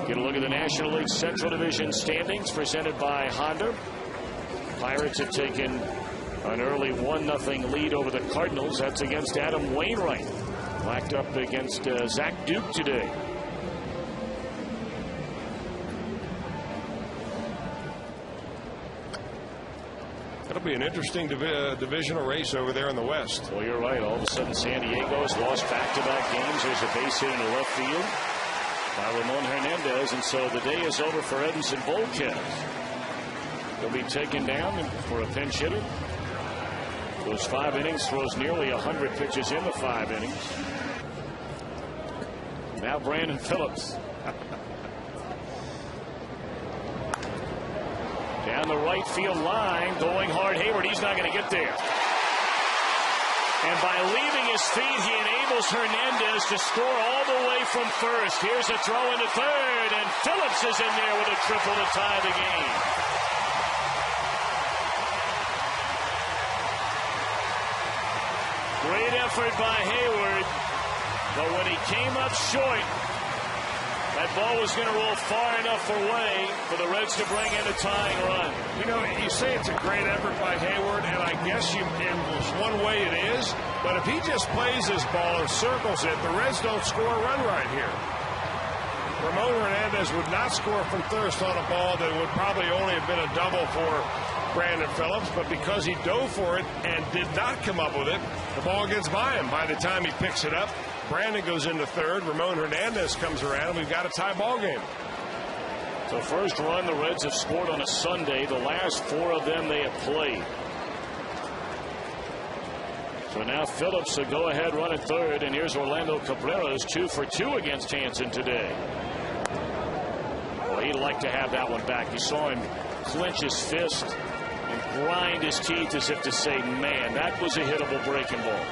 Get a look at the National League Central Division standings presented by Honda. Pirates have taken an early 1-0 lead over the Cardinals. That's against Adam Wainwright. Blacked up against Zach Duke today. That'll be an interesting divisional race over there in the West. Well, you're right. All of a sudden, San Diego has lost back-to-back games. There's a base hit in the left field by Ramon Hernandez, and so the day is over for Edinson Volquez. He'll be taken down for a pinch hitter. Those 5 innings, throws nearly 100 pitches in the 5 innings. Now Brandon Phillips. Down the right field line, going hard. Hayward, he's not going to get there. And by leaving his feet, he enables Hernandez to score all the way from first. Here's a throw into third, and Phillips is in there with a triple to tie the game. Great effort by Hayward, but when he came up short, that ball was going to roll far enough away for the Reds to bring in a tying run. You know, you say it's a great effort by Hayward, and I guess in one way it is, but if he just plays his ball and circles it, the Reds don't score a run right here. Ramon Hernandez would not score from first on a ball that would probably only have been a double for Brandon Phillips, but because he dove for it and did not come up with it, the ball gets by him. By the time he picks it up, Brandon goes into third. Ramon Hernandez comes around, and we've got a tie ball game. So first run the Reds have scored on a Sunday. The last 4 of them they have played. So now Phillips will go ahead run at third, and here's Orlando Cabrera's 2 for 2 against Hansen today. Well, he'd like to have that one back. You saw him clench his fist and grind his teeth as if to say, man, that was a hittable breaking ball.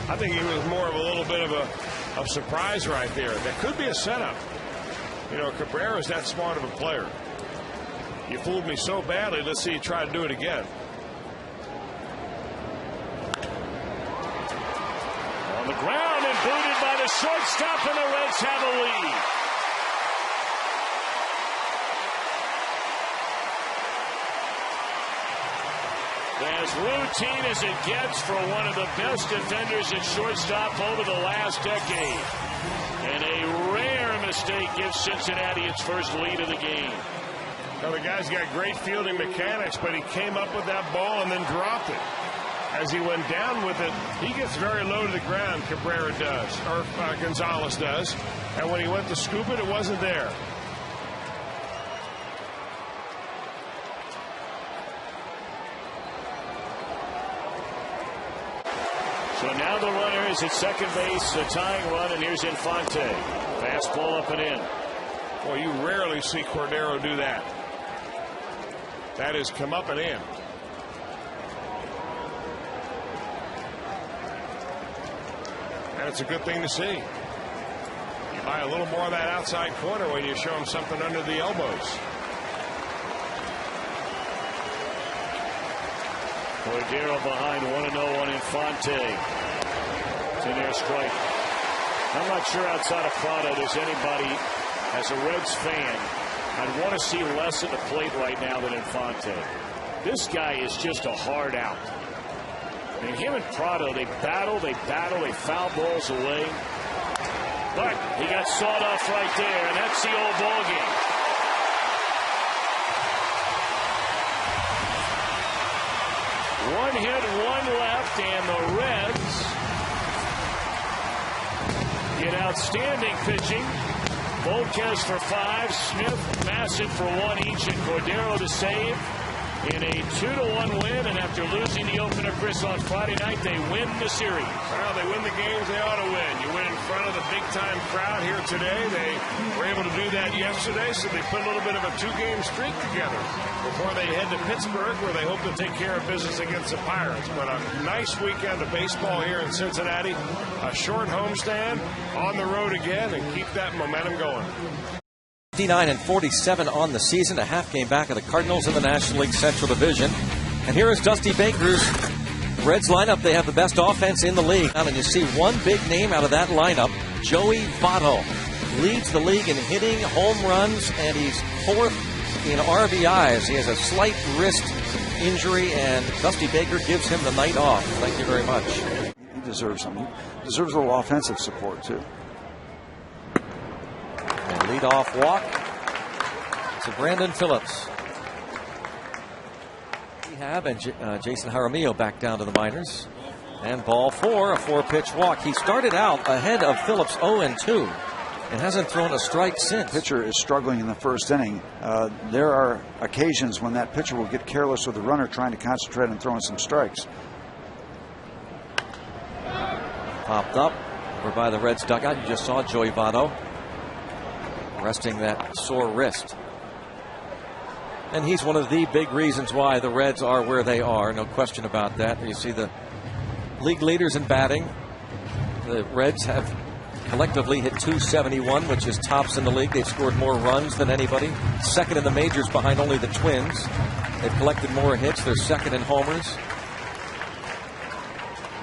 I think he was more of a little bit of a surprise right there. That could be a setup. You know, Cabrera's that smart of a player. You fooled me so badly. Let's see you try to do it again. On the ground and booted by the shortstop, and the Reds have a lead. As routine as it gets for one of the best defenders at shortstop over the last decade. And a rare mistake gives Cincinnati its first lead of the game. Now, the guy's got great fielding mechanics, but he came up with that ball and then dropped it. As he went down with it, he gets very low to the ground, Cabrera does, or Gonzalez does. And when he went to scoop it, it wasn't there. So now the runner is at second base, a tying run, and here's Infante. Fastball up and in. Well, you rarely see Cordero do that. That is come up and in. And it's a good thing to see. You buy a little more of that outside corner when you show him something under the elbows. Cordero behind 1-0 on Infante. It's in there, strike. I'm not sure outside of Prado there's anybody, as a Reds fan, I'd want to see less at the plate right now than Infante. This guy is just a hard out. I mean, him and Prado, they battle, they foul balls away. But he got sawed off right there, and that's the old ball game. One hit, one left, and the Reds get outstanding pitching. Volquez for 5, Smith, Bassett for 1 each, and Cordero to save in a 2-1 win. And after losing the opener, Chris, on Friday night, they win the series. Well, they win the games they ought to win. You win in front of the big-time crowd here today. They were able to do that yesterday, so they put a little bit of a 2-game streak together before they head to Pittsburgh, where they hope to take care of business against the Pirates. But a nice weekend of baseball here in Cincinnati. A short homestand, on the road again, and keep that momentum going. 59-47 on the season, a half game back of the Cardinals in the National League Central Division. And here is Dusty Baker's Reds lineup, they have the best offense in the league. And you see one big name out of that lineup, Joey Votto. Leads the league in hitting, home runs, and he's 4th in RBIs. He has a slight wrist injury, and Dusty Baker gives him the night off. Thank you very much. He deserves something. He deserves a little offensive support, too. And lead-off walk to Brandon Phillips. And Jason Jaramillo back down to the minors. And ball 4, a 4-pitch walk. He started out ahead of Phillips 0-2 and hasn't thrown a strike since. The pitcher is struggling in the first inning. There are occasions when that pitcher will get careless with the runner trying to concentrate on throwing some strikes. Popped up over by the Reds dugout. You just saw Joey Votto resting that sore wrist. And he's one of the big reasons why the Reds are where they are. No question about that. You see the league leaders in batting. The Reds have collectively hit .271, which is tops in the league. They've scored more runs than anybody. Second in the majors behind only the Twins. They've collected more hits. They're second in homers.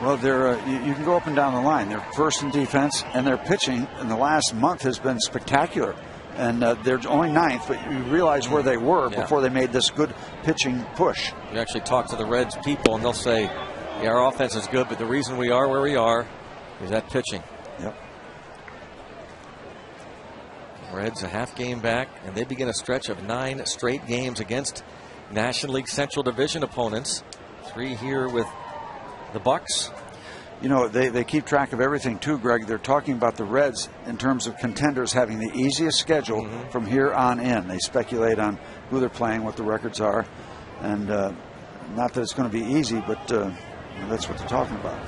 Well, you can go up and down the line. They're first in defense, and their pitching in the last month has been spectacular. And they're only 9th, but you realize where they were before they made this good pitching push. You actually talk to the Reds people, and they'll say, yeah, our offense is good, but the reason we are where we are is that pitching. Yep. Reds a half game back, and they begin a stretch of 9 straight games against National League Central Division opponents. 3 here with the Bucks. You know, they keep track of everything too, Greg. They're talking about the Reds in terms of contenders having the easiest schedule from here on in. They speculate on who they're playing, what the records are, and not that it's going to be easy, but that's what they're talking about.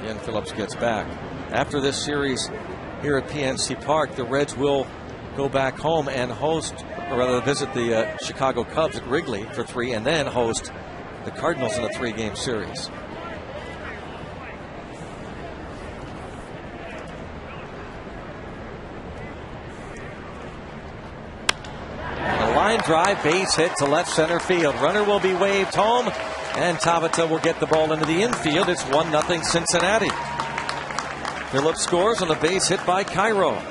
Again, Phillips gets back. After this series here at PNC Park, the Reds will go back home and host, or rather visit the Chicago Cubs at Wrigley for 3, and then host the Cardinals in a 3-game series. Line drive, base hit to left center field. Runner will be waved home, and Tabata will get the ball into the infield. It's 1-0 Cincinnati. Phillips scores on the base hit by Cairo.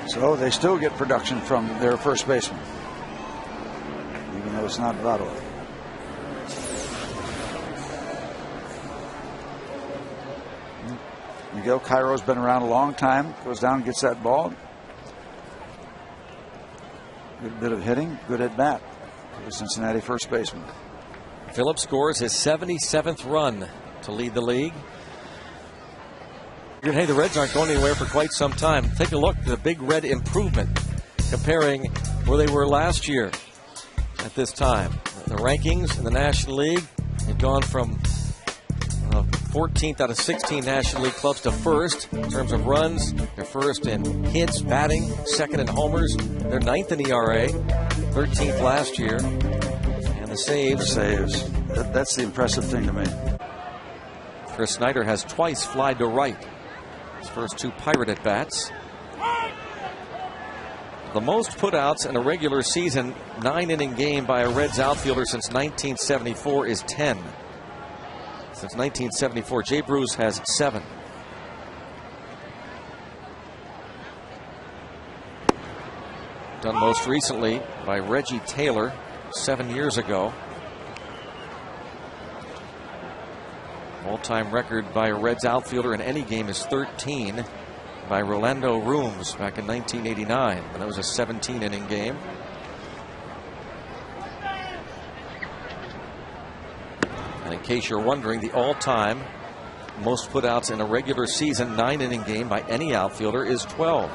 So they still get production from their first baseman, even though it's not Votto. Miguel Cairo's been around a long time. Goes down and gets that ball. Good bit of hitting, good at bat for the Cincinnati first baseman. Phillips scores his 77th run to lead the league. Hey, the Reds aren't going anywhere for quite some time. Take a look at the big Red improvement comparing where they were last year at this time. The rankings in the National League had gone from 14th out of 16 National League clubs to 1st in terms of runs. They're 1st in hits, batting, 2nd in homers. They're 9th in ERA, 13th last year. And the saves. That's the impressive thing to me. Chris Snyder has twice flied to right. His first 2 Pirate at bats. The most putouts in a regular season 9-inning game by a Reds outfielder since 1974 is 10. Since 1974, Jay Bruce has 7. Done most recently by Reggie Taylor 7 years ago. All-time record by a Reds outfielder in any game is 13 by Rolando Rooms back in 1989. And that was a 17-inning game. And in case you're wondering, the all-time most putouts in a regular season 9-inning game by any outfielder is 12.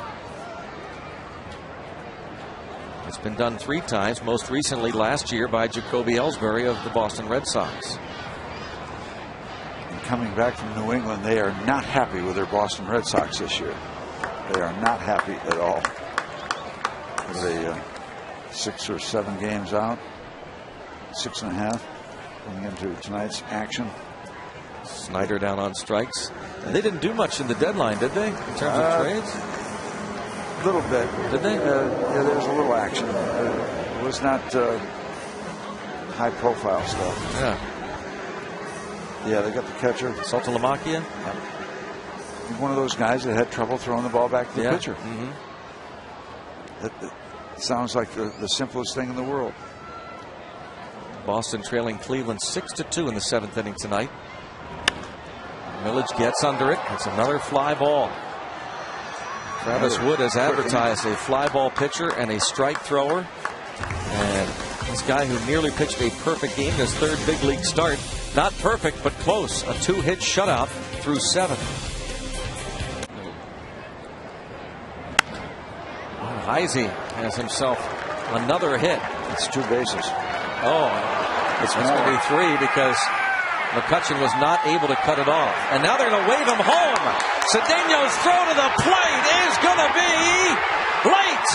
It's been done 3 times, most recently last year by Jacoby Ellsbury of the Boston Red Sox. And coming back from New England, they are not happy with their Boston Red Sox this year. They are not happy at all. Are they 6 or 7 games out? 6.5. Going into tonight's action. Snyder down on strikes. And they didn't do much in the deadline, did they? In terms of trades? A little bit. Did they? Yeah, there was a little action. It was not high profile stuff. Yeah. Yeah, they got the catcher. Saltalamacchia. Yep. He's one of those guys that had trouble throwing the ball back to the pitcher. That sounds like the simplest thing in the world. Boston trailing Cleveland 6-2 in the 7th inning tonight. Millage gets under it. It's another fly ball. Travis Wood has advertised a fly ball pitcher and a strike thrower. And this guy who nearly pitched a perfect game, his 3rd big league start. Not perfect, but close. A 2-hit shutout through 7. Heisey has himself another hit. It's 2 bases. Oh, it's going to be 3 because McCutchen was not able to cut it off. And now they're going to wave him home. Cedeno's throw to the plate is going to be late.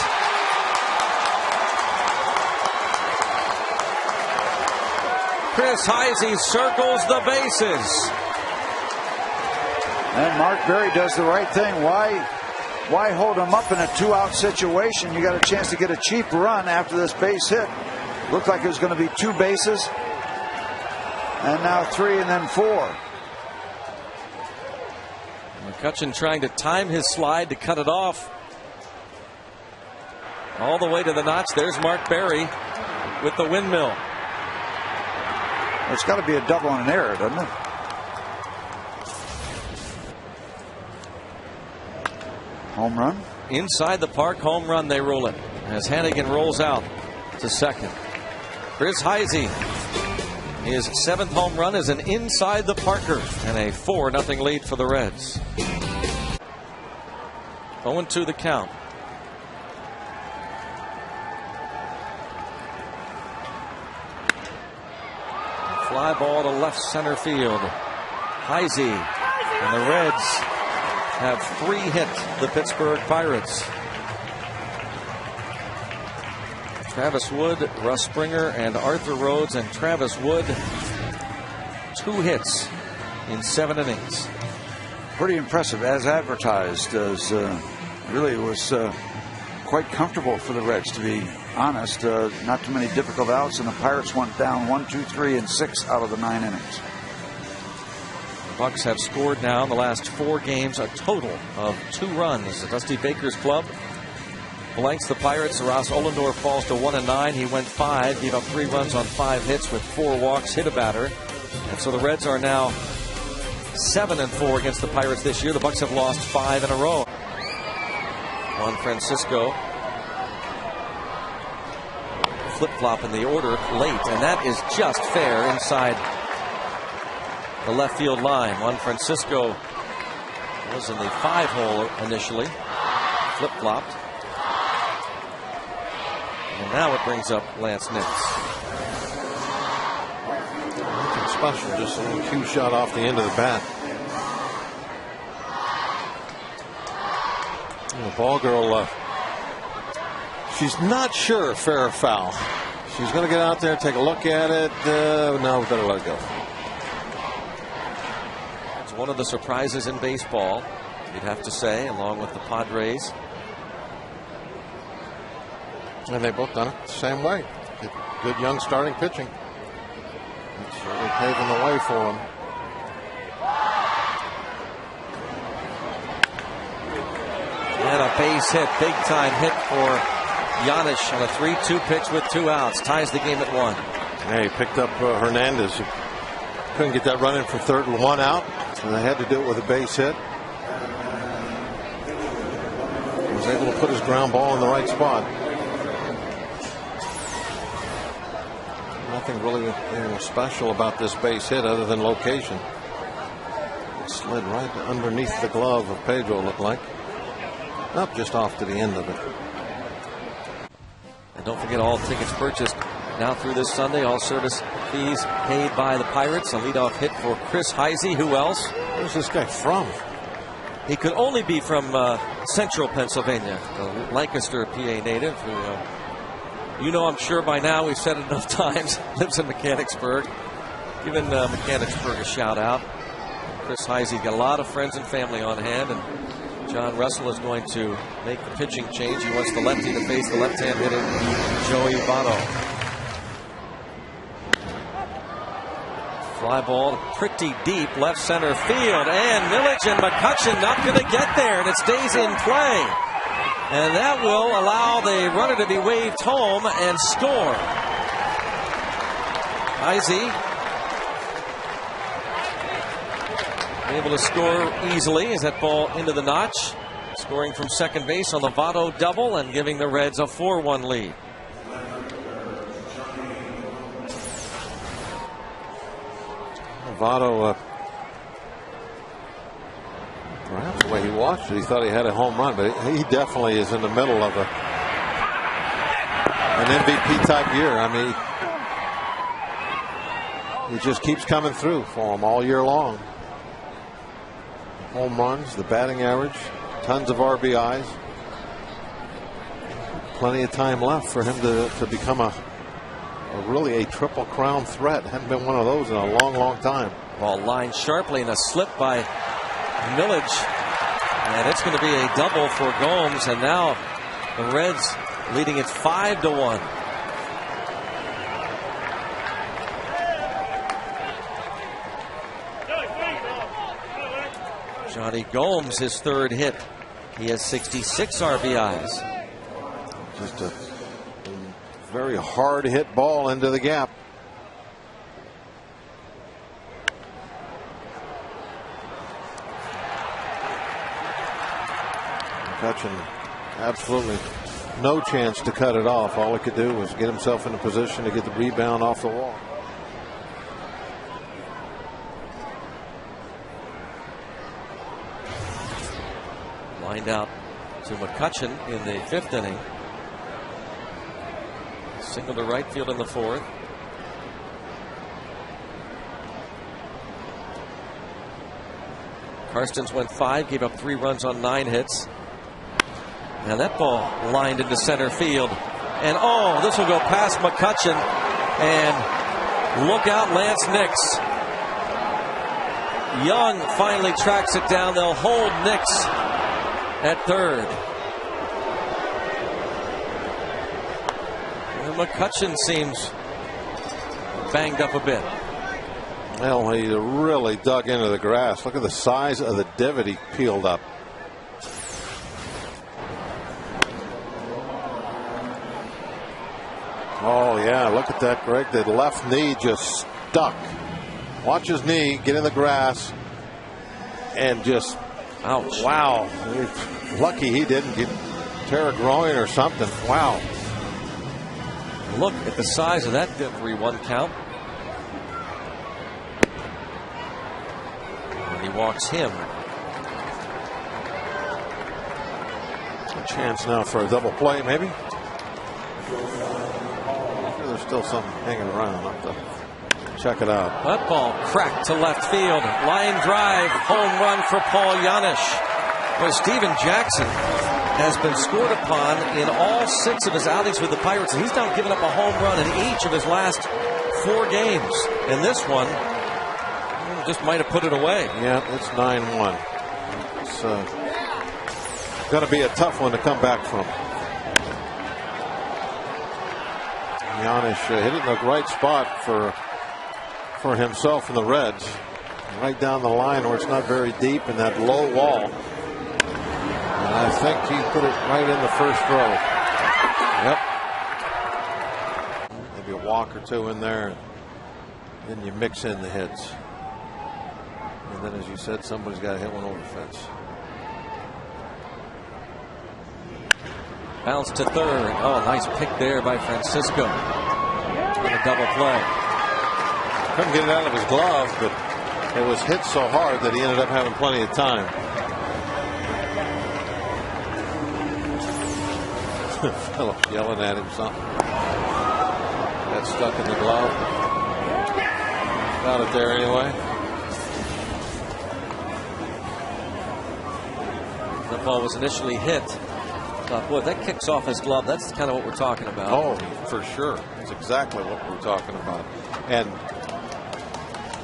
Chris Heisey circles the bases. And Mark Berry does the right thing. Why hold him up in a 2-out situation? You got a chance to get a cheap run after this base hit. Looked like it was going to be 2 bases. And now 3 and then 4. McCutchen trying to time his slide to cut it off. All the way to the notch. There's Mark Berry with the windmill. It's got to be a double and an error, doesn't it? Home run. Inside the park, home run, they roll it. As Hannigan rolls out to second. Chris Heisey. His 7th home run is an inside the Parker and a 4-0 lead for the Reds. 0-2 the count. Fly ball to left center field. Heisey and the Reds have 3 hit the Pittsburgh Pirates. Travis Wood, Russ Springer, and Arthur Rhodes, and Travis Wood 2 hits in 7 innings. Pretty impressive, as advertised. As really was quite comfortable for the Reds, to be honest. Not too many difficult outs, and the Pirates went down 1, 2, 3, and 6 out of the 9 innings. The Bucks have scored now in the last 4 games a total of 2 runs. The Dusty Baker's club blanks the Pirates. Ross Ollendorf falls to 1-9. He went 5, gave up 3 runs on 5 hits with 4 walks, hit a batter. And so the Reds are now 7-4 against the Pirates this year. The Bucks have lost 5 in a row. Juan Francisco flip-flop in the order late, and that is just fair inside the left field line. Juan Francisco was in the 5-hole initially, flip-flopped. And now it brings up Lance Nix. Nothing special, just a little cue shot off the end of the bat. And the ball girl, she's not sure fair or foul. She's going to get out there, take a look at it. No, we better let it go. It's one of the surprises in baseball, you'd have to say, along with the Padres. And they both done it the same way. Good young starting pitching. It's really paving the way for them. And a base hit, big time hit for Giannis on a 3-2 pitch with 2 outs. Ties the game at 1. Yeah, he picked up Hernandez. He couldn't get that run in for third with 1 out, so they had to do it with a base hit. He was able to put his ground ball in the right spot. Nothing really special about this base hit other than location. It slid right underneath the glove of Pedro, looked like. Up just off to the end of it. And don't forget, all tickets purchased now through this Sunday, all service fees paid by the Pirates. A leadoff hit for Chris Heisey. Who else? Where's this guy from? He could only be from central Pennsylvania, a Lancaster, PA native who, you know, I'm sure by now we've said it enough times, lives in Mechanicsburg. Giving Mechanicsburg a shout out. Chris Heisey got a lot of friends and family on hand, and John Russell is going to make the pitching change. He wants the lefty to face the left-hand hitter, Joey Votto. Fly ball pretty deep left center field, and Millage and McCutchen not going to get there, and it stays in play. And that will allow the runner to be waved home and score. Izzy able to score easily as that ball into the notch. Scoring from second base on the Votto double and giving the Reds a 4-1 lead. Votto, perhaps the way he watched it, he thought he had a home run, but he definitely is in the middle of an MVP type year. I mean, he just keeps coming through for him all year long. Home runs, the batting average, tons of RBIs. Plenty of time left for him to become a really a triple crown threat. Hadn't been one of those in a long time. Ball lined sharply and a slip by Millage, and it's going to be a double for Gomes, and now the Reds leading it 5-1. Johnny Gomes, his third hit. He has 66 RBIs. Just a very hard hit ball into the gap. McCutchen absolutely no chance to cut it off. All he could do was get himself in a position to get the rebound off the wall. Lined out to McCutchen in the fifth inning. Single to right field in the fourth. Karstens went 5, gave up 3 runs on 9 hits. And that ball lined into center field. And oh, this will go past McCutchen. And look out, Lance Nix. Young finally tracks it down. They'll hold Nix at third. And McCutchen seems banged up a bit. Well, he really dug into the grass. Look at the size of the divot he peeled up. Oh, yeah, look at that, Greg. The left knee just stuck. Watch his knee get in the grass and just, ouch. Wow. Lucky he didn't tear a groin or something. Wow. Look at the size of that 3-1 count. And he walks him. A chance now for a double play, maybe. There's still something hanging around. I'll have to check it out. That ball cracked to left field. Line drive, home run for Paul Janisch. Well, Steven Jackson has been scored upon in all 6 of his outings with the Pirates, and he's now given up a home run in each of his last 4 games. And this one just might have put it away. Yeah, it's 9-1. It's going to be a tough one to come back from. Janisch hit it in the right spot for himself and the Reds. Right down the line where it's not very deep in that low wall. And I think he put it right in the first row. Yep. Maybe a walk or 2 in there. Then you mix in the hits. And then, as you said, somebody's got to hit one over the fence. Bounce to third. Oh, nice pick there by Francisco. On a double play. Couldn't get it out of his glove, but it was hit so hard that he ended up having plenty of time. Phillips yelling at him something. Got stuck in the glove. Got it there anyway. The ball was initially hit. Boy, that kicks off his glove. That's kind of what we're talking about. Oh, for sure. That's exactly what we're talking about. And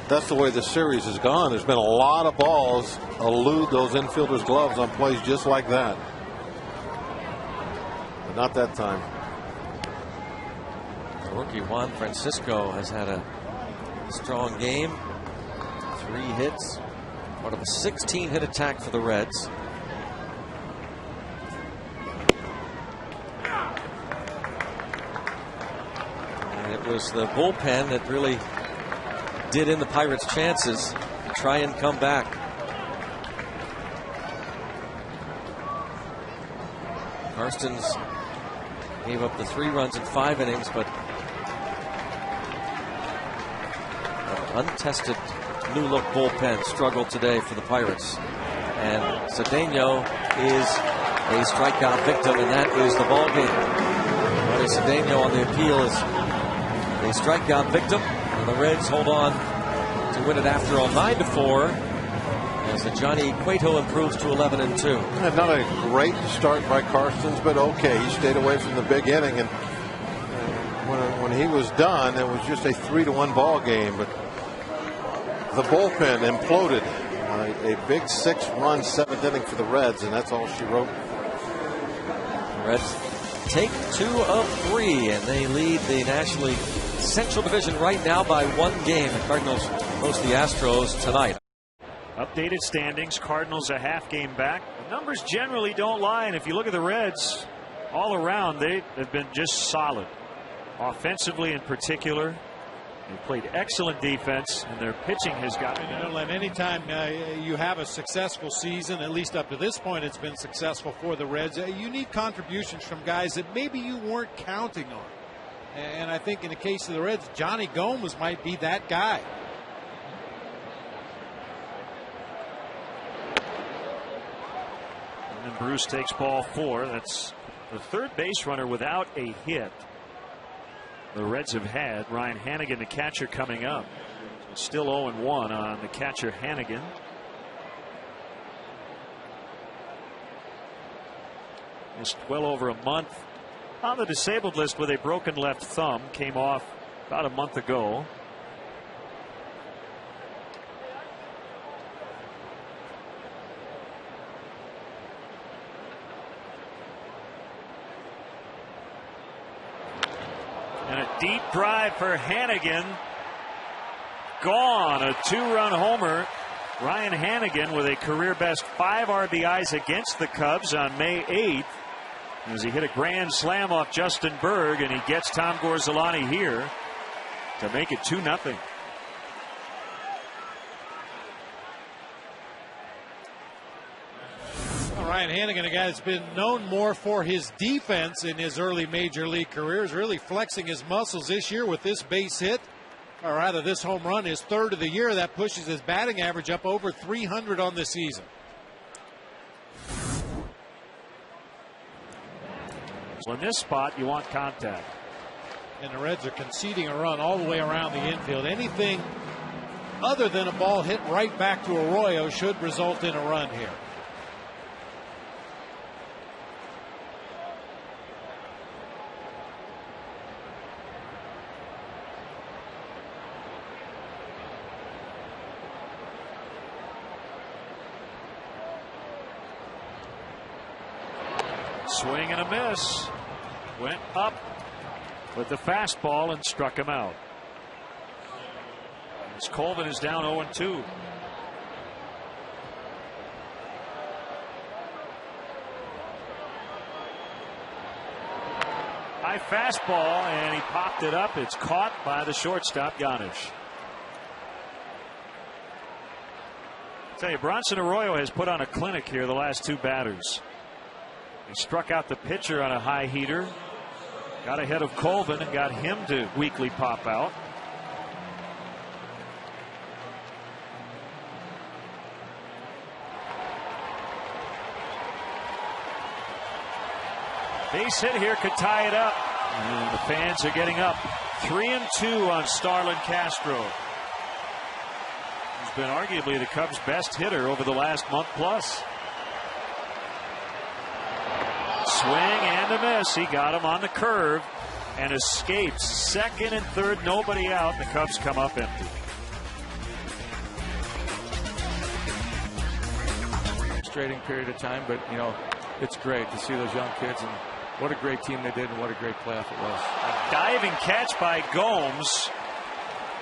that's the way the series has gone. There's been a lot of balls elude those infielders' gloves on plays just like that. But not that time. Rookie Juan Francisco has had a strong game. 3 hits. Part of a 16-hit attack for the Reds. And it was the bullpen that really did in the Pirates' chances to try and come back. Karstens gave up the 3 runs in 5 innings, but an untested new look bullpen struggled today for the Pirates. And Cedeno is a strikeout victim, and that is the ball game. Marty Cedeno on the appeal is a strikeout victim, and the Reds hold on to win it after all 9-4 as the Johnny Cueto improves to 11-2. Not a great start by Karstens, but okay. He stayed away from the big inning, and when he was done, it was just a 3-1 ball game. But the bullpen imploded. A big 6-run 7th inning for the Reds, and that's all she wrote. The Reds take 2 of 3, and they lead the National League Central Division right now by 1 game. The Cardinals host the Astros tonight. Updated standings, Cardinals a half game back. The numbers generally don't lie, and if you look at the Reds all around, they have been just solid. Offensively in particular, they played excellent defense, and their pitching has gotten better. And anytime you have a successful season, at least up to this point it's been successful for the Reds, you need contributions from guys that maybe you weren't counting on. And I think in the case of the Reds, Johnny Gomes might be that guy. And then Bruce takes ball 4. That's the 3rd base runner without a hit the Reds have had. Ryan Hanigan, the catcher, coming up. Still 0-1 on the catcher Hanigan. Missed well over a month on the disabled list with a broken left thumb. Came off about a month ago. And a deep drive for Hanigan. Gone. A 2-run homer. Ryan Hanigan with a career best 5 RBIs against the Cubs on May 8th. As he hit a grand slam off Justin Berg, and he gets Tom Gorzolani here to make it 2-0. Ryan Hanigan, a guy that's been known more for his defense in his early major league career, is really flexing his muscles this year with this base hit, or rather this home run, his 3rd of the year. That pushes his batting average up over 300 on the season. So in this spot, you want contact. And the Reds are conceding a run all the way around the infield. Anything other than a ball hit right back to Arroyo should result in a run here. Swing and a miss. Went up with the fastball and struck him out. As Colvin is down 0-2. High fastball, and he popped it up. It's caught by the shortstop, Ganesh. I tell you, Bronson Arroyo has put on a clinic here the last 2 batters. He struck out the pitcher on a high heater, got ahead of Colvin and got him to weakly pop out. Base hit here could tie it up. And the fans are getting up. 3-2 on Starlin Castro. He's been arguably the Cubs' best hitter over the last month plus. Swing and a miss. He got him on the curve and escapes. 2nd and 3rd, nobody out. The Cubs come up empty. Frustrating period of time, but you know, it's great to see those young kids, and what a great team they did, and what a great playoff it was. A diving catch by Gomes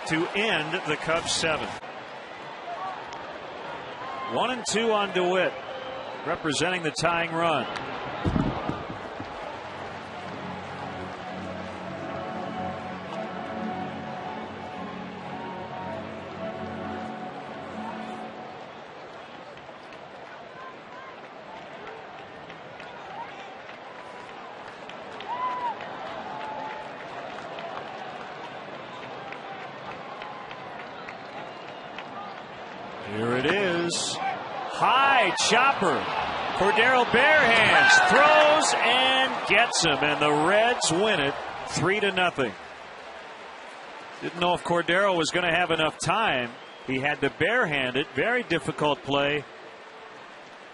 to end the Cubs' 7th. 1-2 on DeWitt, representing the tying run. Here it is. High chopper. Cordero barehands, throws and gets him, and the Reds win it 3-0. Didn't know if Cordero was going to have enough time. He had to barehand it. Very difficult play.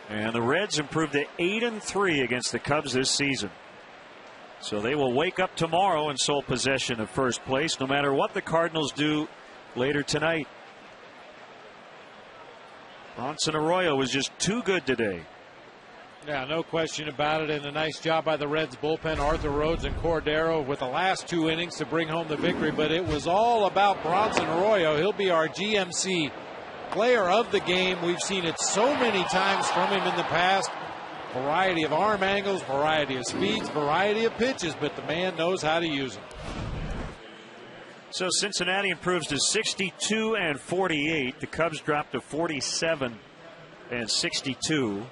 And the Reds improved to 8-3 against the Cubs this season. So they will wake up tomorrow in sole possession of first place, no matter what the Cardinals do later tonight. Bronson Arroyo was just too good today. Yeah, no question about it, and a nice job by the Reds bullpen, Arthur Rhodes and Cordero, with the last 2 innings to bring home the victory. But it was all about Bronson Arroyo. He'll be our GMC player of the game. We've seen it so many times from him in the past. Variety of arm angles, variety of speeds, variety of pitches, but the man knows how to use them. So Cincinnati improves to 62-48. The Cubs drop to 47-62.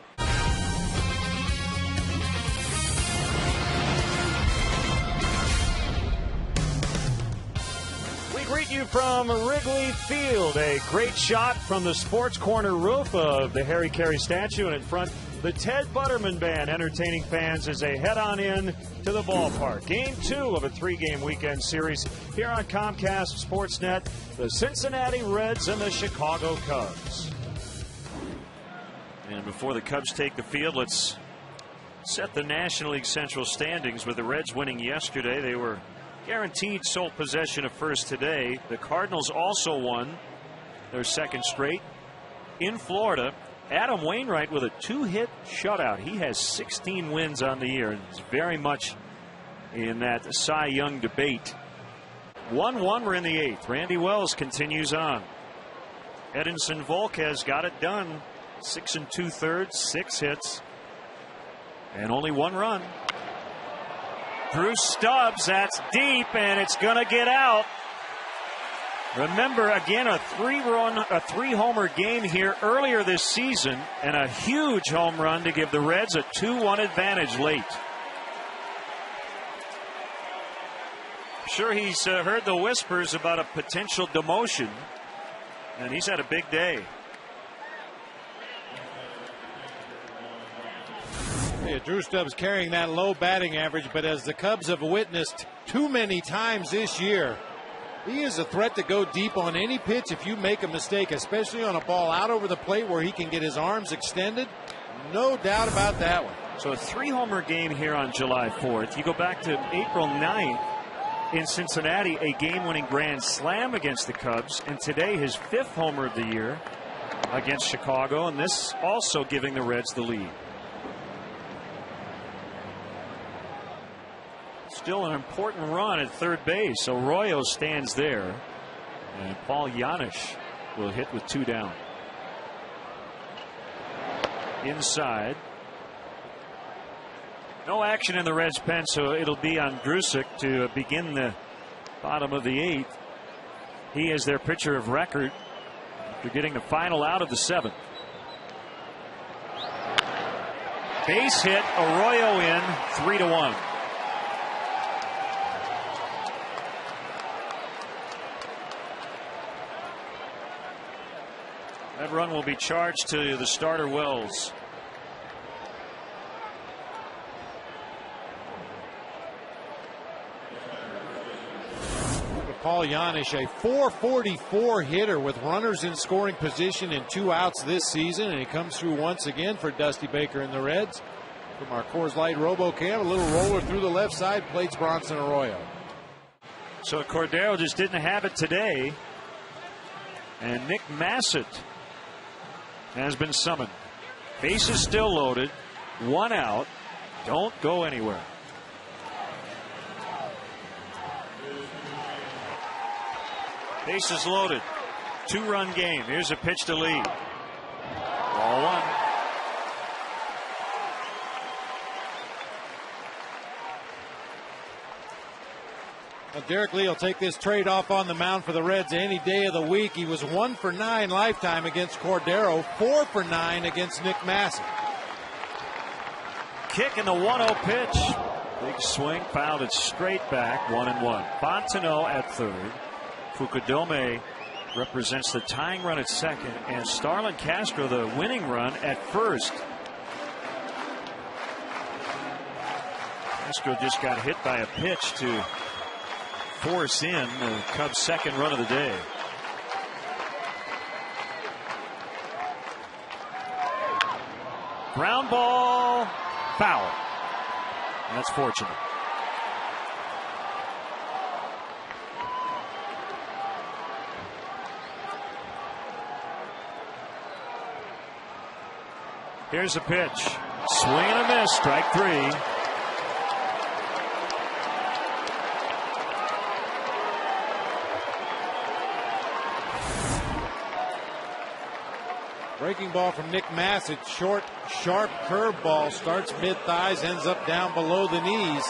We greet you from Wrigley Field. A great shot from the Sports Corner roof of the Harry Carey statue, and in front the Ted Butterman Band entertaining fans as they head on in to the ballpark. Game 2 of a 3-game weekend series here on Comcast Sportsnet. The Cincinnati Reds and the Chicago Cubs. And before the Cubs take the field, let's set the National League Central standings. With the Reds winning yesterday, they were guaranteed sole possession of first today. The Cardinals also won their second straight in Florida. Adam Wainwright with a 2-hit shutout. He has 16 wins on the year and is very much in that Cy Young debate. 1-1, we're in the 8th. Randy Wells continues on. Edinson Volquez got it done. 6 2/3, 6 hits, and only 1 run. Drew Stubbs, that's deep, and it's going to get out. Remember, again, a 3-homer game here earlier this season, and a huge home run to give the Reds a 2-1 advantage late. Sure, he's heard the whispers about a potential demotion, and he's had a big day. Yeah, Drew Stubbs carrying that low batting average, but as the Cubs have witnessed too many times this year, he is a threat to go deep on any pitch if you make a mistake, especially on a ball out over the plate where he can get his arms extended. No doubt about that one. So a 3-homer game here on July 4th. You go back to April 9th in Cincinnati, a game-winning grand slam against the Cubs, and today his 5th homer of the year against Chicago, and this also giving the Reds the lead. Still an important run at third base. Arroyo stands there, and Paul Janisch will hit with 2 down. Inside. No action in the Reds pen, so it'll be on Drusick to begin the bottom of the 8th. He is their pitcher of record after getting the final out of the 7th. Base hit, Arroyo in, 3-1. That run will be charged to the starter Wells. Paul Janisch, a .444 hitter with runners in scoring position and 2 outs this season, and he comes through once again for Dusty Baker and the Reds. From our Coors Light RoboCam, a little roller through the left side, plates Bronson Arroyo. So Cordero just didn't have it today, and Nick Massett has been summoned. Bases still loaded, 1 out. Don't go anywhere. Bases loaded, 2-run game. Here's a pitch to lead. Ball one. Well, Derek Lee will take this trade off on the mound for the Reds any day of the week. He was 1 for 9 lifetime against Cordero, 4 for 9 against Nick Massey. Kick in the 1-0 pitch. Big swing, fouled it straight back, 1-1. Fontenot at third. Fukudome represents the tying run at second, and Starlin Castro the winning run at first. Castro just got hit by a pitch to force in the Cubs' second run of the day. Ground ball, foul. That's fortunate. Here's a pitch. Swing and a miss. Strike three. Breaking ball from Nick Massett. Short, sharp curveball. Starts mid-thighs, ends up down below the knees.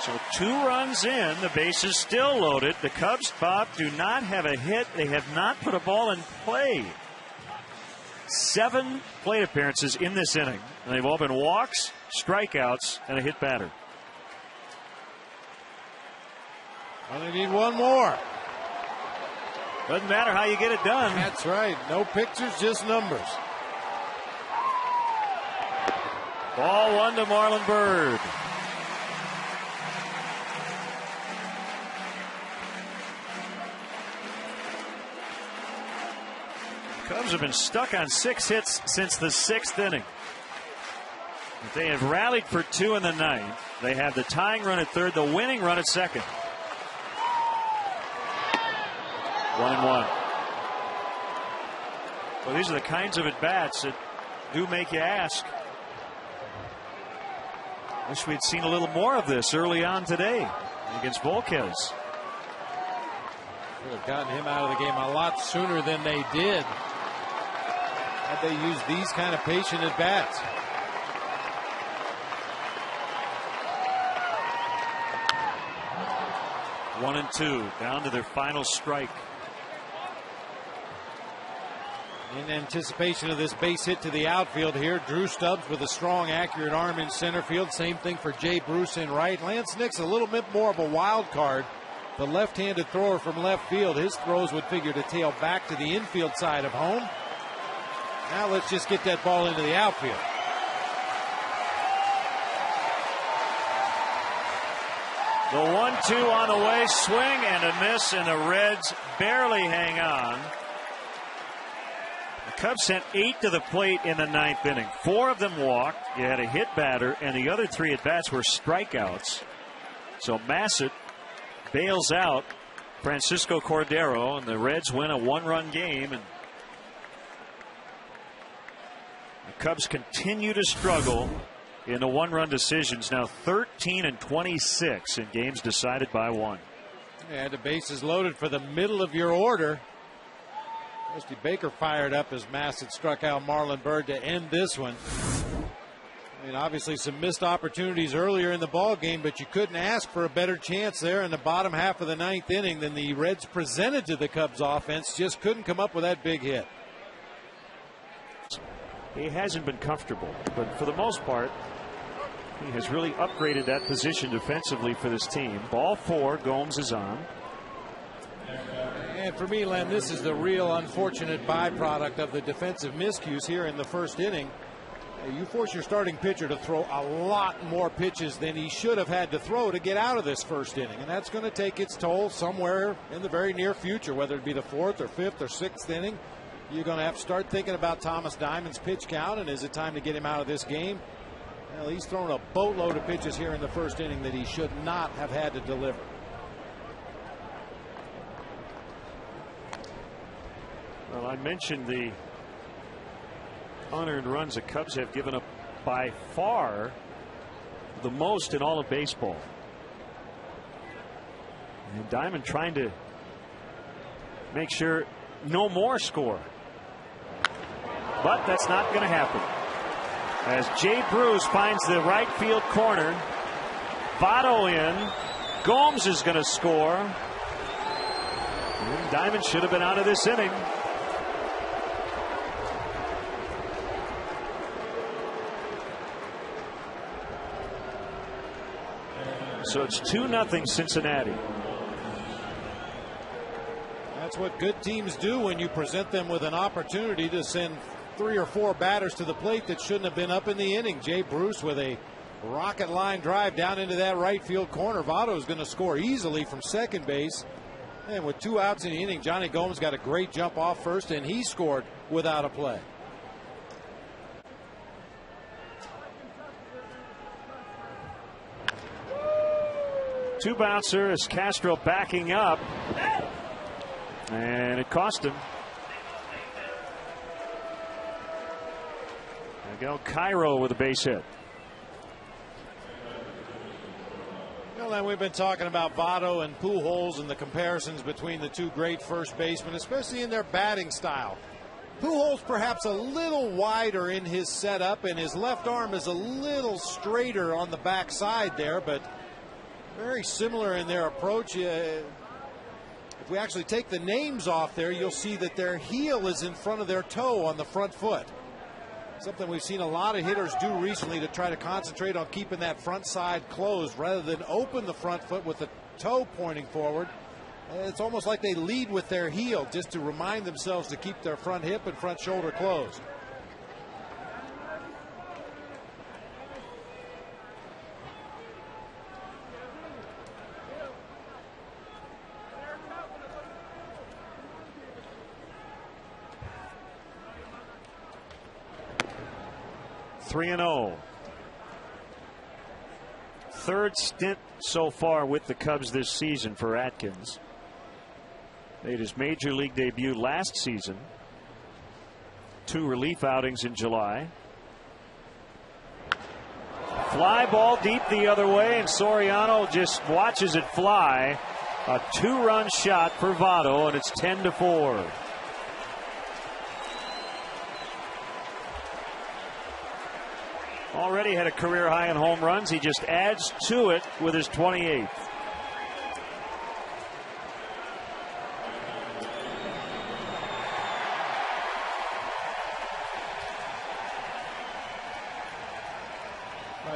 So 2 runs in, the base is still loaded. The Cubs, Bob, do not have a hit. They have not put a ball in play. 7 plate appearances in this inning. And they've all been walks, strikeouts, and a hit batter. Well, they need one more. Doesn't matter how you get it done. That's right. No pictures, just numbers. Ball 1 to Marlon Byrd. Cubs have been stuck on 6 hits since the 6th inning. But they have rallied for 2 in the 9th. They have the tying run at third, the winning run at second. 1-1. Well, these are the kinds of at-bats that do make you ask. Wish we'd seen a little more of this early on today against Volquez. Could have gotten him out of the game a lot sooner than they did. Had they used these kind of patient at-bats. One and two, down to their final strike. In anticipation of this base hit to the outfield here, Drew Stubbs with a strong, accurate arm in center field. Same thing for Jay Bruce in right. Lance Nick's a little bit more of a wild card. The left-handed thrower from left field. His throws would figure to tail back to the infield side of home. Now let's just get that ball into the outfield. The 1-2 on the way, swing and a miss, and the Reds barely hang on. The Cubs sent 8 to the plate in the 9th inning. 4 of them walked. You had a hit batter, and the other 3 at-bats were strikeouts. So Massett bails out Francisco Cordero, and the Reds win a 1-run game. And the Cubs continue to struggle in the 1-run decisions, now 13 and 26 in games decided by 1. Yeah, the bases loaded for the middle of your order. Rusty Baker fired up as Massett struck out Marlon Byrd to end this one. I mean, obviously some missed opportunities earlier in the ball game, but you couldn't ask for a better chance there in the bottom half of the 9th inning than the Reds presented to the Cubs offense. Just couldn't come up with that big hit. He hasn't been comfortable, but for the most part, he has really upgraded that position defensively for this team. Ball 4, Gomes is on. And for me, Len, this is the real unfortunate byproduct of the defensive miscues here in the first inning. You force your starting pitcher to throw a lot more pitches than he should have had to throw to get out of this first inning. And that's going to take its toll somewhere in the very near future, whether it be the 4th or 5th or 6th inning. You're going to have to start thinking about Thomas Diamond's pitch count, and is it time to get him out of this game? Well, he's thrown a boatload of pitches here in the first inning that he should not have had to deliver. Well, I mentioned the unearned runs the Cubs have given up by far the most in all of baseball. And Diamond trying to make sure no more score. But that's not going to happen. As Jay Bruce finds the right field corner. Votto in. Gomes is going to score. And Diamond should have been out of this inning. So it's 2-0 Cincinnati. That's what good teams do when you present them with an opportunity to send 3 or 4 batters to the plate that shouldn't have been up in the inning. Jay Bruce with a rocket line drive down into that right field corner. Votto is going to score easily from second base. And with 2 outs in the inning, Johnny Gomes got a great jump off first, and he scored without a play. Two bouncer as Castro backing up. And it cost him. There we go. Cairo with a base hit. Well, then we've been talking about Votto and Pujols and the comparisons between the two great first basemen, especially in their batting style. Pujols perhaps a little wider in his setup, and his left arm is a little straighter on the backside there, but very similar in their approach. If we actually take the names off there, you'll see that their heel is in front of their toe on the front foot. Something we've seen a lot of hitters do recently to try to concentrate on keeping that front side closed rather than open the front foot with the toe pointing forward. It's almost like they lead with their heel just to remind themselves to keep their front hip and front shoulder closed. Three and 0. Third stint so far with the Cubs this season for Atkins. Made his major league debut last season. 2 relief outings in July. Fly ball deep the other way, and Soriano just watches it fly. A 2-run shot for Votto, and it's 10-4. Already had a career high in home runs. He just adds to it with his 28th.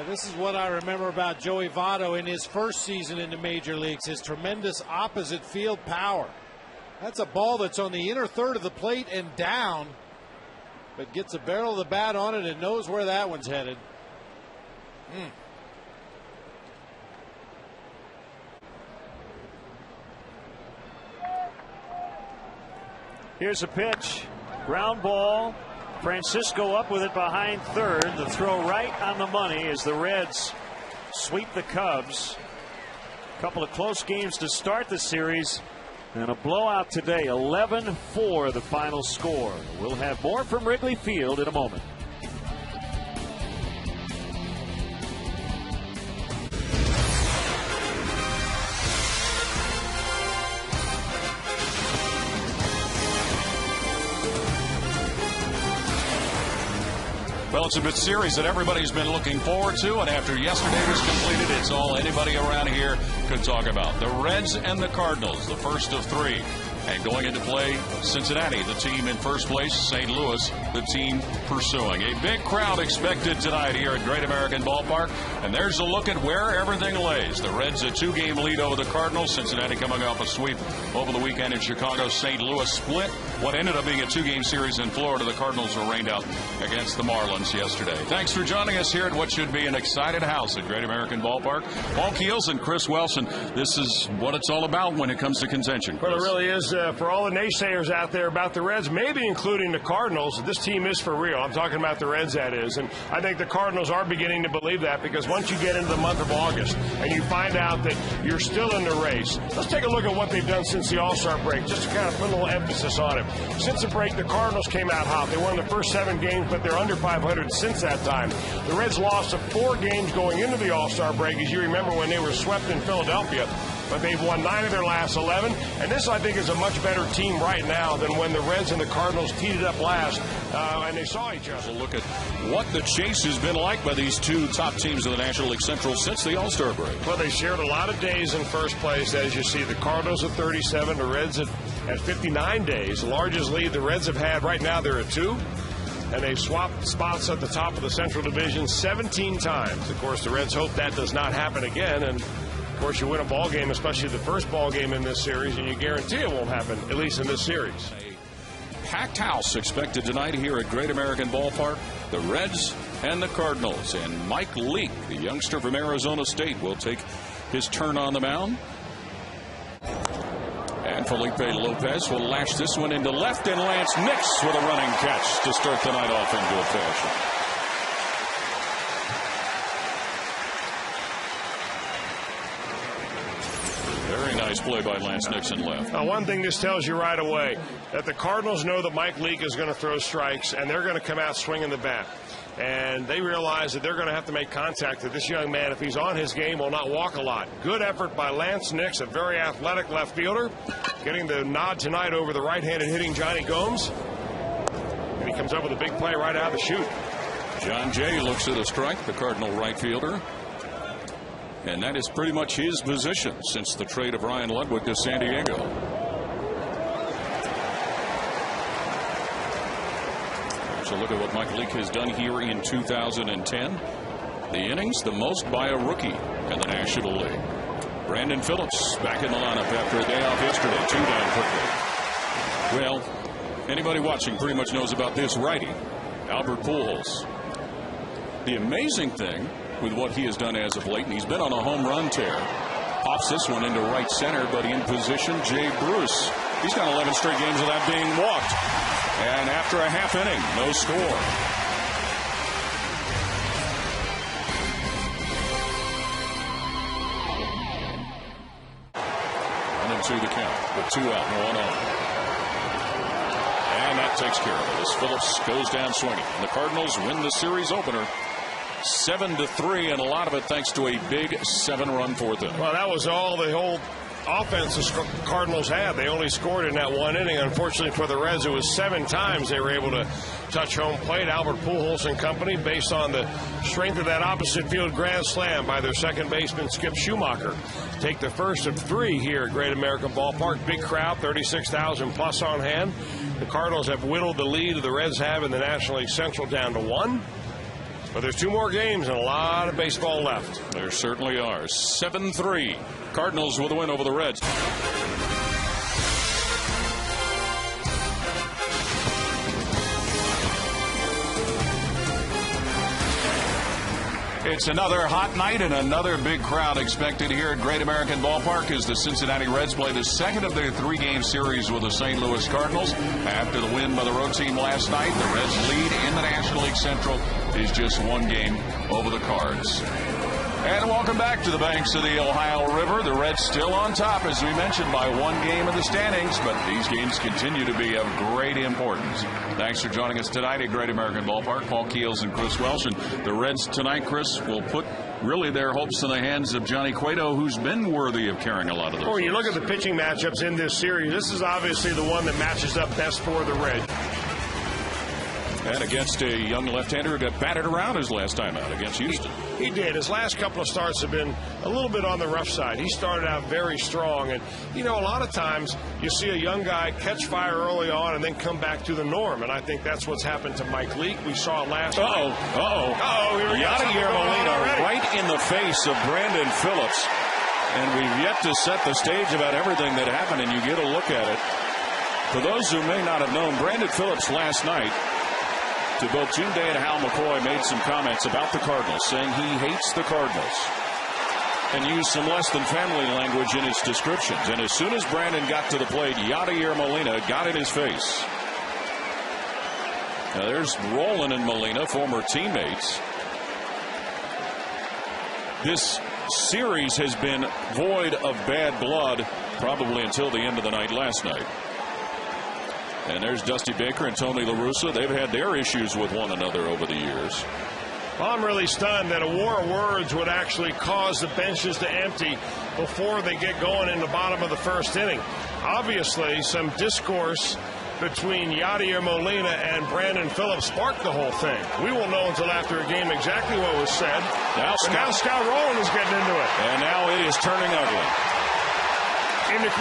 This is what I remember about Joey Votto in his first season in the major leagues, his tremendous opposite field power. That's a ball that's on the inner third of the plate and down, but gets a barrel of the bat on it and knows where that one's headed. Here's a pitch. Ground ball. Francisco up with it behind third. The throw right on the money as the Reds sweep the Cubs. A couple of close games to start the series. And a blowout today. 11-4 the final score. We'll have more from Wrigley Field in a moment. Well, it's a big series that everybody's been looking forward to, and after yesterday was completed, it's all anybody around here could talk about. The Reds and the Cardinals, the first of 3. And going into play, Cincinnati, the team in first place, St. Louis, the team pursuing. A big crowd expected tonight here at Great American Ballpark, and there's a look at where everything lays. The Reds a 2-game lead over the Cardinals. Cincinnati coming off a sweep over the weekend in Chicago. St. Louis split what ended up being a 2-game series in Florida. The Cardinals were rained out against the Marlins yesterday. Thanks for joining us here at what should be an excited house at Great American Ballpark. Paul Keels and Chris Wilson. This is what it's all about when it comes to contention, Chris. Well, it really is. For all the naysayers out there about the Reds, maybe including the Cardinals, this team is for real. I'm talking about the Reds, that is. And I think the Cardinals are beginning to believe that, because once you get into the month of August and you find out that you're still in the race, let's take a look at what they've done since the All-Star break, just to kind of put a little emphasis on it. Since the break, the Cardinals came out hot. They won the first 7 games, but they're under 500 since that time. The Reds lost 4 games going into the All-Star break, as you remember, when they were swept in Philadelphia. but they've won 9 of their last 11. And this, I think, is a much better team right now than when the Reds and the Cardinals teed it up last and they saw each other. So look at what the chase has been like by these two top teams of the National League Central since the All-Star break. Well, they shared a lot of days in first place, as you see. The Cardinals at 37, the Reds at 59 days. The largest lead the Reds have had right now, they're at 2. And they've swapped spots at the top of the Central Division 17 times. Of course, the Reds hope that does not happen again. And, of course, you win a ball game, especially the first ball game in this series, and you guarantee it won't happen, at least in this series. A packed house expected tonight here at Great American Ballpark. The Reds and the Cardinals. And Mike Leake, the youngster from Arizona State, will take his turn on the mound. And Felipe Lopez will lash this one into left, and Lance Nix with a running catch to start the night off in good fashion. Very nice play by Lance Nix in left. Now, one thing this tells you right away, that the Cardinals know that Mike Leake is going to throw strikes, and they're going to come out swinging the bat. And they realize that they're going to have to make contact, that this young man, if he's on his game, will not walk a lot. Good effort by Lance Nix, a very athletic left fielder, getting the nod tonight over the right-handed hitting Johnny Gomes. And he comes up with a big play right out of the chute. John Jay looks at a strike, the Cardinal right fielder. And that is pretty much his position since the trade of Ryan Ludwig to San Diego. So look at what Mike Leake has done here in 2010. The innings, the most by a rookie in the National League. Brandon Phillips back in the lineup after a day off yesterday. 2 down quickly. Well, anybody watching pretty much knows about this righty, Albert Pujols. The amazing thing with what he has done as of late, and he's been on a home run tear. Pops this one into right center, but in position, Jay Bruce. He's got 11 straight games without being walked. And after a half inning, no score. One and 2 the count with 2 out and 1 on. And that takes care of it as Phillips goes down swinging. And the Cardinals win the series opener 7-3, and a lot of it thanks to a big 7-run fourth inning. Well, that was all the whole offense the Cardinals had. They only scored in that 1 inning. Unfortunately for the Reds, it was 7 times they were able to touch home plate. Albert Pujols and company, based on the strength of that opposite field grand slam by their second baseman Skip Schumacher, take the first of 3 here at Great American Ballpark. Big crowd, 36,000 plus on hand. The Cardinals have whittled the lead the Reds have in the National League Central down to 1. But there's 2 more games and a lot of baseball left. There certainly are. 7-3. Cardinals with a win over the Reds. It's another hot night and another big crowd expected here at Great American Ballpark as the Cincinnati Reds play the second of their 3-game series with the St. Louis Cardinals. After the win by the road team last night, the Reds lead in the National League Central is just 1 game over the Cards. And welcome back to the banks of the Ohio River. The Reds still on top, as we mentioned, by 1 game in the standings, but these games continue to be of great importance. Thanks for joining us tonight at Great American Ballpark. Paul Keels and Chris Welsh. And the Reds tonight, Chris, will put really their hopes in the hands of Johnny Cueto, who's been worthy of carrying a lot of those. When you look at the pitching matchups in this series, this is obviously the one that matches up best for the Reds. And against a young left-hander who got batted around his last time out against Houston. He did. His last couple of starts have been a little bit on the rough side. He started out very strong. And, you know, a lot of times you see a young guy catch fire early on and then come back to the norm. And I think that's what's happened to Mike Leake. We saw it last night. Yadier Molina right in the face of Brandon Phillips. And we've yet to set the stage about everything that happened, and you get a look at it. For those who may not have known, Brandon Phillips last night, to both Jim Day and Hal McCoy, made some comments about the Cardinals, saying he hates the Cardinals, and used some less than family language in his descriptions. And as soon as Brandon got to the plate, Yadier Molina got in his face. Now there's Roland and Molina, former teammates. This series has been void of bad blood probably until the end of the night last night. And there's Dusty Baker and Tony La Russa. They've had their issues with one another over the years. Well, I'm really stunned that a war of words would actually cause the benches to empty before they get going in the bottom of the first inning. Obviously, some discourse between Yadier Molina and Brandon Phillips sparked the whole thing. We won't know until after a game exactly what was said. Now Scott Rowland is getting into it. And now it is turning ugly.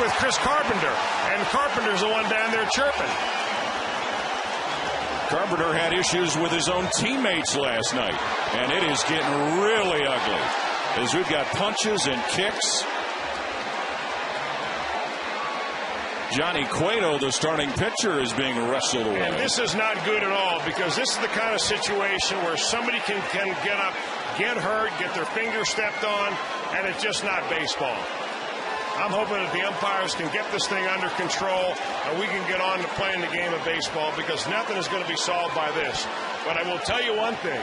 With Chris Carpenter. And Carpenter's the one down there chirping. Carpenter had issues with his own teammates last night, and it is getting really ugly as we've got punches and kicks. Johnny Cueto, the starting pitcher, is being wrestled away. And this is not good at all, because this is the kind of situation where somebody can get up, get hurt, get their finger stepped on, and it's just not baseball. I'm hoping that the umpires can get this thing under control and we can get on to playing the game of baseball, because nothing is going to be solved by this. But I will tell you one thing,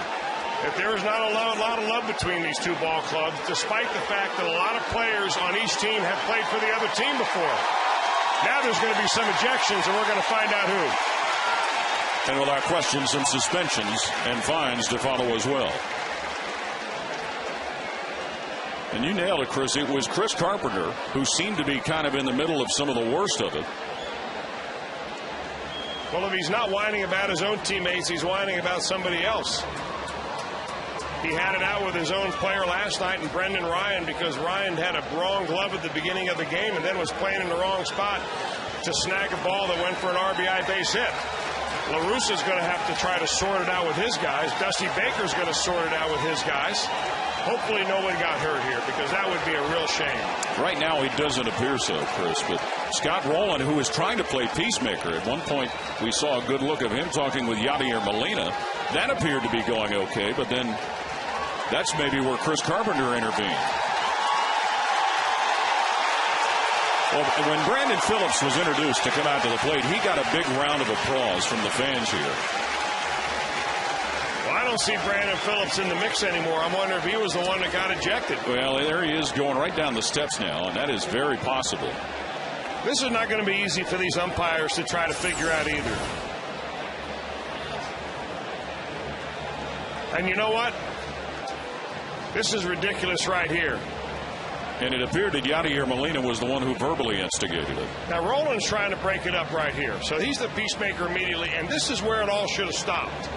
that there is not a lot of love between these two ball clubs, despite the fact that a lot of players on each team have played for the other team before. Now there's going to be some ejections, and we're going to find out who. And without question, some suspensions and fines to follow as well. And you nailed it, Chris. It was Chris Carpenter who seemed to be kind of in the middle of some of the worst of it. Well, if he's not whining about his own teammates, he's whining about somebody else. He had it out with his own player last night in Brendan Ryan, because Ryan had a wrong glove at the beginning of the game and then was playing in the wrong spot to snag a ball that went for an RBI base hit. La Russa's going to have to try to sort it out with his guys. Dusty Baker's going to sort it out with his guys. Hopefully nobody got hurt here, because that would be a real shame. Right now it doesn't appear so, Chris, but Scott Rowland, who was trying to play peacemaker, at one point we saw a good look of him talking with Yadier Molina. That appeared to be going okay, but then that's maybe where Chris Carpenter intervened. Well, when Brandon Phillips was introduced to come out to the plate, he got a big round of applause from the fans here. Well, I don't see Brandon Phillips in the mix anymore. I'm wondering if he was the one that got ejected. Well, there he is going right down the steps now, and that is very possible. This is not going to be easy for these umpires to try to figure out either. And you know what? This is ridiculous right here. And it appeared that Yadier Molina was the one who verbally instigated it. Now, Rowland's trying to break it up right here. So he's the peacemaker immediately, and this is where it all should have stopped.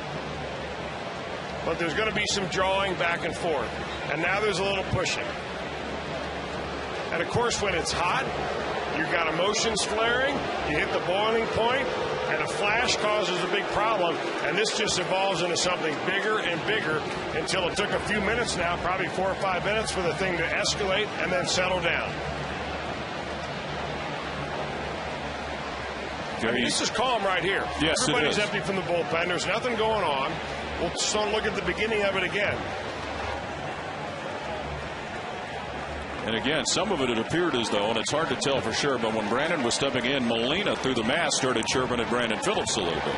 But there's going to be some jawing back and forth. And now there's a little pushing. And, of course, when it's hot, you've got emotions flaring, you hit the boiling point, and a flash causes a big problem. And this just evolves into something bigger and bigger until it took a few minutes now, probably 4 or 5 minutes, for the thing to escalate and then settle down. I mean, this is calm right here. Yes, everybody's it is. empty from the bullpen. There's nothing going on. We'll just don't look at the beginning of it again. And again, some of it appeared as though, and it's hard to tell for sure, but when Brandon was stepping in, Molina through the mask started chirping at Brandon Phillips a little bit.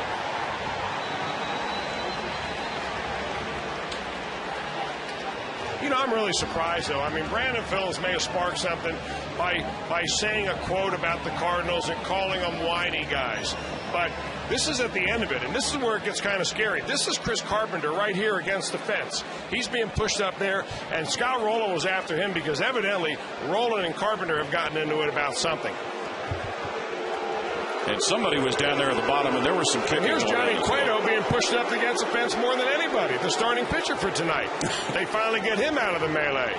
You know, I'm really surprised, though. I mean, Brandon Phillips may have sparked something by saying a quote about the Cardinals and calling them whiny guys. But this is at the end of it, and this is where it gets kind of scary. This is Chris Carpenter right here against the fence. He's being pushed up there, and Scott Rowland was after him because evidently Rowland and Carpenter have gotten into it about something. And somebody was down there at the bottom, and there was some kicking. Here's Johnny Cueto being pushed up against the fence more than anybody, the starting pitcher for tonight. They finally get him out of the melee.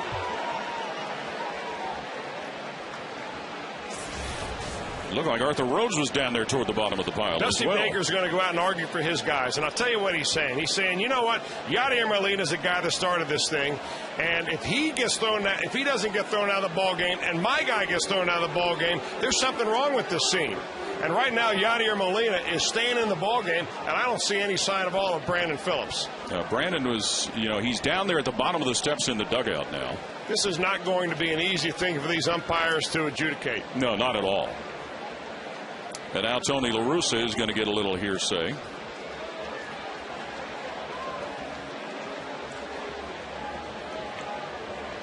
Looked like Arthur Rhodes was down there toward the bottom of the pile. Dusty Baker's going to go out and argue for his guys. And I'll tell you what he's saying. He's saying, you know what? Yadier Molina is the guy that started this thing. And if he gets thrown out, if he doesn't get thrown out of the ball game and my guy gets thrown out of the ball game, there's something wrong with this scene. And right now, Yadier Molina is staying in the ball game, and I don't see any sign of all of Brandon Phillips. Brandon was, he's down there at the bottom of the steps in the dugout now. This is not going to be an easy thing for these umpires to adjudicate. No, not at all. And now Tony La Russa is going to get a little hearsay.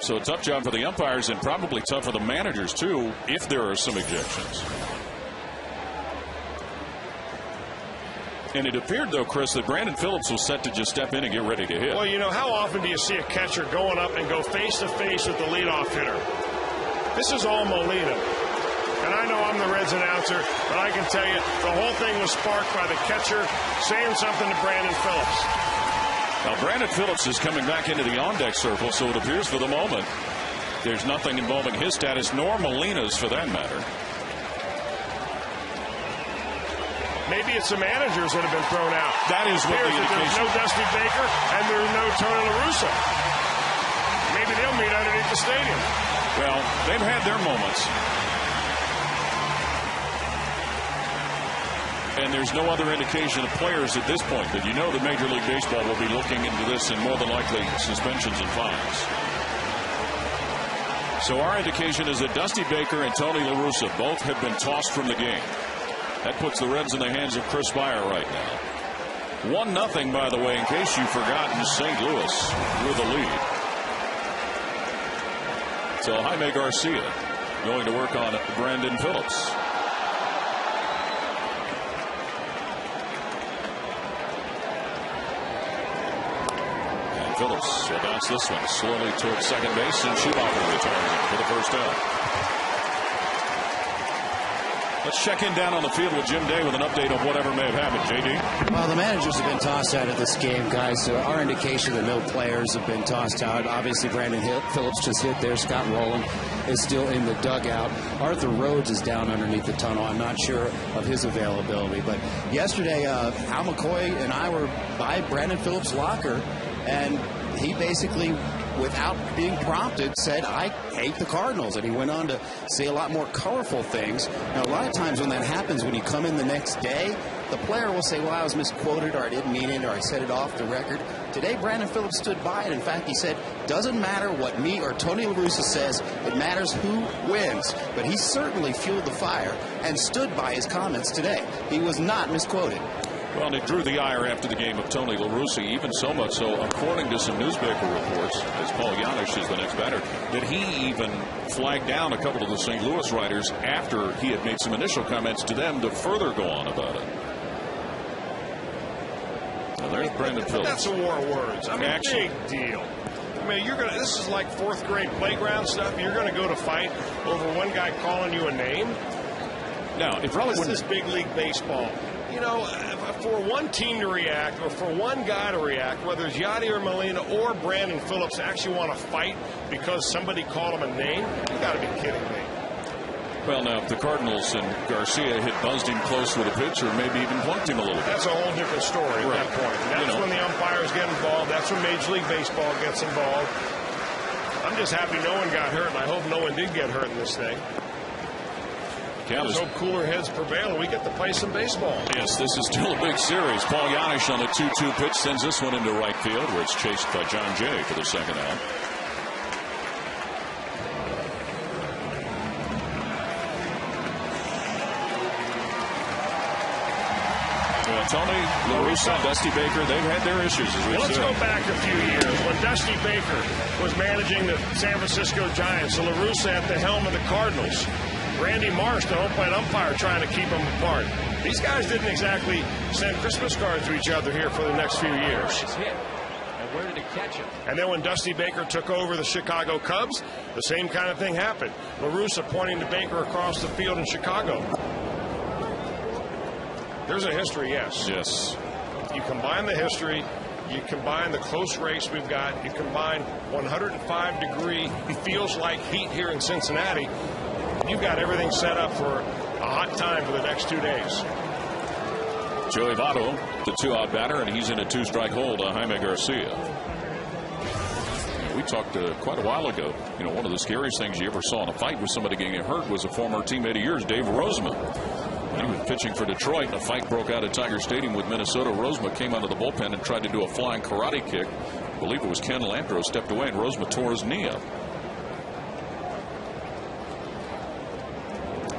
So a tough job for the umpires and probably tough for the managers, too, if there are some ejections. And it appeared, though, Chris, that Brandon Phillips was set to just step in and get ready to hit. Well, you know, how often do you see a catcher going up and go face-to-face with the leadoff hitter? This is all Molina. And I know I'm the Reds announcer, but I can tell you the whole thing was sparked by the catcher saying something to Brandon Phillips. Now, Brandon Phillips is coming back into the on-deck circle, so it appears for the moment there's nothing involving his status, nor Molina's for that matter. Maybe it's the managers that have been thrown out. That is what the indication. There's no Dusty Baker and there's no Tony La Russa. Maybe they'll meet underneath the stadium. Well, they've had their moments. And there's no other indication of players at this point. But you know that Major League Baseball will be looking into this and more than likely suspensions and fines. So our indication is that Dusty Baker and Tony La Russa both have been tossed from the game. That puts the Reds in the hands of Chris Beyer right now. 1-0, by the way, in case you've forgotten, St. Louis with the lead. So Jaime Garcia going to work on Brandon Phillips. And Phillips will bounce this one slowly towards second base, and Schumacher retiring for the first out. Let's check in down on the field with Jim Day with an update of whatever may have happened. JD? Well, the managers have been tossed out of this game, guys. So our indication that no players have been tossed out. Obviously, Brandon Phillips just hit there. Scott Rowland is still in the dugout. Arthur Rhodes is down underneath the tunnel. I'm not sure of his availability. But yesterday, Al McCoy and I were by Brandon Phillips' locker, and he basically, without being prompted, said, I hate the Cardinals. And he went on to say a lot more colorful things. Now, a lot of times when that happens, when you come in the next day, the player will say, well, I was misquoted, or I didn't mean it, or I said it off the record. Today, Brandon Phillips stood by it. In fact, he said, doesn't matter what me or Tony La Russa says, it matters who wins. But he certainly fueled the fire and stood by his comments today. He was not misquoted. Well, and it drew the ire after the game of Tony La Russa, even so much so, according to some newspaper reports, as Paul Janisch is the next batter, that he even flagged down a couple of the St. Louis writers after he had made some initial comments to them to further go on about it. Now, there's Brandon Phillips. That's a war of words. I mean, big deal. I mean, this is like fourth grade playground stuff. You're going to go to fight over one guy calling you a name? No, it probably wouldn't. This is big league baseball. You know, for one team to react, or for one guy to react, whether it's Yadi or Molina or Brandon Phillips, actually want to fight because somebody called him a name, you got to be kidding me. Well, now, if the Cardinals and Garcia had buzzed him close with a pitch or maybe even plunked him a little bit. That's a whole different story at that point. That's when the umpires get involved. That's when Major League Baseball gets involved. I'm just happy no one got hurt, and I hope no one did get hurt in this thing. Let's hope cooler heads prevail and we get to play some baseball. Yes, this is still a big series. Paul Janisch on the 2-2 pitch sends this one into right field, where it's chased by John Jay for the second out. Well, Tony La Russa and Dusty Baker, they've had their issues, as we've Let's said. go back a few years when Dusty Baker was managing the San Francisco Giants and La Russa at the helm of the Cardinals. Randy Marsh, the home plate umpire, trying to keep them apart. These guys didn't exactly send Christmas cards to each other here for the next few years. And where did he catch it? And then when Dusty Baker took over the Chicago Cubs, the same kind of thing happened. La Russa pointing to Baker across the field in Chicago. There's a history, yes. Yes. You combine the history, you combine the close race we've got, you combine 105-degree feels like heat here in Cincinnati, you've got everything set up for a hot time for the next 2 days. Joey Votto, the 2-out batter, and he's in a 2-strike hole to Jaime Garcia. We talked quite a while ago. You know, one of the scariest things you ever saw in a fight with somebody getting hurt was a former teammate of yours, Dave Rozema. When he was pitching for Detroit, and a fight broke out at Tiger Stadium with Minnesota. Rozema came out of the bullpen and tried to do a flying karate kick. I believe it was Ken Landro stepped away, and Rozema tore his knee up.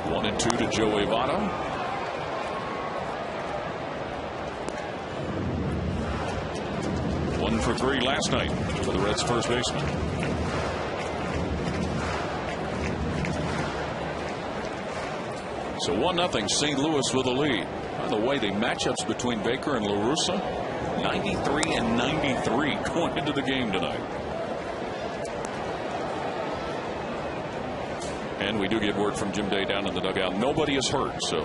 1-2 to Joey Votto. One for 3 last night for the Reds' first baseman. So 1-0 St. Louis with a lead. By the way, the matchups between Baker and La Russa, 93 and 93 going into the game tonight. And we do get word from Jim Day down in the dugout. Nobody is hurt, so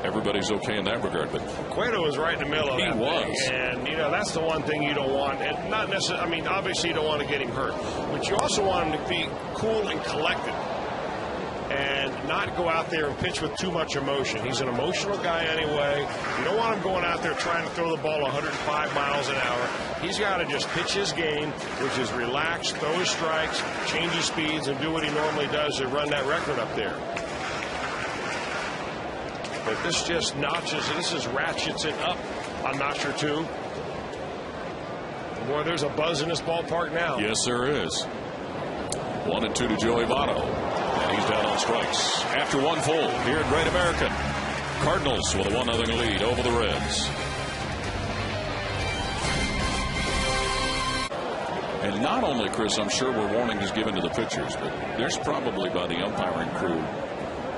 everybody's okay in that regard. But Cueto was right in the middle of that. He was. And, you know, that's the one thing you don't want. And not necessarily, I mean, obviously you don't want to get him hurt. But you also want him to be cool and collected. And not go out there and pitch with too much emotion. He's an emotional guy anyway. You don't want him going out there trying to throw the ball 105 miles an hour. He's got to just pitch his game, which is relax, throw his strikes, change his speeds, and do what he normally does to run that record up there. But this just ratchets it up a notch or two. Boy, there's a buzz in this ballpark now. yes, there is. 1-2 to Joey Votto. And he's down on strikes. After one full here at Great American. Cardinals with a 1-0 lead over the Reds. And not only, Chris, I'm sure were warnings given to the pitchers, but there's probably by the umpiring crew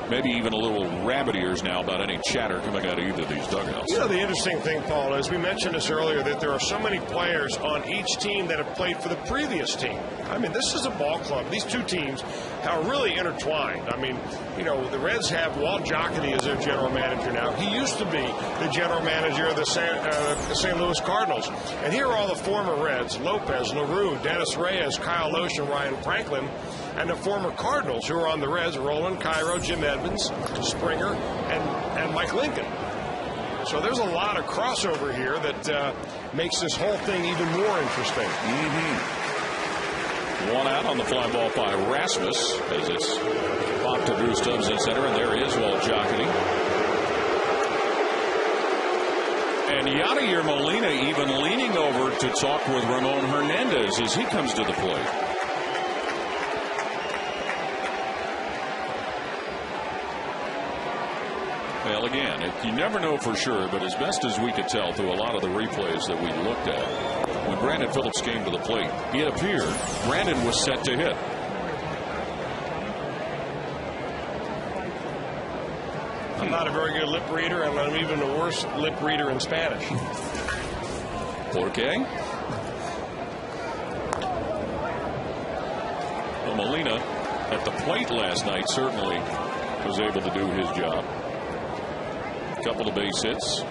maybe even a little rabbit ears now about any chatter coming out of either of these dugouts. You know, the interesting thing, Paul, is we mentioned this earlier, that there are so many players on each team that have played for the previous team. I mean, this is a ball club. These two teams are really intertwined. I mean, you know, the Reds have Walt Jocketty as their general manager now. He used to be the general manager of the St. Louis Cardinals. And here are all the former Reds: Lopez, LaRue, Dennis Reyes, Kyle Loesch, and Ryan Franklin. And the former Cardinals who are on the Reds: Roland Cairo, Jim Edmonds, Springer, and Mike Lincoln. So there's a lot of crossover here that makes this whole thing even more interesting. One out on the fly ball by Rasmus as it's popped to Drew Stubbs in center, and there is Walt Jocketty. And Yadier Molina even leaning over to talk with Ramon Hernandez as he comes to the plate. Well, again, you never know for sure, but as best as we could tell through a lot of the replays that we looked at, when Brandon Phillips came to the plate, it appeared Brandon was set to hit. I'm not a very good lip reader, and I'm even a worse lip reader in Spanish. ¿Por qué? Well, Molina at the plate last night certainly was able to do his job. A couple of base hits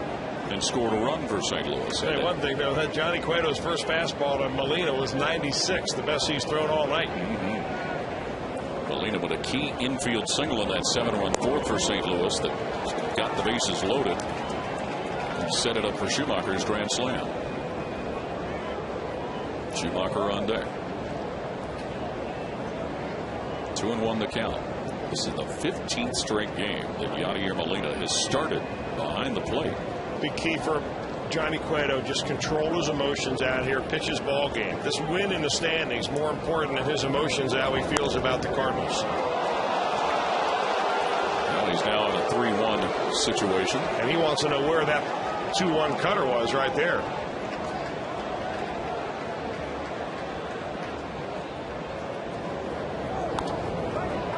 and scored a run for St. Louis. Hey, one thing, though, that Johnny Cueto's first fastball to Molina was 96, the best he's thrown all night. Molina with a key infield single in that 7-run fourth for St. Louis that got the bases loaded and set it up for Schumacher's grand slam. Schumacher on deck. 2-1 the count. This is the 15th straight game that Yadier Molina has started behind the plate. Big key for Johnny Cueto: just control his emotions out here, pitch his ball game. This win in the standings more important than his emotions, how he feels about the Cardinals. Well, he's now in a 3-1 situation. And he wants to know where that 2-1 cutter was right there.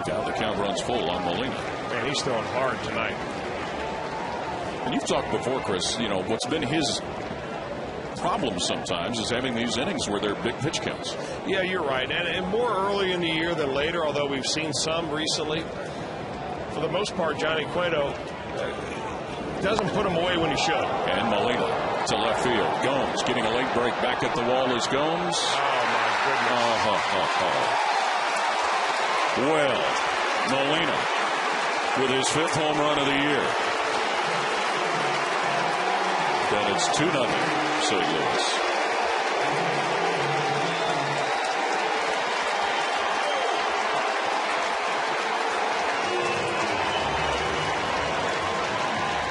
Now the count runs full on Molina. Man, he's throwing hard tonight. And you've talked before, Chris, you know, what's been his problem sometimes is having these innings where they're big pitch counts. Yeah, you're right. And more early in the year than later, although we've seen some recently. For the most part, Johnny Cueto doesn't put him away when he should. And Molina to left field. Gomes getting a late break. Back at the wall is Gomes. Oh, my goodness. Well, Molina with his 5th home run of the year. Then it's 2-0 St. Louis.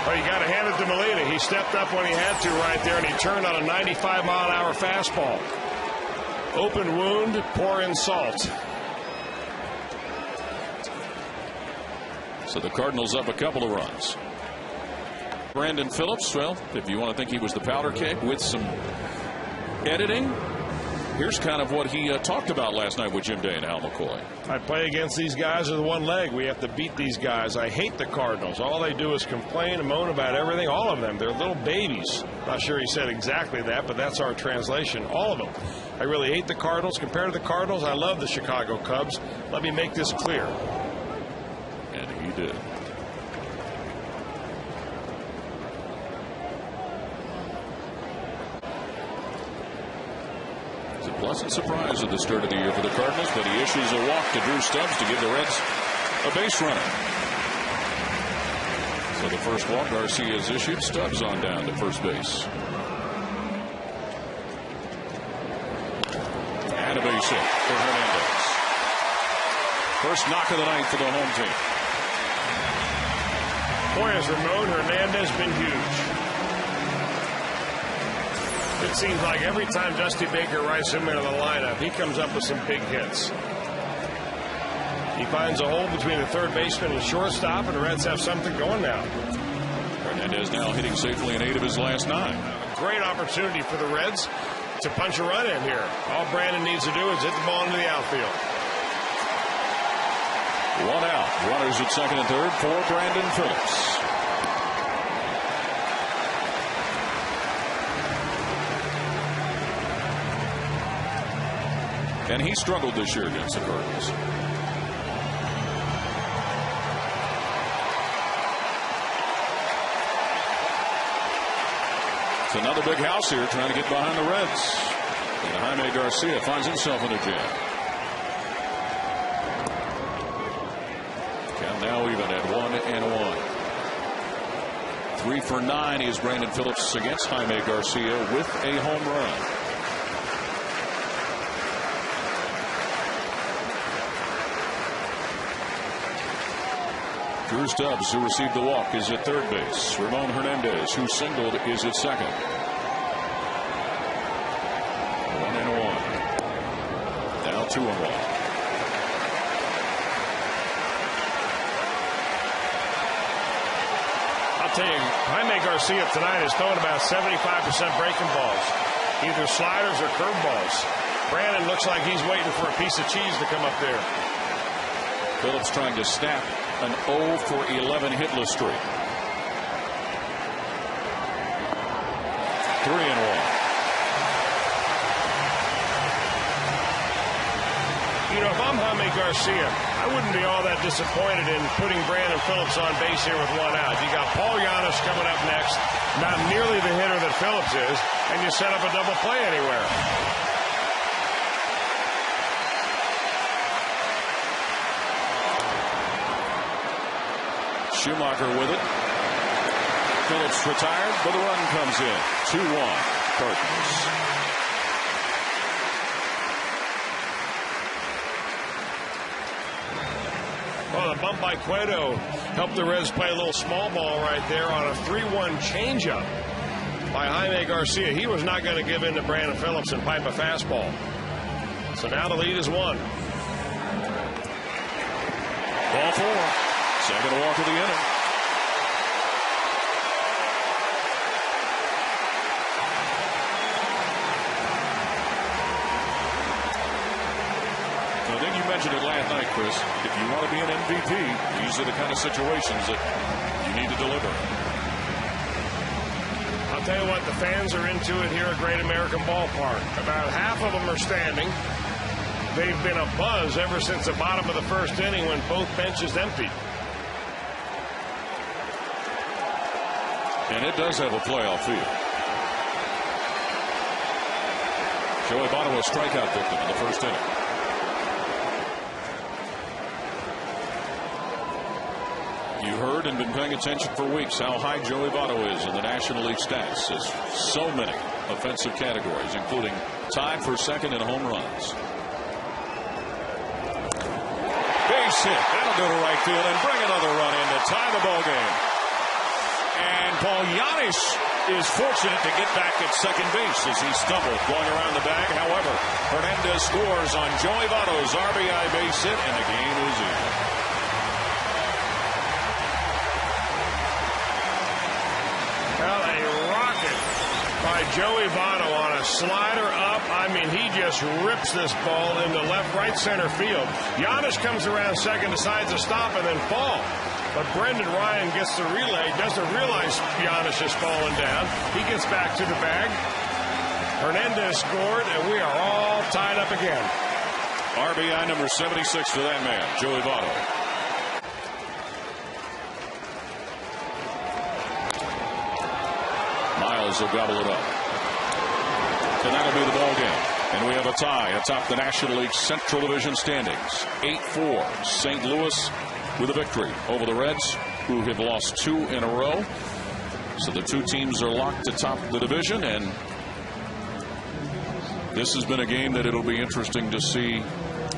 Well, you got to hand it to Molina. He stepped up when he had to right there, and he turned on a 95-mile-an-hour fastball. Open wound, pour in salt. So the Cardinals up a couple of runs. Brandon Phillips, well, if you want to think he was the powder keg with some editing, Here's kind of what he talked about last night with Jim Day and Al McCoy. I play against these guys with one leg. We have to beat these guys. I hate the Cardinals. All they do is complain and moan about everything. All of them. They're little babies. Not sure he said exactly that, but that's our translation. All of them. I really hate the Cardinals. Compared to the Cardinals, I love the Chicago Cubs. Let me make this clear. And he did. It's a pleasant surprise at the start of the year for the Cardinals, but he issues a walk to Drew Stubbs to give the Reds a base runner. So the first walk Garcia has issued. Stubbs on down to first base. And a base hit for Hernandez. First knock of the night for the home team. Boy, has Ramon Hernandez been huge. It seems like every time Dusty Baker writes him into the lineup, he comes up with some big hits. He finds a hole between the third baseman and shortstop, and the Reds have something going now. Hernandez now hitting safely in 8 of his last 9. Great opportunity for the Reds to punch a run in here. All Brandon needs to do is hit the ball into the outfield. 1 out. Runners at second and third for Brandon Phillips. And he struggled this year against the Cardinals. It's another big house here trying to get behind the Reds. And Jaime Garcia finds himself in a jam. Count now even at 1-1. 3 for 9 is Brandon Phillips against Jaime Garcia with a home run. Drew Stubbs, who received the walk, is at third base. Ramon Hernandez, who singled, is at second. 1-1. Now 2-1. I'll tell you, Jaime Garcia tonight is throwing about 75% breaking balls, either sliders or curveballs. Brandon looks like he's waiting for a piece of cheese to come up there. Phillips trying to snap an 0 for 11 hitless streak. 3-1. You know, if I'm Jaime Garcia, I wouldn't be all that disappointed in putting Brandon Phillips on base here with 1 out. You got Paul Giannis coming up next, not nearly the hitter that Phillips is, and you set up a double play anywhere. Schumacher with it. Phillips retired, but the run comes in. 2-1 Cardinals. Well, the bump by Cueto helped the Reds play a little small ball right there on a 3-1 changeup by Jaime Garcia. He was not going to give in to Brandon Phillips and pipe a fastball. So now the lead is 1. Ball 4. Second walk of the inning. I think you mentioned it last night, Chris. If you want to be an MVP, these are the kind of situations that you need to deliver. I'll tell you what, the fans are into it here at Great American Ballpark. About half of them are standing. They've been a buzz ever since the bottom of the first inning when both benches emptied. And it does have a playoff feel. Joey Votto, a strikeout victim in the first inning. You heard and been paying attention for weeks how high Joey Votto is in the National League stats. There's so many offensive categories, including tied for second in home runs. Base hit. That'll go to right field and bring another run in to tie the ball game. And Paul Giannis is fortunate to get back at second base as he stumbled going around the bag. However, Hernandez scores on Joey Votto's RBI base hit, and the game is in. Well, a rocket by Joey Votto on a slider up. I mean, he just rips this ball into right center field. Giannis comes around second, decides to stop and then fall. But Brendan Ryan gets the relay, doesn't realize Giannis is falling down. He gets back to the bag. Hernandez scored, and we are all tied up again. RBI number 76 for that man, Joey Votto. Miles will gobble it up. And that'll be the ball game. And we have a tie atop the National League Central Division standings. 8-4. St. Louis with a victory over the Reds, who have lost 2 in a row. So the two teams are locked atop the division, and this has been a game that it'll be interesting to see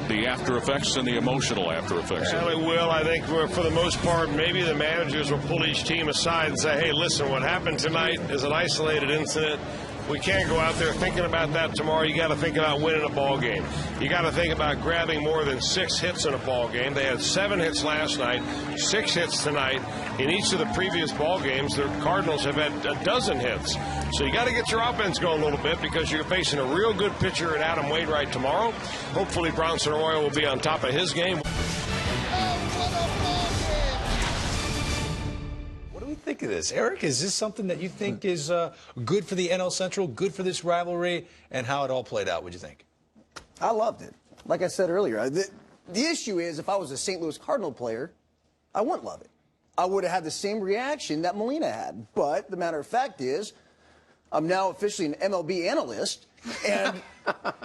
the after effects and the emotional after effects. Well, it will. I think for the most part, maybe the managers will pull each team aside and say, hey, listen, what happened tonight is an isolated incident. We can't go out there thinking about that tomorrow. You got to think about winning a ball game. You got to think about grabbing more than 6 hits in a ball game. They had 7 hits last night, 6 hits tonight. In each of the previous ball games, the Cardinals have had a dozen hits. So you got to get your offense going a little bit because you're facing a real good pitcher in Adam Wainwright tomorrow. Hopefully Bronson Arroyo will be on top of his game. Think of this, Eric. Is this something that you think is good for the NL Central, good for this rivalry, and how it all played out? What'd you think? I loved it. Like I said earlier, the issue is if I was a St. Louis Cardinal player, I wouldn't love it. I would have had the same reaction that Molina had. But the matter of fact is, I'm now officially an MLB analyst, and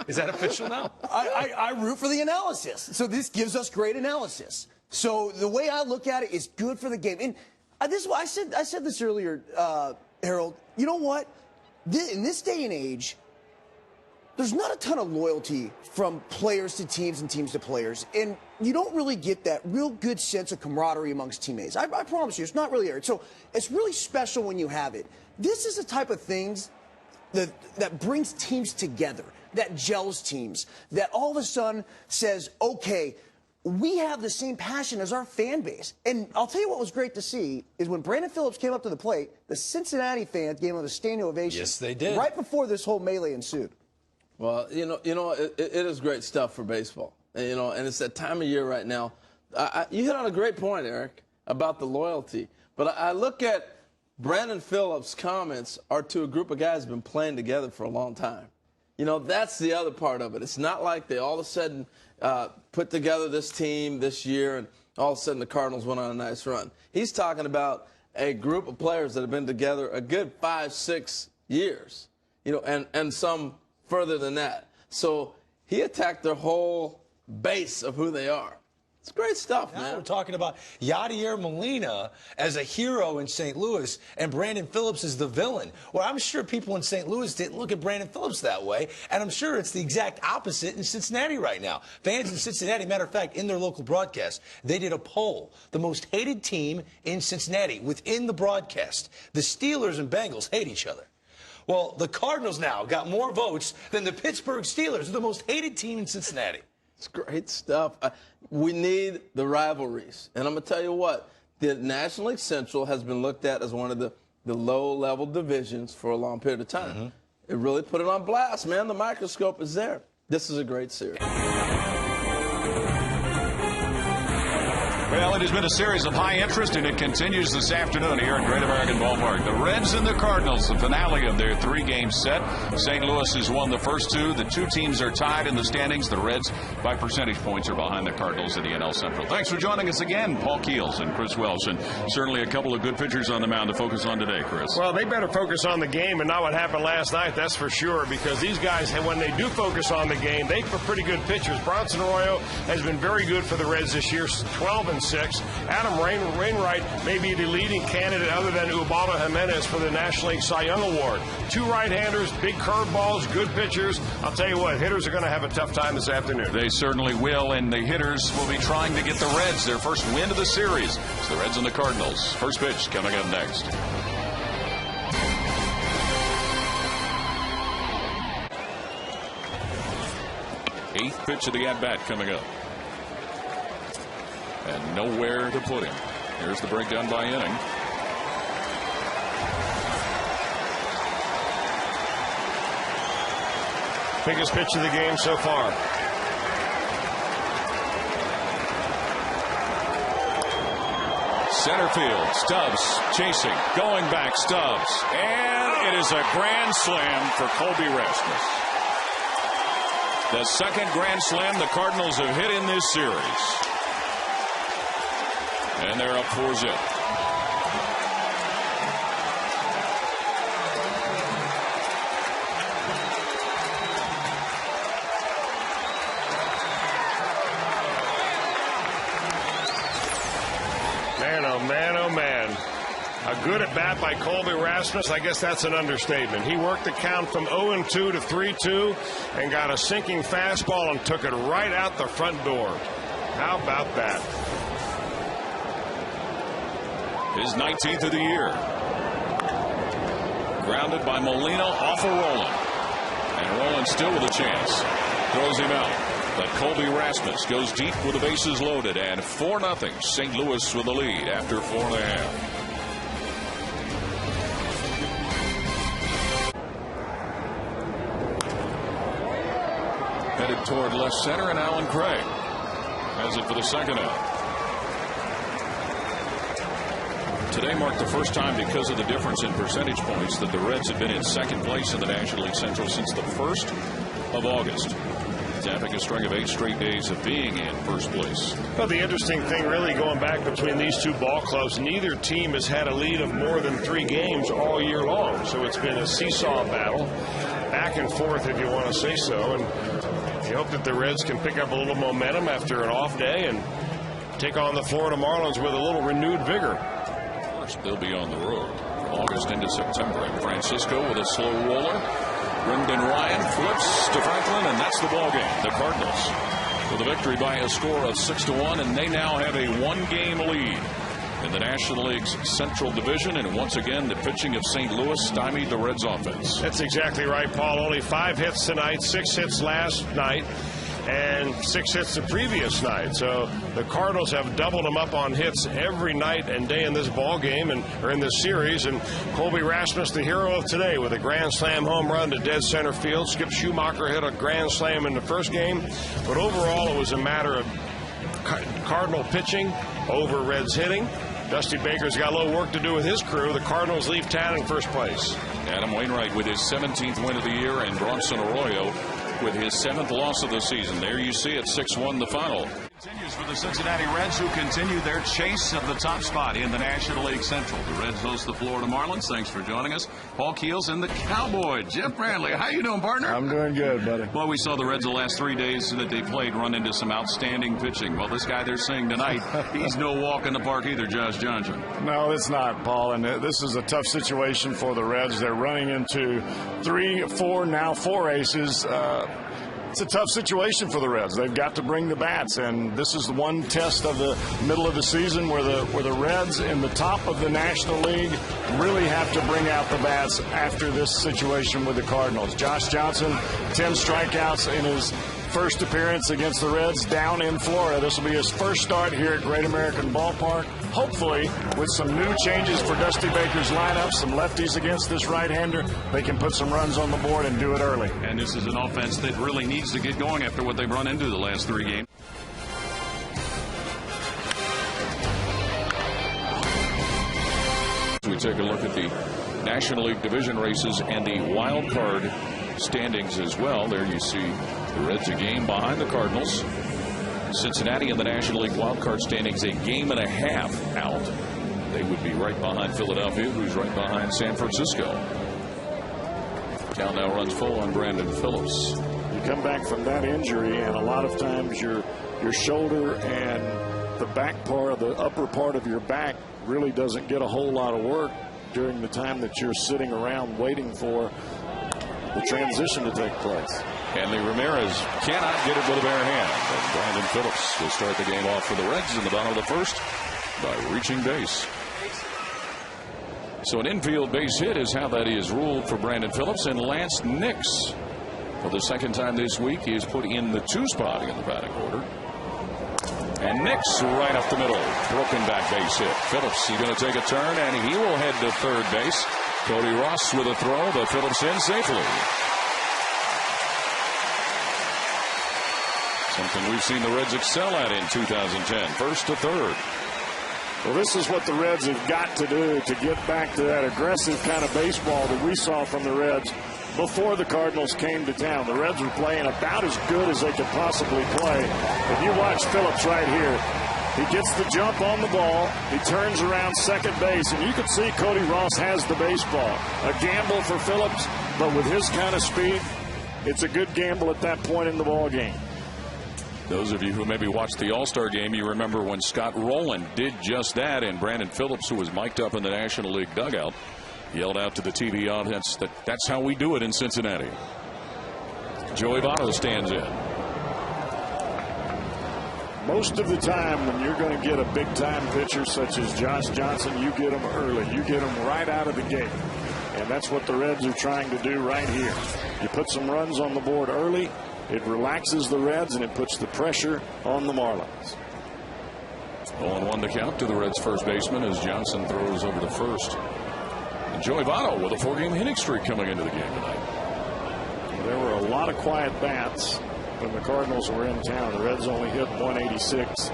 is that official now? I root for the analysis. So this gives us great analysis. So the way I look at it is good for the game. And this is why I said this earlier, Harold. You know what? In this day and age, there's not a ton of loyalty from players to teams and teams to players. And you don't really get that real good sense of camaraderie amongst teammates. I promise you, it's not really there. So it's really special when you have it. This is the type of things that brings teams together, that gels teams, that all of a sudden says, okay, we have the same passion as our fan base. And I'll tell you what was great to see is when Brandon Phillips came up to the plate, the Cincinnati fans gave him a standing ovation. Yes, they did. Right before this whole melee ensued. Well, it is great stuff for baseball. And it's that time of year right now. You hit on a great point, Eric, about the loyalty. But I look at Brandon Phillips' comments are to a group of guys who've been playing together for a long time. That's the other part of it. It's not like they all of a sudden put together this team this year and all of a sudden the Cardinals went on a nice run. He's talking about a group of players that have been together a good 5-6 years, and some further than that. So he attacked their whole base of who they are. It's great stuff, man. We're talking about Yadier Molina as a hero in St. Louis and Brandon Phillips is the villain. Well, I'm sure people in St. Louis didn't look at Brandon Phillips that way, and I'm sure it's the exact opposite in Cincinnati right now. Fans in Cincinnati, matter of fact, in their local broadcast, they did a poll. The most hated team in Cincinnati within the broadcast. The Steelers and Bengals hate each other. Well, the Cardinals now got more votes than the Pittsburgh Steelers, the most hated team in Cincinnati. It's great stuff. We need the rivalries. And I'm going to tell you what, the National League Central has been looked at as one of the low-level divisions for a long period of time. Mm-hmm. It really put it on blast, man. The microscope is there. This is a great series. Well, it has been a series of high interest, and it continues this afternoon here at Great American Ballpark. The Reds and the Cardinals, the finale of their 3-game set. St. Louis has won the first 2. The 2 teams are tied in the standings. The Reds, by percentage points, are behind the Cardinals in the NL Central. Thanks for joining us again, Paul Keels and Chris Welsh, and certainly a couple of good pitchers on the mound to focus on today, Chris. Well, they better focus on the game and not what happened last night, that's for sure, because these guys, when they do focus on the game, they are pretty good pitchers. Bronson Arroyo has been very good for the Reds this year, 12-6. Adam Wainwright may be the leading candidate other than Ubaldo Jimenez for the National League Cy Young Award. 2 right-handers, big curveballs, good pitchers. I'll tell you what, hitters are going to have a tough time this afternoon. They certainly will, and the hitters will be trying to get the Reds their first win of the series. It's the Reds and the Cardinals. First pitch coming up next. Eighth pitch of the at-bat coming up. And nowhere to put him. Here's the breakdown by inning. Biggest pitch of the game so far. Center field, Stubbs chasing, going back, Stubbs, and it is a grand slam for Colby Rasmus. The second grand slam the Cardinals have hit in this series. And they're up 4-0. Man, oh man. A good at bat by Colby Rasmus. I guess that's an understatement. He worked the count from 0-2 to 3-2 and got a sinking fastball and took it right out the front door. How about that? His 19th of the year. Grounded by Molina off of Roland. And Roland still with a chance. Throws him out. But Colby Rasmus goes deep with the bases loaded, and 4-0 St. Louis with the lead after 4.5. Headed toward left center, and Alan Craig has it for the second out. Today marked the first time, because of the difference in percentage points, that the Reds have been in second place in the National League Central since the 1st of August. Having a string of 8 straight days of being in first place. Well, the interesting thing really going back between these two ball clubs, neither team has had a lead of more than 3 games all year long. So it's been a seesaw battle, back and forth if you want to say so. And you hope that the Reds can pick up a little momentum after an off day and take on the Florida Marlins with a little renewed vigor. First, they'll be on the road from August into September. And Francisco with a slow roller. Brendan Ryan flips to Franklin, and that's the ball game. The Cardinals with a victory by a score of 6-1, and they now have a 1-game lead in the National League's Central Division. And once again, the pitching of St. Louis stymied the Reds' offense. That's exactly right, Paul. Only 5 hits tonight, 6 hits last night, and 6 hits the previous night. So the Cardinals have doubled them up on hits every night and day in this ball game or in this series. And Colby Rasmus, the hero of today, with a grand slam home run to dead center field. Skip Schumacher hit a grand slam in the first game. But overall, it was a matter of Cardinal pitching over Reds hitting. Dusty Baker's got a little work to do with his crew. The Cardinals leave town in first place. Adam Wainwright with his 17th win of the year, and Bronson Arroyo with his 7th loss of the season. There you see it, 6-1 the final. Continues for the Cincinnati Reds, who continue their chase of the top spot in the National League Central. The Reds host the Florida Marlins. Thanks for joining us. Paul Keels and the Cowboy, Jeff Bradley. How you doing, partner? I'm doing good, buddy. Well, we saw the Reds the last 3 days that they played run into some outstanding pitching. Well, this guy they're seeing tonight, he's no walk in the park either, Josh Johnson. No, it's not, Paul. And this is a tough situation for the Reds. They're running into 3, 4, now 4 aces. It's a tough situation for the Reds. They've got to bring the bats, and this is the one test of the middle of the season where the Reds in the top of the National League really have to bring out the bats after this situation with the Cardinals. Josh Johnson, 10 strikeouts in his first appearance against the Reds down in Florida. This will be his first start here at Great American Ballpark. Hopefully, with some new changes for Dusty Baker's lineup, some lefties against this right-hander, they can put some runs on the board and do it early. And this is an offense that really needs to get going after what they've run into the last 3 games. We take a look at the National League division races and the wild card standings as well. There you see the Reds a game behind the Cardinals. Cincinnati in the National League wild card standings a game and a half out. They would be right behind Philadelphia, who's right behind San Francisco. Count now runs full on Brandon Phillips. You come back from that injury, and a lot of times your shoulder and the back part, the upper part of your back really doesn't get a whole lot of work during the time that you're sitting around waiting for the transition to take place. Hanley Ramirez cannot get it with a bare hand. And Brandon Phillips will start the game off for the Reds in the bottom of the first by reaching base. So an infield base hit is how that is ruled for Brandon Phillips. And Lance Nix, for the second time this week, he is put in the 2 spot in the batting order. And Nix right up the middle. Broken back base hit. Phillips, he's going to take a turn, and he will head to third base. Cody Ross with a throw, but Phillips in safely. Something we've seen the Reds excel at in 2010. First to third. Well, this is what the Reds have got to do to get back to that aggressive kind of baseball that we saw from the Reds before the Cardinals came to town. The Reds were playing about as good as they could possibly play. If you watch Phillips right here, he gets the jump on the ball. He turns around second base, and you can see Cody Ross has the baseball. A gamble for Phillips, but with his kind of speed, it's a good gamble at that point in the ball game. Those of you who maybe watched the All-Star game, you remember when Scott Rowland did just that, and Brandon Phillips, who was mic'd up in the National League dugout, yelled out to the TV audience that that's how we do it in Cincinnati. Joey Votto stands in. Most of the time when you're going to get a big-time pitcher such as Josh Johnson, you get them early. You get them right out of the gate. And that's what the Reds are trying to do right here. You put some runs on the board early. It relaxes the Reds, and it puts the pressure on the Marlins. 0-1 the count to the Reds' first baseman as Johnson throws over the first. And Joey Votto with a 4-game hitting streak coming into the game tonight. There were a lot of quiet bats when the Cardinals were in town. The Reds only hit 186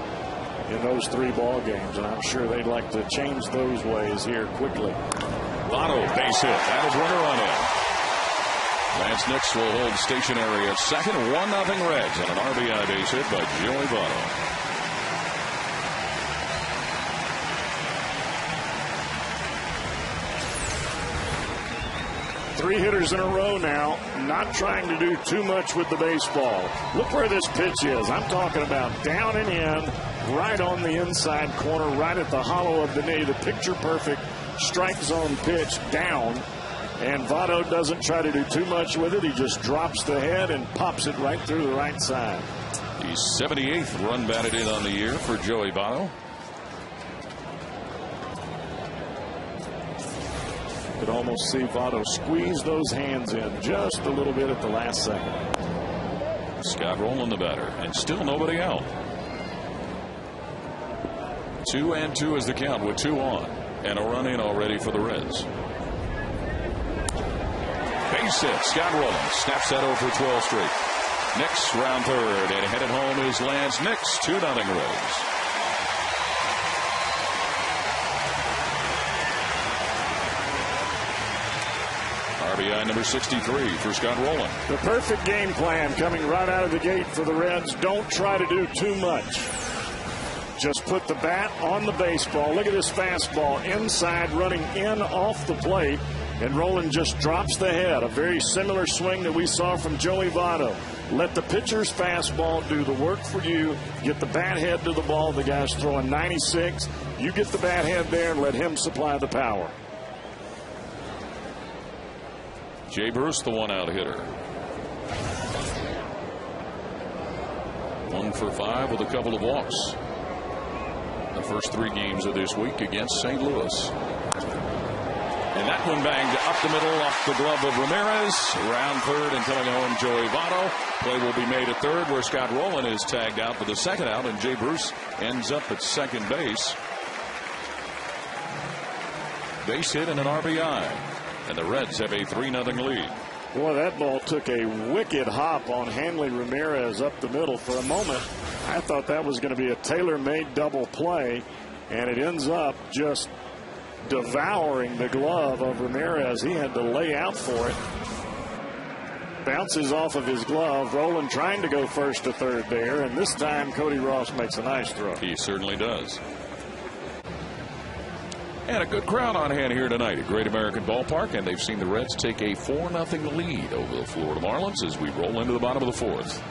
in those 3 ball games, and I'm sure they'd like to change those ways here quickly. Votto, base hit. That'll runner on in. Lance Nix will hold stationary at second. 1-0 Reds on an RBI base hit by Joey Votto. Three hitters in a row now, not trying to do too much with the baseball. Look where this pitch is. I'm talking about down and in, right on the inside corner, right at the hollow of the knee. The picture-perfect strike zone pitch down. And Votto doesn't try to do too much with it. He just drops the head and pops it right through the right side. The 78th run batted in on the year for Joey Votto. You could almost see Votto squeeze those hands in just a little bit at the last second. Scott Rowland the batter, and still nobody out. 2-2 is the count with 2 on, and a run in already for the Reds. Base hit. Scott Rowland snaps that over 12 straight. Nix round third, and headed home is Lance Nix. 2-0 Reds. RBI number 63 for Scott Rowland. The perfect game plan coming right out of the gate for the Reds. Don't try to do too much. Just put the bat on the baseball. Look at this fastball inside, running in off the plate. And Rowland just drops the head. A very similar swing that we saw from Joey Votto. Let the pitcher's fastball do the work for you. Get the bat head to the ball. The guy's throwing 96. You get the bat head there and let him supply the power. Jay Bruce, the one-out hitter. 1 for 5 with a couple of walks. The first 3 games of this week against St. Louis. And that one banged up the middle off the glove of Ramirez. Round third and coming home Joey Votto. Play will be made at third where Scott Rowland is tagged out for the second out, and Jay Bruce ends up at second base. Base hit and an RBI. And the Reds have a 3-0 lead. Boy, that ball took a wicked hop on Hanley Ramirez up the middle. For a moment, I thought that was going to be a tailor-made double play, and it ends up just devouring the glove of Ramirez. He had to lay out for it. Bounces off of his glove. Rowland trying to go first to third there, and this time Cody Ross makes a nice throw. He certainly does. And a good crowd on hand here tonight at Great American Ballpark, and they've seen the Reds take a 4-0 lead over the Florida Marlins as we roll into the bottom of the 4th.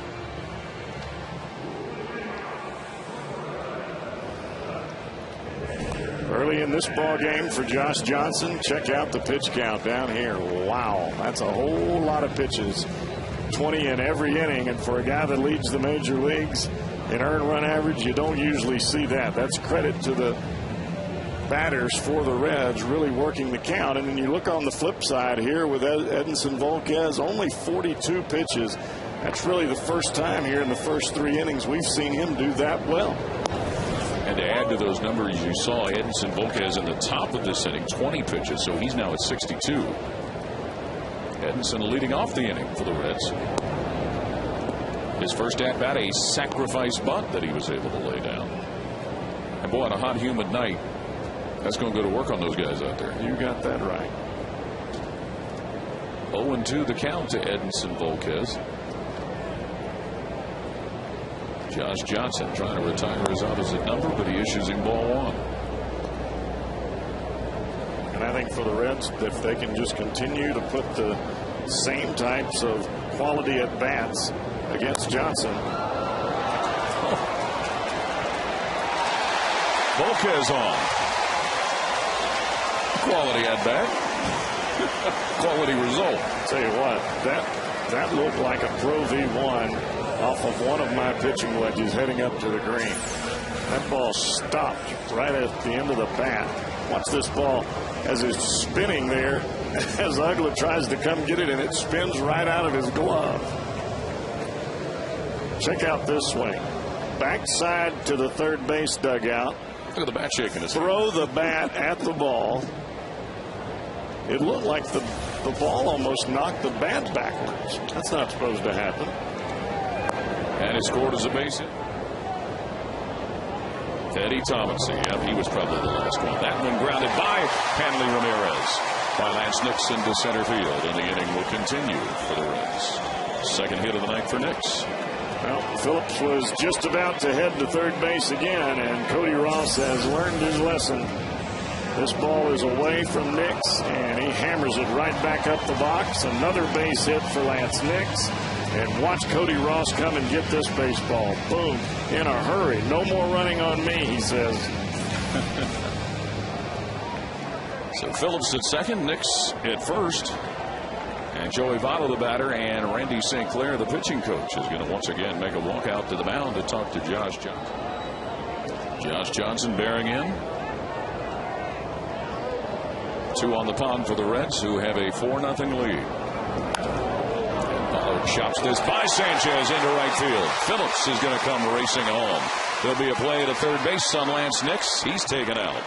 Early in this ball game for Josh Johnson, check out the pitch count down here. Wow, that's a whole lot of pitches. 20 in every inning, and for a guy that leads the major leagues in earned run average, you don't usually see that. That's credit to the batters for the Reds really working the count. And then you look on the flip side here with Edinson Volquez, only 42 pitches. That's really the first time here in the first 3 innings we've seen him do that well. And to add to those numbers, you saw Edinson Volquez in the top of this inning, 20 pitches, so he's now at 62. Edinson leading off the inning for the Reds. his first at bat, a sacrifice bunt that he was able to lay down. And boy, on a hot, humid night, that's going to go to work on those guys out there. You got that right. 0-2 the count to Edinson Volquez. Josh Johnson trying to retire his opposite number, but he issues him ball one. And I think for the Reds, if they can just continue to put the same types of quality at bats against Johnson. Volquez on. Quality at bat. Quality result. Tell you what, that looked like a Pro V1 off of one of my pitching wedges heading up to the green. That ball stopped right at the end of the bat. Watch this ball as it's spinning there as Uggla tries to come get it, and it spins right out of his glove. Check out this swing. Backside to the third base dugout. Look at the bat shaking his Throw the bat at the ball. It looked like the ball almost knocked the bat backwards. That's not supposed to happen. And he scored as a base hit. Teddy Thomas, yep, he was probably the last one. That one grounded by Hanley Ramirez. By Lance Nix into center field, and the inning will continue for the Reds. Second hit of the night for Nix. Well, Phillips was just about to head to third base again, and Cody Ross has learned his lesson. This ball is away from Nix, and he hammers it right back up the box. Another base hit for Lance Nix. And watch Cody Ross come and get this baseball. Boom, in a hurry. No more running on me, he says. So Phillips at second, Nix at first. And Joey Votto, the batter, and Randy St. Clair, the pitching coach, is going to once again make a walk out to the mound to talk to Josh Johnson. Josh Johnson bearing in. 2 on the pond for the Reds, who have a 4-0 lead. Chops this by Sanchez into right field. Phillips is going to come racing home. There'll be a play to third base on Lance Nix. He's taken out.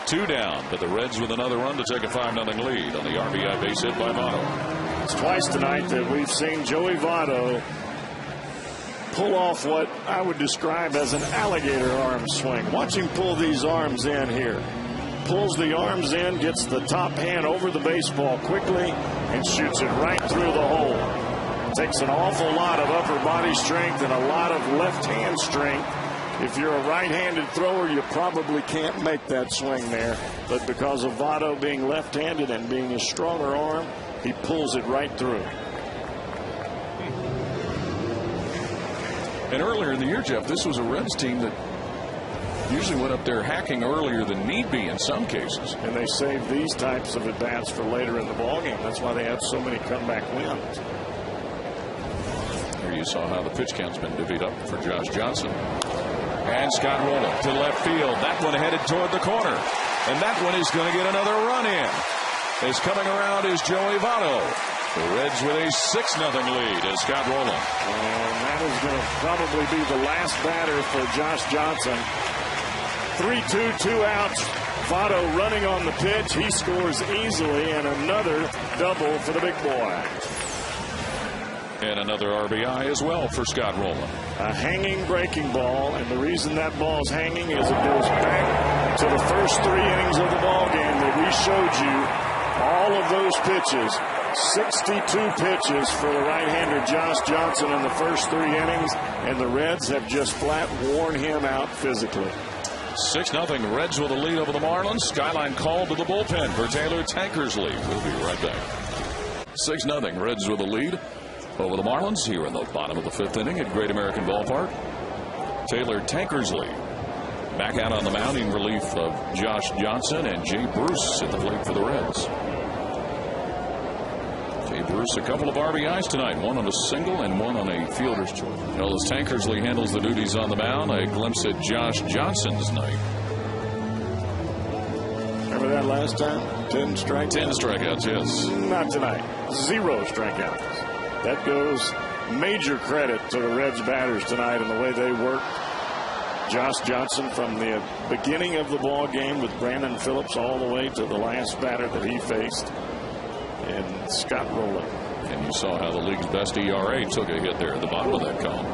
2 down, but the Reds with another run to take a 5-0 lead on the RBI base hit by Votto. It's twice tonight that we've seen Joey Votto pull off what I would describe as an alligator arm swing. Watch him pull these arms in here. Pulls the arms in, gets the top hand over the baseball quickly, and shoots it right through the hole. Takes an awful lot of upper body strength and a lot of left hand strength. If you're a right-handed thrower, you probably can't make that swing there. But because of Votto being left-handed and being a stronger arm, he pulls it right through. And earlier in the year, Jeff, this was a Reds team that usually went up there hacking earlier than need be in some cases. And they saved these types of at-bats for later in the ballgame. That's why they have so many comeback wins. Here you saw how the pitch count's been divvied up for Josh Johnson. And Scott Rowland to left field. That one headed toward the corner. And that one is going to get another run in. As coming around is Joey Votto. The Reds with a 6-0 lead as Scott Rowland. And that is going to probably be the last batter for Josh Johnson. 3-2, 2 outs. Votto running on the pitch. He scores easily, and another double for the big boy. And another RBI as well for Scott Rowland. A hanging breaking ball, and the reason that ball is hanging is it goes back to the first 3 innings of the ball game that we showed you. All of those pitches, 62 pitches for the right-hander Josh Johnson in the first 3 innings, and the Reds have just flat worn him out physically. 6-0 Reds with a lead over the Marlins. Skyline called to the bullpen for Taylor Tankersley. We'll be right back. 6-0 Reds with a lead over the Marlins here in the bottom of the 5th inning at Great American Ballpark. Taylor Tankersley back out on the mound in relief of Josh Johnson, and Jay Bruce at the plate for the Reds. Jay Bruce, a couple of RBIs tonight, one on a single and one on a fielder's choice. Well, as Tankersley handles the duties on the mound, a glimpse at Josh Johnson's night. Remember that last time? 10 strikeouts? 10 strikeouts, yes. Not tonight. 0 strikeouts. That goes major credit to the Reds batters tonight and the way they worked. Josh Johnson from the beginning of the ball game with Brandon Phillips all the way to the last batter that he faced. And Scott Rowland And you saw how the league's best ERA took a hit there at the bottom of that column.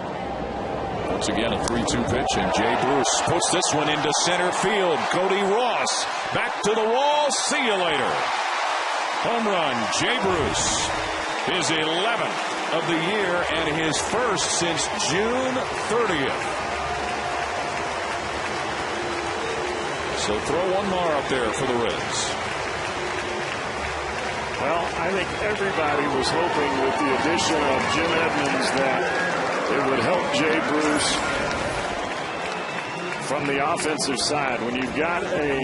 Once again, a 3-2 pitch, and Jay Bruce puts this one into center field. Cody Ross back to the wall. See you later. Home run, Jay Bruce. His 11th of the year and his first since June 30th. So throw one more up there for the Reds. Well, I think everybody was hoping with the addition of Jim Edmonds that it would help Jay Bruce from the offensive side. When you've got a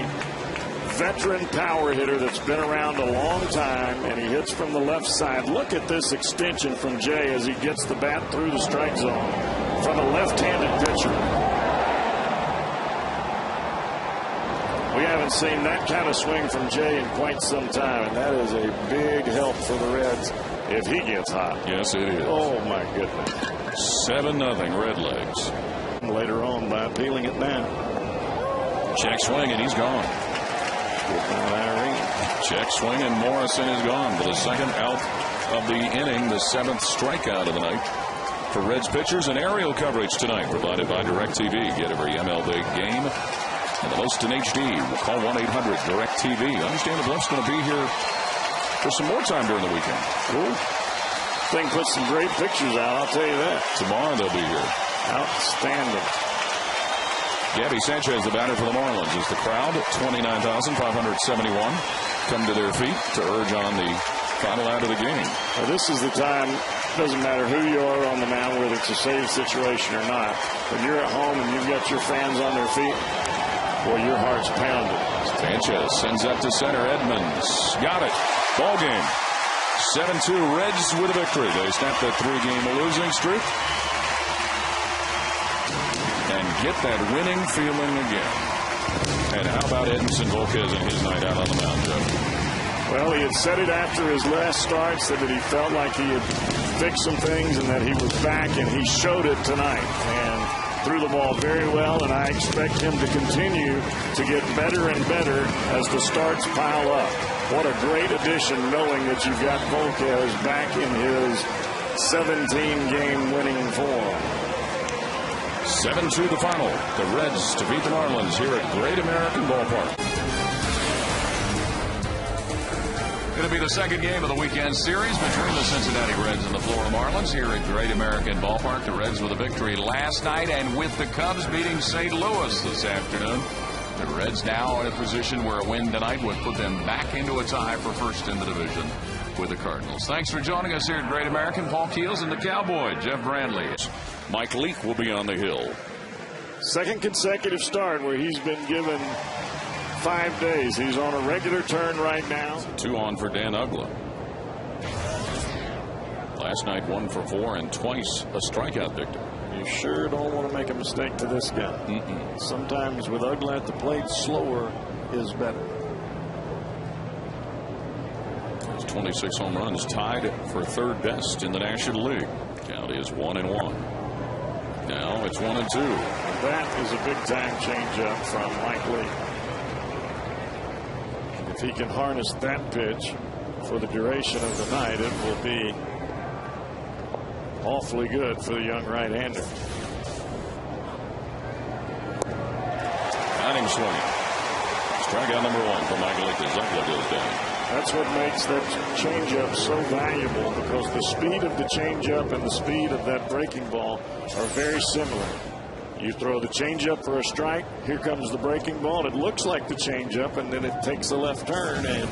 veteran power hitter that's been around a long time and he hits from the left side, look at this extension from Jay as he gets the bat through the strike zone from a left-handed pitcher. We haven't seen that kind of swing from Jay in quite some time, and that is a big help for the Reds if he gets hot. Yes, it is. Oh, my goodness. 7-0 Redlegs. Later on by appealing it now. Check swing, and he's gone. Check swing, and Morrison is gone for the second out of the inning, the 7th strikeout of the night. For Reds pitchers, and aerial coverage tonight provided by DirecTV. Get every MLB game. And the most in HD. We'll call 1-800-DIRECTV. I understand the Bluff's going to be here for some more time during the weekend. Cool. Thing puts some great pictures out, I'll tell you that. Tomorrow they'll be here. Outstanding. Gabby Sanchez, the batter for the Marlins, as the crowd, 29,571, come to their feet to urge on the final out of the game. Well, this is the time, doesn't matter who you are on the mound, whether it's a save situation or not. When you're at home and you've got your fans on their feet, boy, your heart's pounding. Sanchez sends that to center. Edmonds got it. Ball game. 7-2 Reds with a victory. They snap that 3-game losing streak and get that winning feeling again. And how about Edinson Volquez and his night out on the mound, Jeff? Well, he had said it after his last start, said that he felt like he had fixed some things and that he was back, and he showed it tonight. And threw the ball very well, and I expect him to continue to get better and better as the starts pile up. What a great addition, knowing that you've got Volquez back in his 17-game winning form. 7-2 the final. The Reds defeat the Marlins here at Great American Ballpark. Going to be the second game of the weekend series between the Cincinnati Reds and the Florida Marlins here at Great American Ballpark. The Reds with a victory last night, and with the Cubs beating St. Louis this afternoon. The Reds now in a position where a win tonight would put them back into a tie for first in the division with the Cardinals. Thanks for joining us here at Great American. Paul Keels and the Cowboy, Jeff Brandley. Mike Leake will be on the hill. Second consecutive start where he's been given 5 days. He's on a regular turn right now. 2 on for Dan Uggla. Last night 1 for 4 and twice a strikeout victim. You sure don't want to make a mistake to this guy. Sometimes with Uggla at the plate, slower is better. His 26 home runs, tied for third best in the National League. Count is 1-1. Now it's 1-2. That is a big time changeup from Mike Lee. If he can harness that pitch for the duration of the night, it will be awfully good for the young right-hander. Got him swinging. Strikeout number 1 for Mike Leake as Uggla goes down. That's what makes that changeup so valuable, because the speed of the changeup and the speed of that breaking ball are very similar. You throw the changeup for a strike, here comes the breaking ball, and it looks like the changeup, and then it takes a left turn, and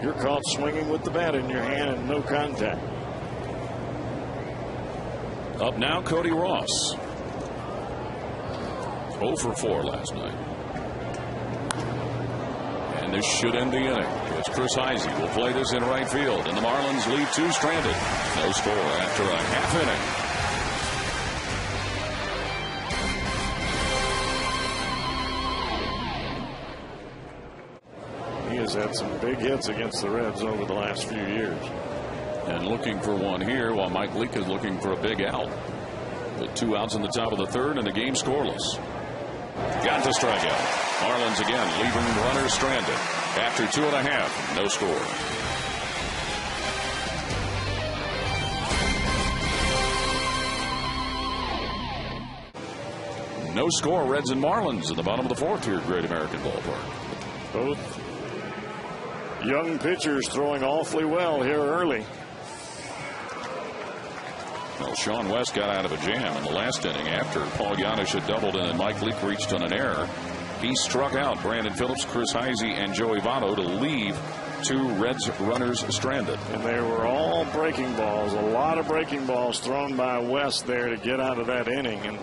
you're caught swinging with the bat in your hand and no contact. Up now, Cody Ross. 0 for 4 last night. And this should end the inning. It's Chris Heisey will play this in right field, and the Marlins leave 2 stranded. No score after a half inning. He has had some big hits against the Reds over the last few years. And looking for one here while Mike Leake is looking for a big out. With 2 outs in the top of the third and the game scoreless. Got the strikeout. Marlins again leaving runners stranded. After 2.5, no score. No score, Reds and Marlins in the bottom of the fourth here at Great American Ballpark. Both young pitchers throwing awfully well here early. Well, Sean West got out of a jam in the last inning after Paul Giannis had doubled and then Mike Leake reached on an error. He struck out Brandon Phillips, Chris Heisey, and Joey Votto to leave 2 Reds runners stranded. And they were all breaking balls. A lot of breaking balls thrown by West there to get out of that inning. And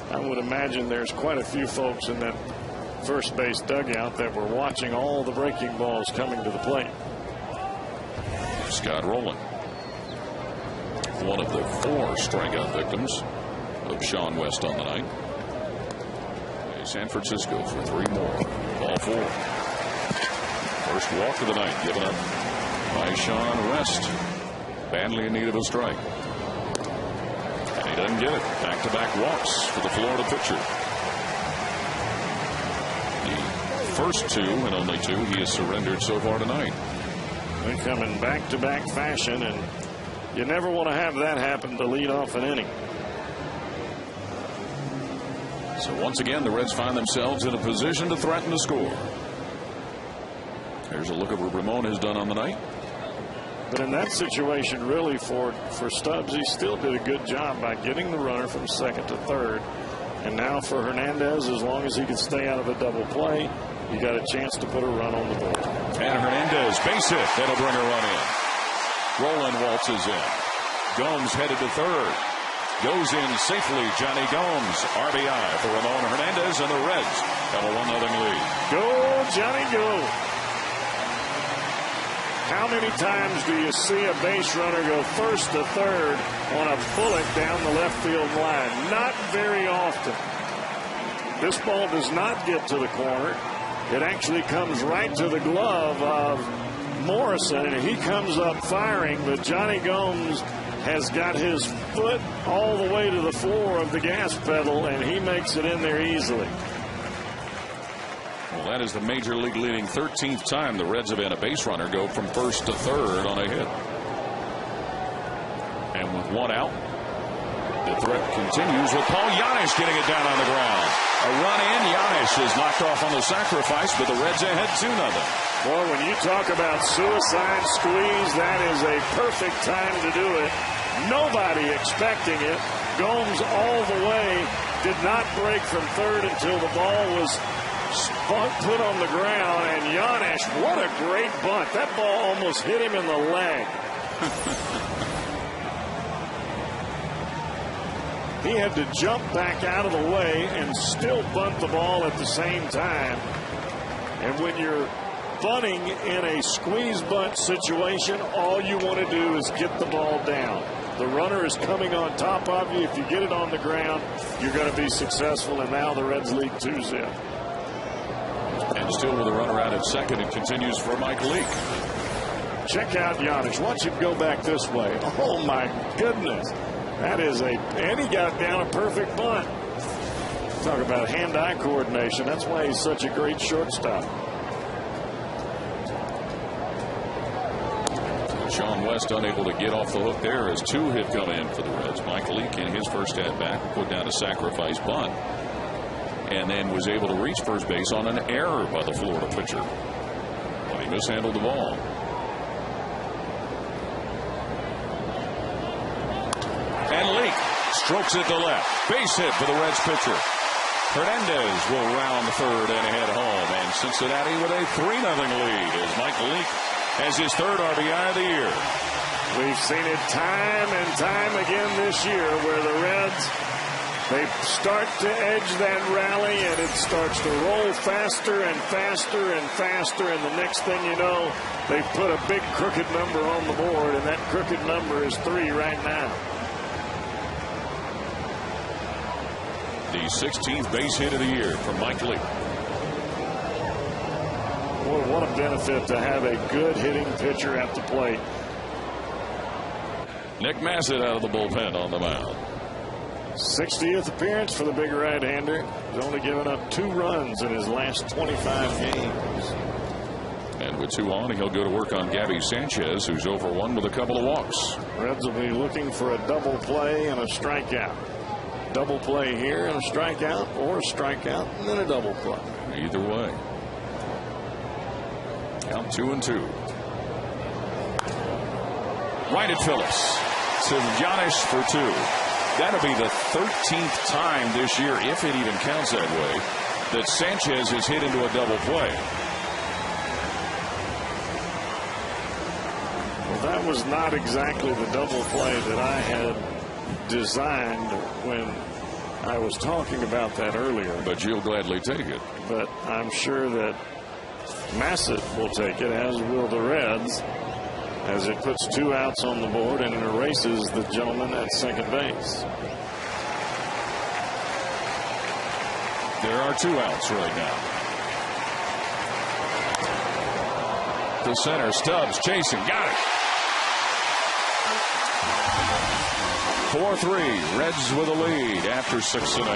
I would imagine there's quite a few folks in that first base dugout that were watching all the breaking balls coming to the plate. Scott Rowland, one of the 4 strikeout victims of Sean West on the night. San Francisco for 3 more. Ball 4. First walk of the night given up by Sean West. Badly in need of a strike. And he doesn't get it. Back-to-back walks for the Florida pitcher. The first 2 and only 2 he has surrendered so far tonight. They come in back-to-back fashion, and you never want to have that happen to lead off an inning. So once again, the Reds find themselves in a position to threaten to score. Here's a look at what Ramon has done on the night. But in that situation, really, for Stubbs, he still did a good job by getting the runner from second to third. And now for Hernandez, as long as he can stay out of a double play, you got a chance to put a run on the board. And Hernandez, base hit. That'll bring a run in. Rowland waltzes in. Gomes headed to third. Goes in safely. Johnny Gomes, RBI for Ramon Hernandez, and the Reds have a 1-0 lead. Go, Johnny, go. How many times do you see a base runner go first to third on a bullet down the left field line? Not very often. This ball does not get to the corner. It actually comes right to the glove of Morrison, and he comes up firing, but Johnny Gomes has got his foot all the way to the floor of the gas pedal, and he makes it in there easily. Well, that is the major league leading 13th time the Reds have had a base runner go from first to third on a hit. And with 1 out, the threat continues with Paul Giannis getting it down on the ground. A run in, Giannis is knocked off on the sacrifice, but the Reds ahead 2-0. Well, when you talk about suicide squeeze, that is a perfect time to do it. Nobody expecting it. Gomes all the way, did not break from third until the ball was put on the ground. And Giannis, what a great bunt. That ball almost hit him in the leg. He had to jump back out of the way and still bunt the ball at the same time. And when you're bunting in a squeeze bunt situation, all you want to do is get the ball down. The runner is coming on top of you. If you get it on the ground, you're going to be successful. And now the Reds lead 2-0. And still with a runner out at second, it continues for Mike Leake. Check out Giannis. Watch him go back this way. Oh, my goodness. That is and he got down a perfect bunt. Talk about hand-eye coordination. That's why he's such a great shortstop. Sean West unable to get off the hook there as 2 have come in for the Reds. Mike Leake in his first at-bat put down a sacrifice bunt and then was able to reach first base on an error by the Florida pitcher. But he mishandled the ball. And Leake strokes it to left. Base hit for the Reds pitcher. Hernandez will round third and head home. And Cincinnati with a 3-0 lead as Mike Leake has his 3rd RBI of the year. We've seen it time and time again this year where the Reds, they start to edge that rally and it starts to roll faster and faster and faster. And the next thing you know, they put a big crooked number on the board, and that crooked number is 3 right now. The 16th base hit of the year from Mike Leake. Boy, what a benefit to have a good hitting pitcher at the plate. Nick Massett out of the bullpen on the mound. 60th appearance for the big right-hander. He's only given up 2 runs in his last 25 games. And with 2 on, he'll go to work on Gabby Sanchez, who's over 1 with a couple of walks. Reds will be looking for a double play and a strikeout. double play here and a strikeout, or a strikeout and then a double play. Either way. Count 2-2. Right at Phillips. To Giannis for 2. That'll be the 13th time this year, if it even counts that way, that Sanchez has hit into a double play. Well, that was not exactly the double play that I had designed when I was talking about that earlier. But you'll gladly take it. But I'm sure that Massett will take it, as will the Reds, as it puts 2 outs on the board and it erases the gentleman at second base. There are 2 outs right now. To center, Stubbs chasing, got it. 4-3, Reds with a lead after 6.5.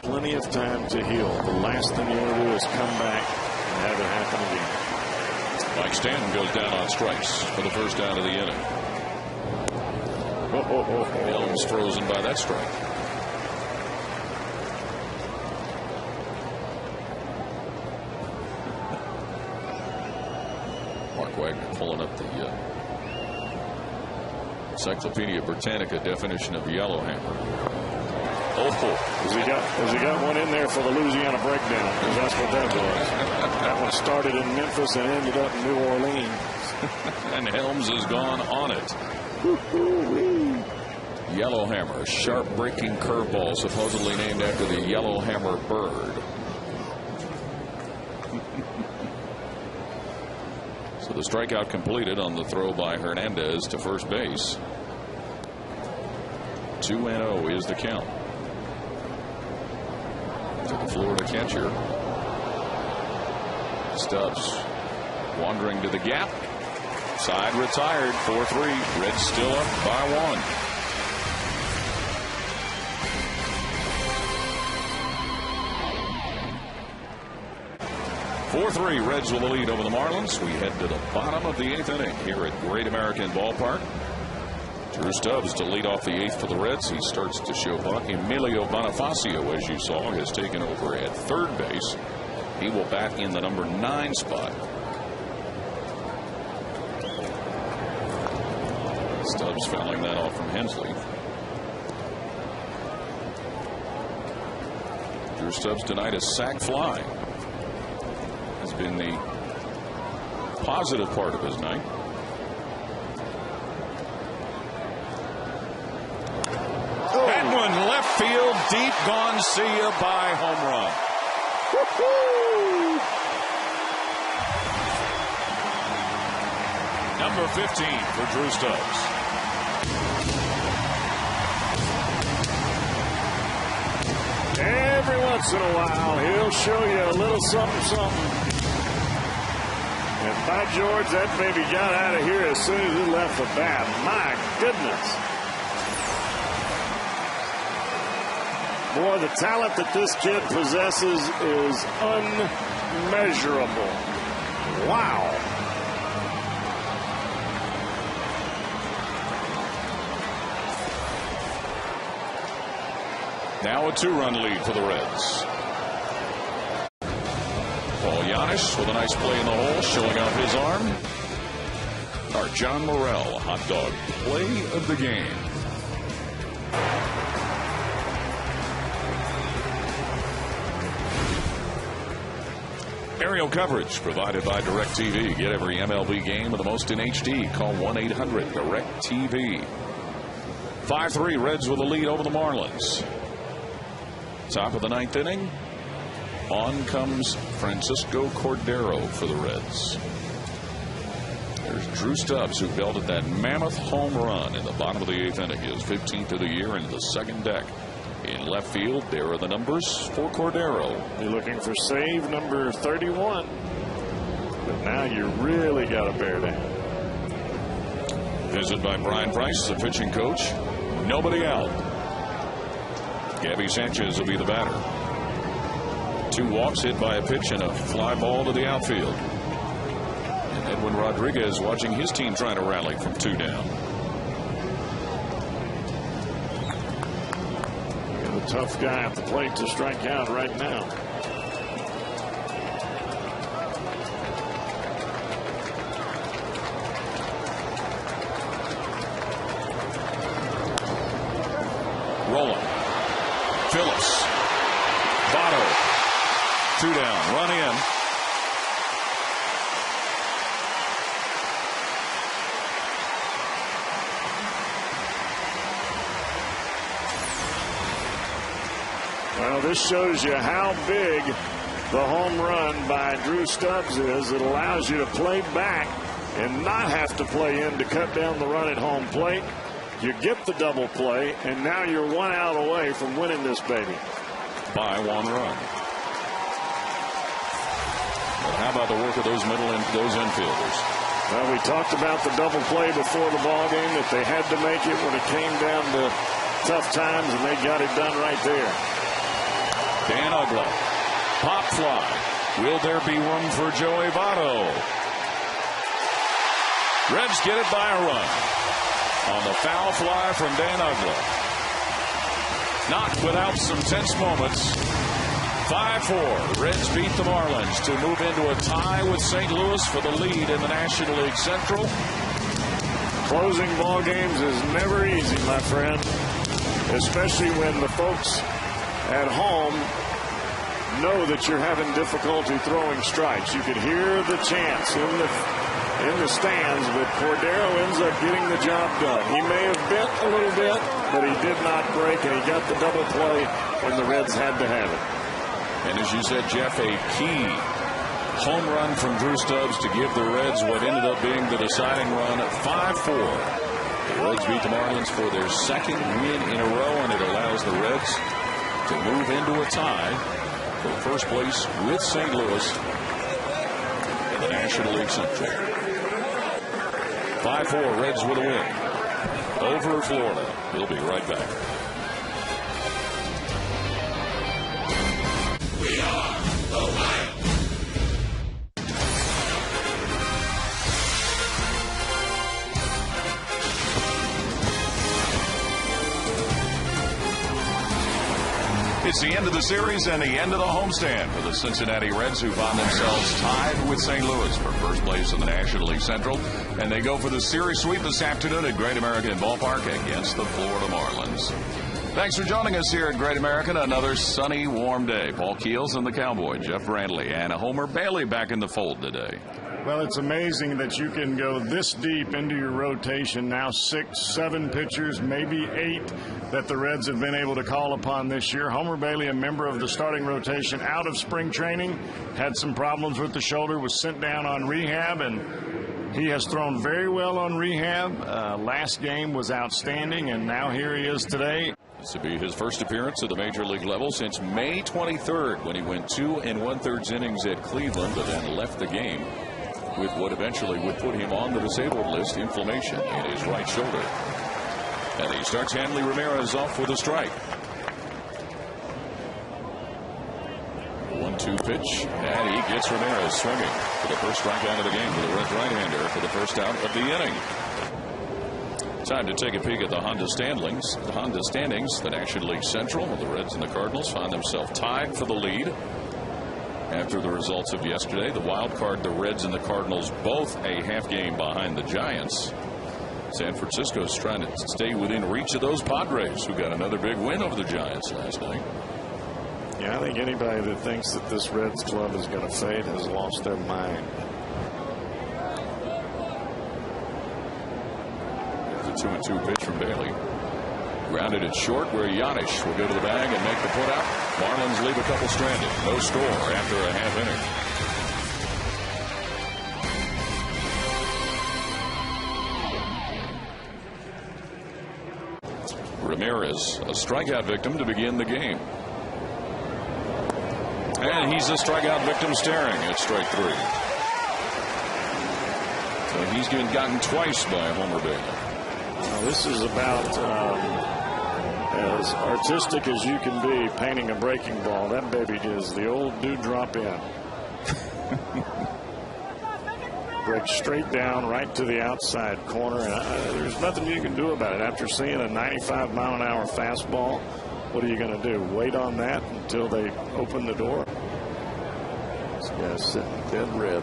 Plenty of time to heal. The last thing you want to do is come back and have it happen again. Mike Stanton goes down on strikes for the first out of the inning. Helms frozen by that strike. Mark Wagner pulling up the Encyclopedia Britannica definition of yellowhammer. Has he got one in there for the Louisiana breakdown? Because that's what that was. That one started in Memphis and ended up in New Orleans. And Helms has gone on it. Yellowhammer, a sharp breaking curveball supposedly named after the yellowhammer bird. So the strikeout completed on the throw by Hernandez to first base. 2-0 is the count. To the Florida catcher. Stubbs wandering to the gap. Side retired. 4-3. Reds still up by 1. Reds with the lead over the Marlins. We head to the bottom of the 8th inning here at Great American Ballpark. Drew Stubbs to lead off the 8th for the Reds. He starts to show up. Emilio Bonifacio, as you saw, has taken over at third base. He will bat in the number 9 spot. Stubbs fouling that off from Hensley. Drew Stubbs tonight, a sac fly has been the positive part of his night. That one left field deep, gone, see ya, by home run. Number 15 for Drew Stubbs. Every once in a while, he'll show you a little something. And by George, that baby got out of here as soon as he left the bat. My goodness. Boy, the talent that this kid possesses is unmeasurable. Wow. Now a 2-run lead for the Reds. Paul Giannis with a nice play in the hole, showing off his arm. Our John Morrell hot dog play of the game. Aerial coverage provided by DirecTV. Get every MLB game with the most in HD. Call 1-800-DirecTV. 5-3 Reds with a lead over the Marlins. Top of the 9th inning. On comes Francisco Cordero for the Reds. There's Drew Stubbs, who belted that mammoth home run in the bottom of the 8th inning. His 15th of the year into the second deck. In left field, there are the numbers for Cordero. You're looking for save number 31. But now you really got to bear down. Visit by Brian Price, the pitching coach. Nobody out. Gabby Sanchez will be the batter. 2 walks hit by a pitch and a fly ball to the outfield. And Edwin Rodriguez watching his team trying to rally from 2 down. And a tough guy at the plate to strike out right now. Rolling. Phillips. Votto. 2 down. Run in. Well, this shows you how big the home run by Drew Stubbs is. It allows you to play back and not have to play in to cut down the run at home plate. You get the double play, and now you're 1 out away from winning this baby. By 1 run. But how about the work of those infielders? Well, we talked about the double play before the ball game, that they had to make it when it came down to tough times, and they got it done right there. Dan Uggla. Pop fly. Will there be room for Joey Votto? Reds get it by a run on the foul fly from Dan Uggla. Not without some tense moments. 5-4. Reds beat the Marlins to move into a tie with St. Louis for the lead in the National League Central. Closing ball games is never easy, my friend, especially when the folks at home know that you're having difficulty throwing strikes. You could hear the chants in the stands, but Cordero ends up getting the job done. He may have bent a little bit, but he did not break, and he got the double play when the Reds had to have it. And as you said, Jeff, a key home run from Drew Stubbs to give the Reds what ended up being the deciding run at 5-4. The Reds beat the Marlins for their 2nd win in a row, and it allows the Reds to move into a tie for first place with St. Louis in the National League Central. 5-4, Reds with a win over Florida. We'll be right back. We are the Wild. It's the end of the series and the end of the homestand for the Cincinnati Reds, who find themselves tied with St. Louis for first place in the National League Central. And they go for the series sweep this afternoon at Great American Ballpark against the Florida Marlins. Thanks for joining us here at Great American. Another sunny, warm day. Paul Keels and the Cowboy, Jeff Brandley, and Homer Bailey back in the fold today. Well, it's amazing that you can go this deep into your rotation. Now 6, 7 pitchers, maybe 8 that the Reds have been able to call upon this year. Homer Bailey, a member of the starting rotation out of spring training, had some problems with the shoulder, was sent down on rehab, and he has thrown very well on rehab. Last game was outstanding, and now here he is today. This will be his first appearance at the major league level since May 23rd, when he went 2 1/3 innings at Cleveland, but then left the game with what eventually would put him on the disabled list, inflammation in his right shoulder. And he starts Hanley Ramirez off with a strike. 1-2 pitch, and he gets Ramirez swinging for the first strikeout of the game with a Red right-hander for the first out of the inning. Time to take a peek at the Honda standings. The National League Central, the Reds and the Cardinals find themselves tied for the lead. After the results of yesterday, the wild card, the Reds and the Cardinals, both a half game behind the Giants. San Francisco's trying to stay within reach of those Padres, who got another big win over the Giants last night. Yeah, I think anybody that thinks that this Reds club is going to fade has lost their mind. The 2-2 pitch from Bailey. Grounded it short, where Giannis will go to the bag and make the putout. Marlins leave a couple stranded. No score after a half inning. Ramirez, a strikeout victim to begin the game. And he's a strikeout victim staring at strike 3. So he's been gotten twice by Homer Bailey. This is about As artistic as you can be painting a breaking ball, that baby is the old dewdrop in. Breaks straight down right to the outside corner, and there's nothing you can do about it. After seeing a 95-mile-an-hour fastball, what are you going to do? Wait on that until they open the door? This guy's sitting dead red.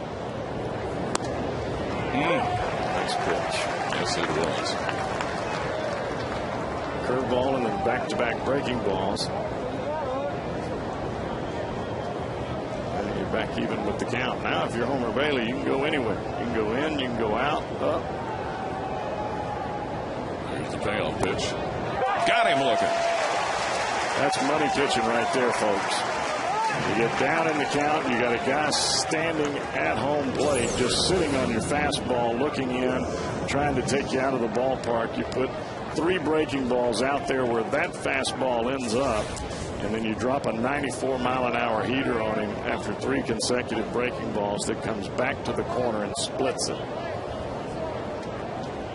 Nice pitch. Yes, it was. Curveball and then back-to-back breaking balls. And you're back even with the count. Now, if you're Homer Bailey, you can go anywhere. You can go in, you can go out, up. There's the payoff pitch. Got him looking. That's money pitching right there, folks. You get down in the count, you got a guy standing at home plate, just sitting on your fastball, looking in, trying to take you out of the ballpark. You put 3 breaking balls out there where that fastball ends up, and then you drop a 94-mile-an-hour heater on him after 3 consecutive breaking balls that comes back to the corner and splits it.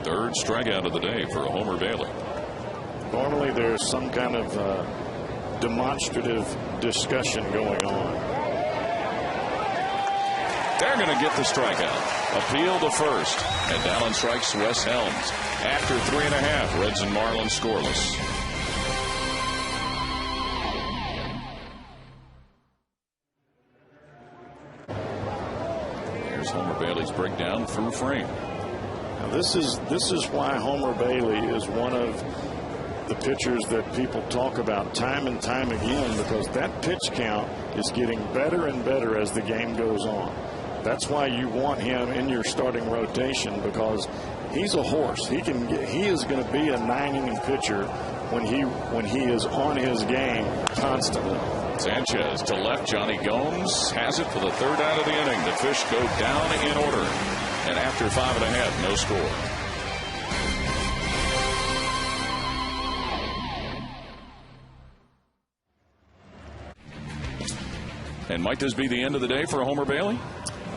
3rd strikeout of the day for Homer Bailey. Normally there's some kind of demonstrative discussion going on. They're going to get the strikeout. Appeal to first. And down on strikes Wes Helms. After 3.5, Reds and Marlins scoreless. Here's Homer Bailey's breakdown through frame. Now this is why Homer Bailey is one of the pitchers that people talk about time and time again, because that pitch count is getting better and better as the game goes on. That's why you want him in your starting rotation, because he's a horse. He is going to be a 9-inning pitcher when he is on his game constantly. Sanchez to left. Johnny Gomes has it for the 3rd out of the inning. The Fish go down in order, and after 5.5, no score. And might this be the end of the day for Homer Bailey?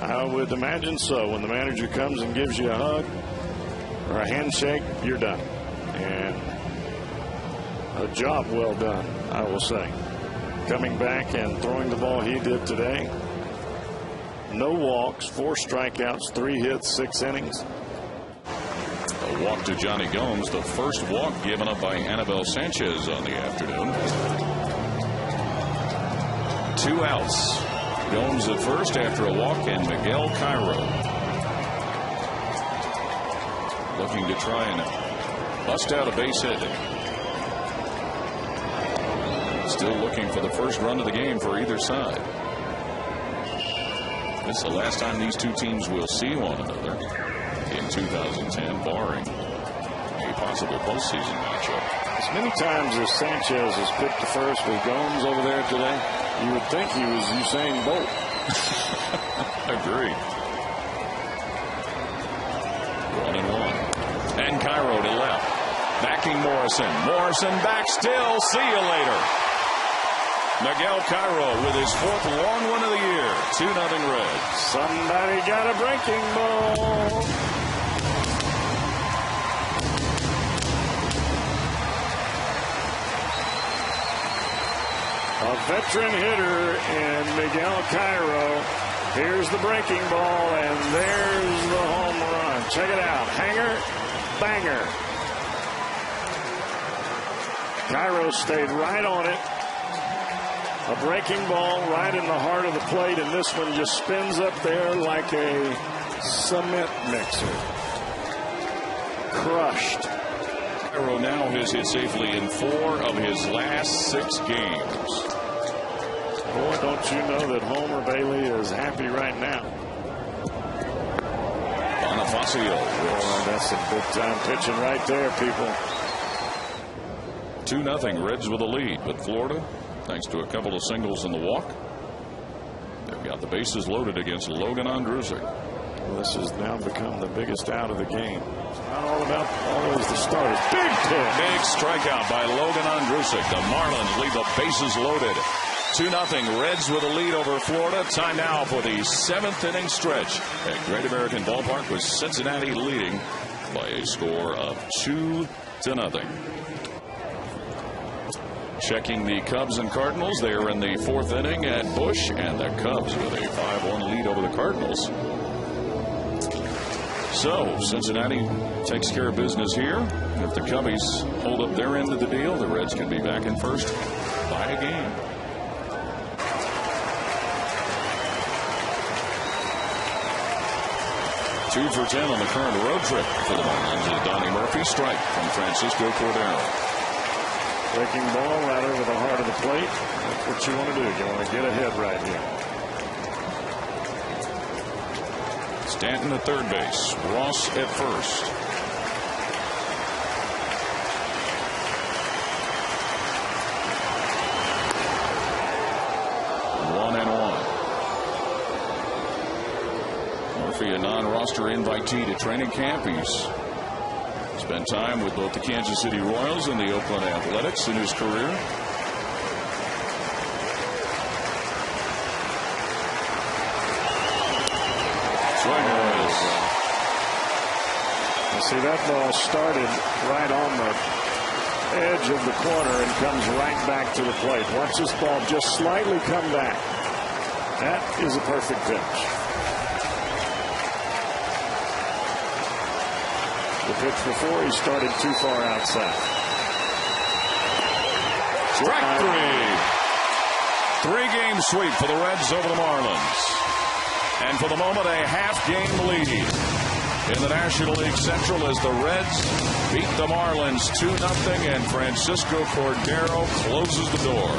I would imagine so. When the manager comes and gives you a hug or a handshake, you're done. And a job well done, I will say. Coming back and throwing the ball he did today. No walks, 4 strikeouts, 3 hits, 6 innings. A walk to Johnny Gomes, the first walk given up by Anibal Sanchez on the afternoon. 2 outs. Gomes at first after a walk, and Miguel Cairo looking to try and bust out a base hit. Still looking for the first run of the game for either side. This is the last time these two teams will see one another in 2010, barring a possible postseason matchup. As many times as Sanchez has picked the first with Gomes over there today, you would think he was Usain Bolt. Agreed. 1-1. And Cairo to left. Backing Morrison. Morrison back still. See you later. Miguel Cairo with his 4th long one of the year. 2-0 Reds. Somebody got a breaking ball. A veteran hitter in Miguel Cairo. Here's the breaking ball, and there's the home run. Check it out. Hanger, banger. Cairo stayed right on it. A breaking ball right in the heart of the plate, and this one just spins up there like a cement mixer. Crushed. Cairo now has hit safely in 4 of his last 6 games. Boy, don't you know that Homer Bailey is happy right now. Bonifacio. Oh, that's some big-time pitching right there, people. 2-0 Reds with a lead, but Florida, thanks to a couple of singles in the walk, they've got the bases loaded against Logan Andrusek. Well, this has now become the biggest out of the game. It's not all about always the starters. Big pitch. Big strikeout by Logan Andrusek. The Marlins leave the bases loaded. 2-0 Reds with a lead over Florida. Time now for the 7th inning stretch at Great American Ballpark, with Cincinnati leading by a score of 2-0. Checking the Cubs and Cardinals. They are in the 4th inning at Busch, and the Cubs with a 5-1 lead over the Cardinals. So Cincinnati takes care of business here. If the Cubbies hold up their end of the deal, the Reds can be back in first by a game. Two for 10 on the current road trip for the Marlins is Donnie Murphy. Strike from Francisco Cordero. Breaking ball right over the heart of the plate. That's what you want to do. You want to get ahead right here. Stanton at third base. Ross at first. One and one. Murphy, a non-roster invitee to training camp. He's spent time with both the Kansas City Royals and the Oakland Athletics in his career. See, that ball started right on the edge of the corner and comes right back to the plate. Watch this ball just slightly come back. That is a perfect pitch. The pitch before, he started too far outside. Strike three. 3-game sweep for the Reds over the Marlins. And for the moment, a half-game lead in the National League Central as the Reds beat the Marlins 2-0, and Francisco Cordero closes the door.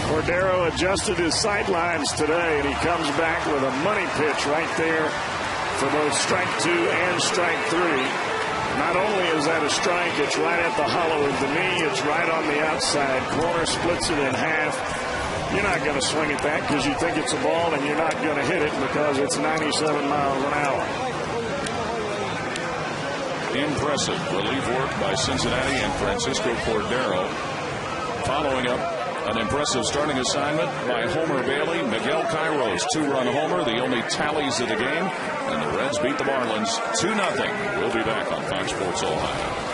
Cordero adjusted his sidelines today, and he comes back with a money pitch right there for both strike 2 and strike 3. Not only is that a strike, it's right at the hollow of the knee. It's right on the outside corner, splits it in half. You're not going to swing at that because you think it's a ball, and you're not going to hit it because it's 97 miles an hour. Impressive relief work by Cincinnati and Francisco Cordero. Following up an impressive starting assignment by Homer Bailey. Miguel Cairo's 2-run homer, the only tallies of the game. And the Reds beat the Marlins 2-0. We'll be back on Fox Sports Ohio.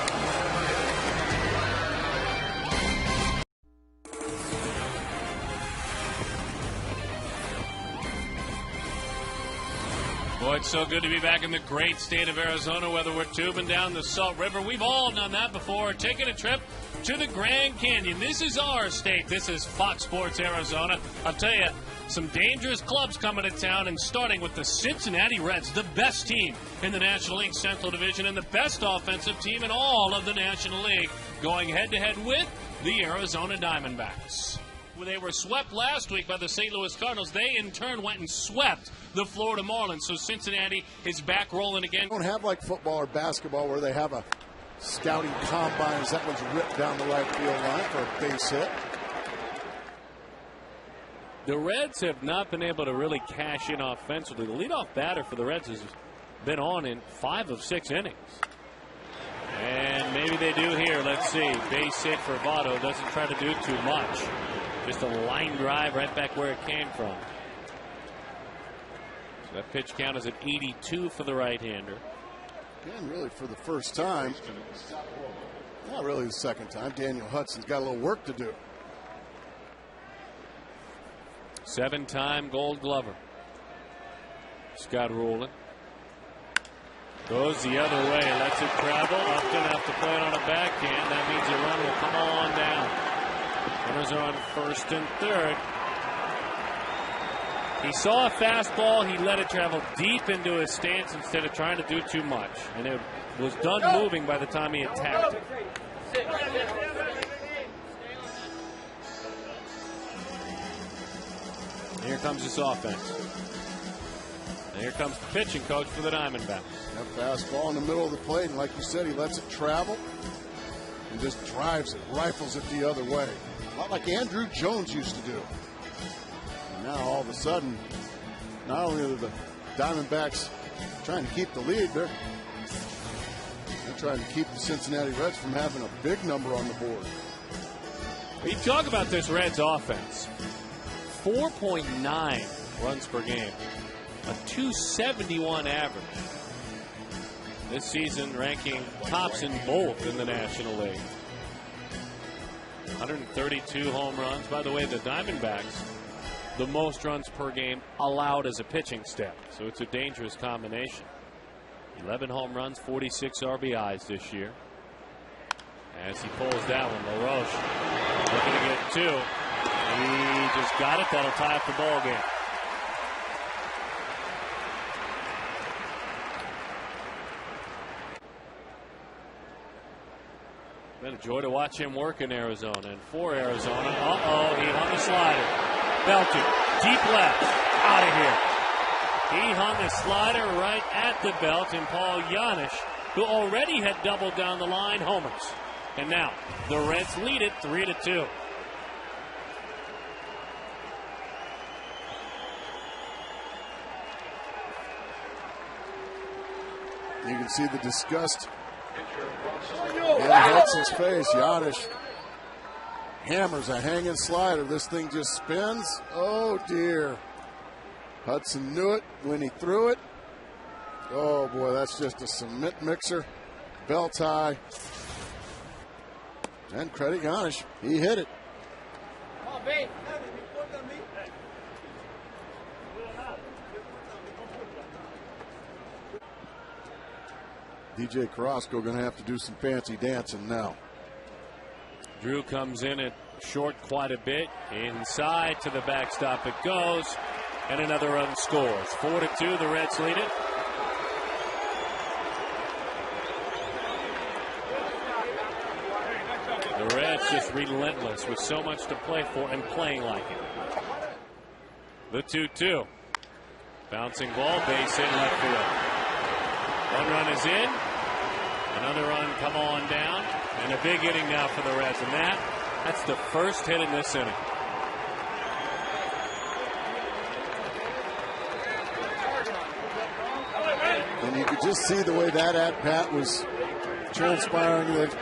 Boy, it's so good to be back in the great state of Arizona, whether we're tubing down the Salt River. We've all done that before. Taking a trip to the Grand Canyon. This is our state. This is Fox Sports Arizona. I'll tell you, some dangerous clubs coming to town, and starting with the Cincinnati Reds, the best team in the National League Central Division and the best offensive team in all of the National League, going head-to-head with the Arizona Diamondbacks. They were swept last week by the St. Louis Cardinals. They, in turn, went and swept the Florida Marlins. So Cincinnati is back rolling again. Don't have like football or basketball where they have a scouting combine as that one's ripped down the right field line for a base hit. The Reds have not been able to really cash in offensively. The leadoff batter for the Reds has been on in 5 of 6 innings. And maybe they do here. Let's see. Base hit for Votto. Doesn't try to do too much. Just a line drive right back where it came from. So that pitch count is at 82 for the right-hander. And really for the first time, not really the second time, Daniel Hudson's got a little work to do. 7-time Gold Glover. Scott Rowland goes the other way, lets it travel. Upton have to play it on a backhand. That means the run will come on down. Runners are on first and third. He saw a fastball. He let it travel deep into his stance instead of trying to do too much. And it was done moving by the time he attacked it. Here comes this offense. And here comes the pitching coach for the Diamondbacks. That fastball in the middle of the plate, and like you said, he lets it travel and just drives it, rifles it the other way. A lot like Andrew Jones used to do. And now all of a sudden, not only are the Diamondbacks trying to keep the lead, they're trying to keep the Cincinnati Reds from having a big number on the board. You talk about this Reds offense. 4.9 runs per game. A 271 average. This season ranking tops in both in the National League. 132 home runs. By the way, the Diamondbacks, the most runs per game allowed as a pitching staff. So it's a dangerous combination. 11 home runs, 46 RBIs this year. As he pulls that one, LaRoche looking to get 2. He just got it. That'll tie up the ball game. Been a joy to watch him work in Arizona. And for Arizona, he hung the slider. Belted, deep left, out of here. He hung the slider right at the belt, and Paul Janisch, who already had doubled down the line, homers. And now the Reds lead it 3-2. You can see the disgust in Hudson's face. Janisch hammers a hanging slider. This thing just spins. Oh, dear. Hudson knew it when he threw it. Oh, boy, that's just a cement mixer. Belt high. And credit Janisch. He hit it. DJ Carrasco going to have to do some fancy dancing now. Drew comes in at short quite a bit. Inside to the backstop it goes. And another run scores. 4-2, the Reds lead it. The Reds just relentless with so much to play for and playing like it. The 2-2. Bouncing ball, base hit left field. One run is in. Another run come on down. And a big inning now for the Reds. And that's the first hit in this inning. And you could just see the way that at-bat was transpiring, that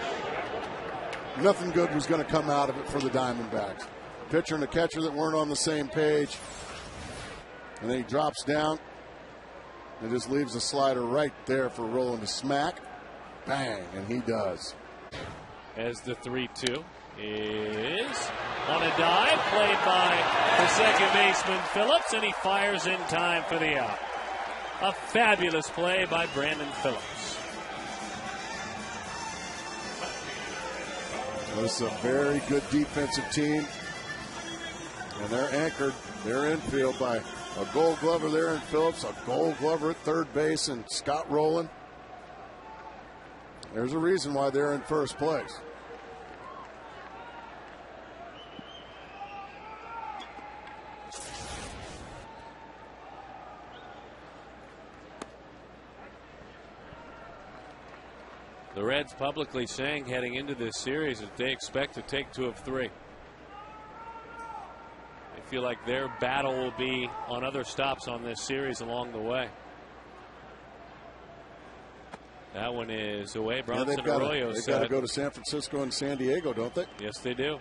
nothing good was going to come out of it for the Diamondbacks. Pitcher and the catcher that weren't on the same page. And then he drops down and just leaves the slider right there for Roland to smack. Bang, and he does. As the 3-2 is on a dive, played by the second baseman Phillips, and he fires in time for the out. A fabulous play by Brandon Phillips. This is a very good defensive team. And they're anchored, their infield, by a Gold Glover there in Phillips, a Gold Glover at third base, and Scott Rowland. There's a reason why they're in first place. The Reds publicly saying heading into this series that they expect to take 2 of 3. They feel like their battle will be on other stops on this series along the way. That one is away. Bronson Arroyo said they've got to go to San Francisco and San Diego, don't they? Yes, they do.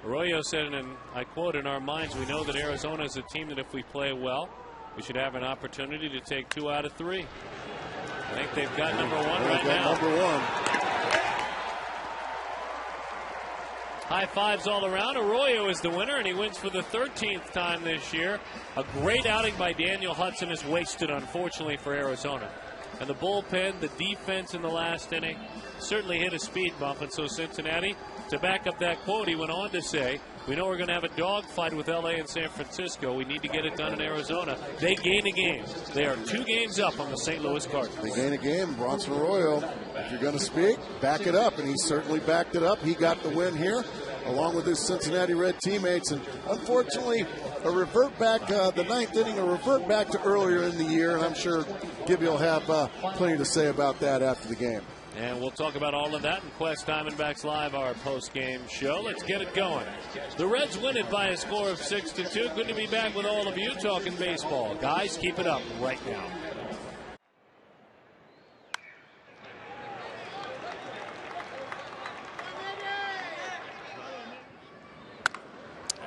Arroyo said, and I quote, "In our minds, we know that Arizona is a team that if we play well, we should have an opportunity to take 2 out of 3. I think they've got number 1 right now. Number 1. High fives all around. Arroyo is the winner, and he wins for the 13th time this year. A great outing by Daniel Hudson is wasted, unfortunately, for Arizona. And the bullpen, the defense in the last inning certainly hit a speed bump. And so Cincinnati, to back up that quote, he went on to say, we know we're going to have a dogfight with L.A. and San Francisco. We need to get it done in Arizona. They gain a game. They are 2 games up on the St. Louis Cardinals. They gain a game. Bronson Arroyo, if you're going to speak, back it up. And he certainly backed it up. He got the win here, along with his Cincinnati Red teammates. And unfortunately, a revert back, the 9th inning, a revert back to earlier in the year. And I'm sure Gibby will have plenty to say about that after the game. And we'll talk about all of that in Quest Diamondbacks Live, our post-game show. Let's get it going. The Reds win it by a score of 6-2. Good to be back with all of you talking baseball. Guys, keep it up right now.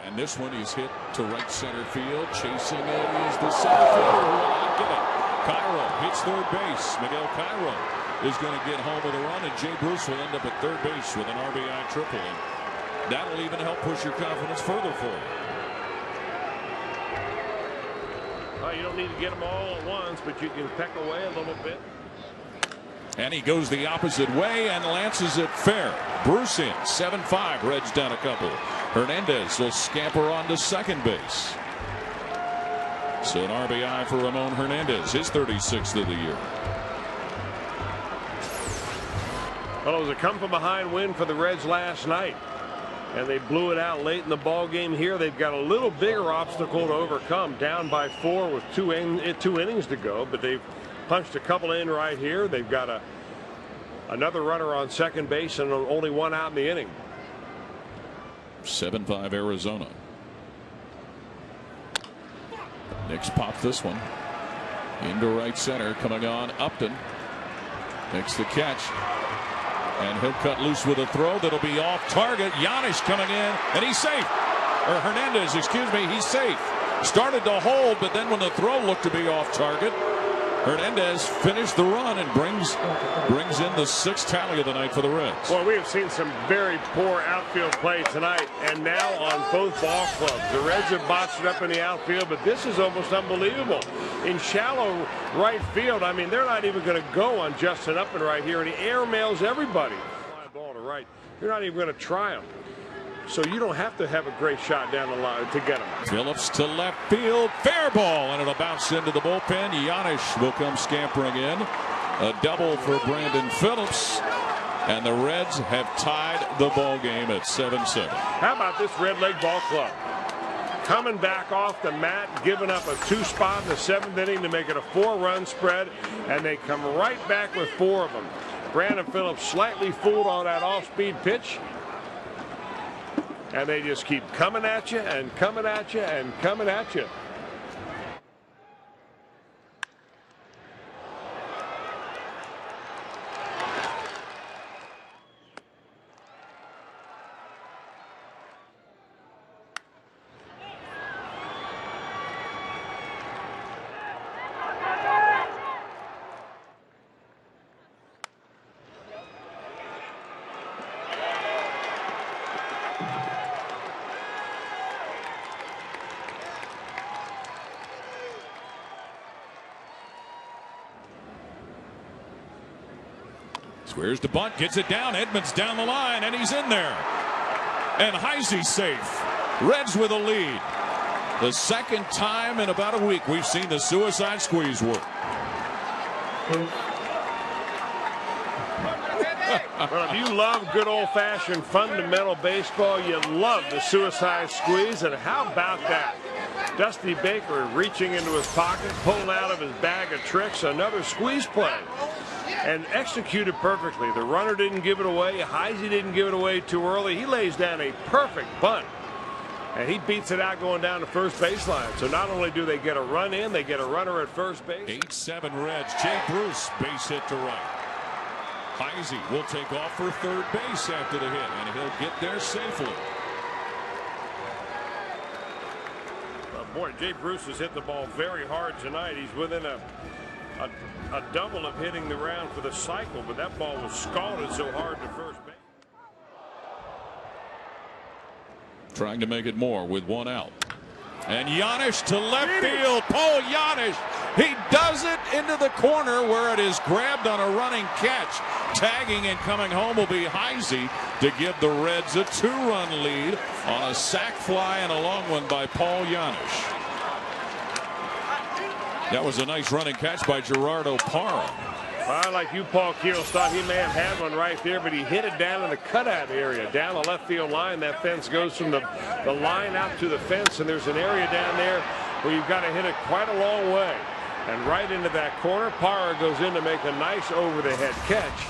And this one is hit to right center field. Chasing it is the center fielder who will not get it. Cairo hits third base. Miguel Cairo is going to get home with a run, and Jay Bruce will end up at third base with an RBI triple. That'll even help push your confidence further forward. Well, you don't need to get them all at once, but you can peck away a little bit. And he goes the opposite way and lances it fair. Bruce in, 7-5, Reds down a couple. Hernandez will scamper on to second base. So an RBI for Ramon Hernandez, his 36th of the year. Well, it was a come-from-behind win for the Reds last night, and they blew it out late in the ball game here. They've got a little bigger obstacle to overcome, down by 4 with two innings to go, but they've punched a couple in right here. They've got another runner on second base and only one out in the inning. 7-5 Arizona. Nix popped this one into right center, coming on Upton. Makes the catch. And he'll cut loose with a throw that'll be off target. Giannis coming in, and he's safe. Or Hernandez, excuse me, he's safe. Started to hold, but then when the throw looked to be off target, Hernandez finished the run and brings in the 6th tally of the night for the Reds. Well, we have seen some very poor outfield play tonight, and now on both ball clubs. The Reds have botched it up in the outfield, but this is almost unbelievable. In shallow right field, I mean, they're not even going to go on Justin Upton right here, and he airmails everybody. Fly ball to right. You're not even going to try him. So you don't have to have a great shot down the line to get him. Phillips to left field, fair ball, and it'll bounce into the bullpen. Giannis will come scampering in. A double for Brandon Phillips, and the Reds have tied the ball game at 7-7. How about this Red Leg Ball Club? Coming back off the mat, giving up a 2 spot in the 7th inning to make it a 4-run spread, and they come right back with 4 of them. Brandon Phillips slightly fooled on that off-speed pitch. And they just keep coming at you and coming at you and coming at you. Squares to bunt, gets it down. Edmonds down the line, and he's in there. And Heisey's safe. Reds with a lead. The 2nd time in about a week we've seen the suicide squeeze work. Well, if you love good old-fashioned fundamental baseball, you love the suicide squeeze. And how about that? Dusty Baker reaching into his pocket, pulling out of his bag of tricks, another squeeze play. And executed perfectly. The runner didn't give it away. Heisey didn't give it away too early. He lays down a perfect bunt. And he beats it out going down the first baseline. So not only do they get a run in, they get a runner at first base. 8-7 Reds. Jay Bruce, base hit to right. Heisey will take off for third base after the hit, and he'll get there safely. Boy, Jay Bruce has hit the ball very hard tonight. He's within a double of hitting the round for the cycle, but that ball was scalded so hard to first base. Trying to make it more with 1 out. And Giannis to left field. Paul Giannis. He does it into the corner where it is grabbed on a running catch. Tagging and coming home will be Heisey to give the Reds a 2-run lead on a sac fly and a long one by Paul Giannis. That was a nice running catch by Gerardo Parra. Well, like you, Paul Keels, thought he may have had one right there, but he hit it down in the cutout area, down the left field line. That fence goes from the line out to the fence, and there's an area down there where you've got to hit it quite a long way. And right into that corner, Parra goes in to make a nice over-the-head catch.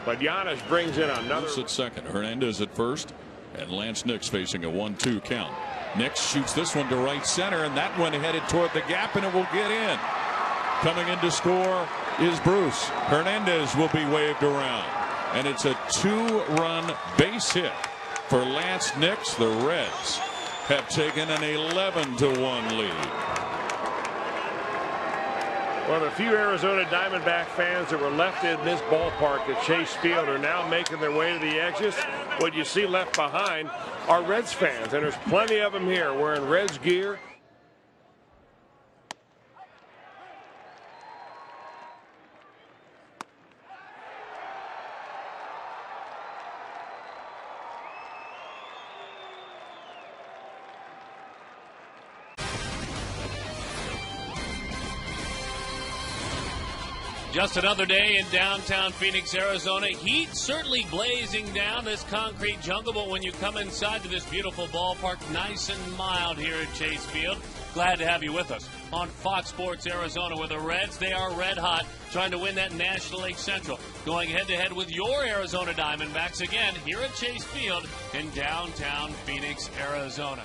But Giannis brings in another. Bruce at second, Hernandez at first, and Lance Nix facing a 1-2 count. Nix shoots this one to right center, and that one headed toward the gap, and it will get in. Coming in to score is Bruce. Hernandez will be waved around, and it's a 2-run base hit for Lance Nix. The Reds have taken an 11-1 lead. Well, the few Arizona Diamondback fans that were left in this ballpark at Chase Field are now making their way to the exits. what you see left behind are Reds fans, and there's plenty of them here wearing Reds gear. Just another day in downtown Phoenix, Arizona. Heat certainly blazing down this concrete jungle, but when you come inside to this beautiful ballpark, nice and mild here at Chase Field. Glad to have you with us on Fox Sports Arizona, where the Reds, they are red hot, trying to win that National League Central. Going head-to-head with your Arizona Diamondbacks again here at Chase Field in downtown Phoenix, Arizona.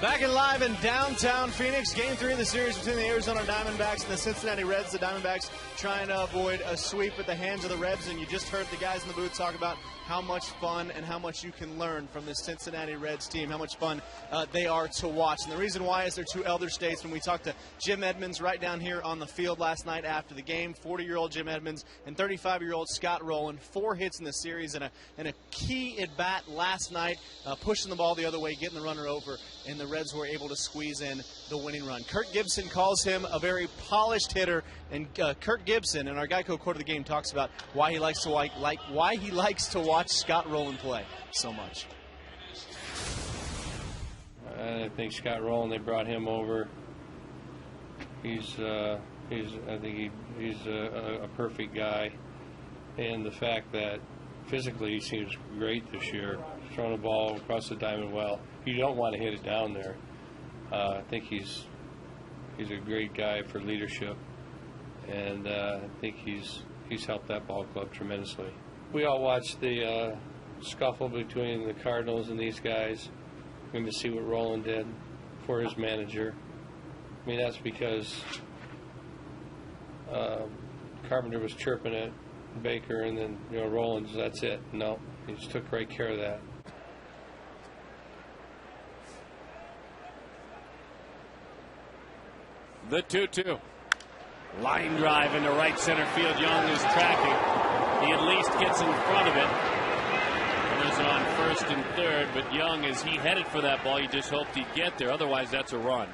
Back and live in downtown Phoenix, Game 3 of the series between the Arizona Diamondbacks and the Cincinnati Reds. The Diamondbacks trying to avoid a sweep at the hands of the Reds, and you just heard the guys in the booth talk about how much fun and how much you can learn from this Cincinnati Reds team, how much fun they are to watch. And the reason why is they're two elder statesmen. We talked to Jim Edmonds right down here on the field last night after the game. 40-year-old Jim Edmonds and 35-year-old Scott Rowland. 4 hits in the series and a key at bat last night, pushing the ball the other way, getting the runner over, and the Reds were able to squeeze in the winning run. Kurt Gibson calls him a very polished hitter, and Kurt Gibson, in our Geico Quote of the Game, talks about why he likes to watch Scott Rowland play so much. I think Scott Rowland, they brought him over. He's a perfect guy, and the fact that physically he seems great this year, throwing the ball across the diamond well. You don't want to hit it down there. I think he's a great guy for leadership, and I think he's helped that ball club tremendously. We all watched the scuffle between the Cardinals and these guys. We're going to see what Rowland did for his manager. I mean, that's because Carpenter was chirping at Baker, and then Rowland's, that's it. No, he just took great care of that. The 2-2. Line drive into right center field. Young is tracking. He at least gets in front of it. Runners on first and third, but Young, as he headed for that ball, you just hoped he'd get there. Otherwise, that's a run.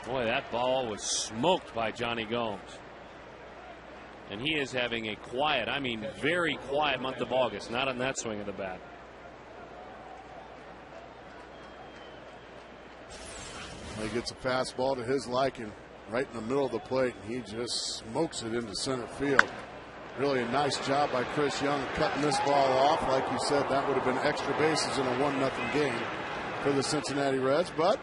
Boy, that ball was smoked by Johnny Gomes. And he is having a quiet, I mean very quiet month of August. Not on that swing of the bat. He gets a fastball to his liking right in the middle of the plate, and he just smokes it into center field. Really a nice job by Chris Young cutting this ball off. Like you said, that would have been extra bases in a 1-0 game for the Cincinnati Reds, but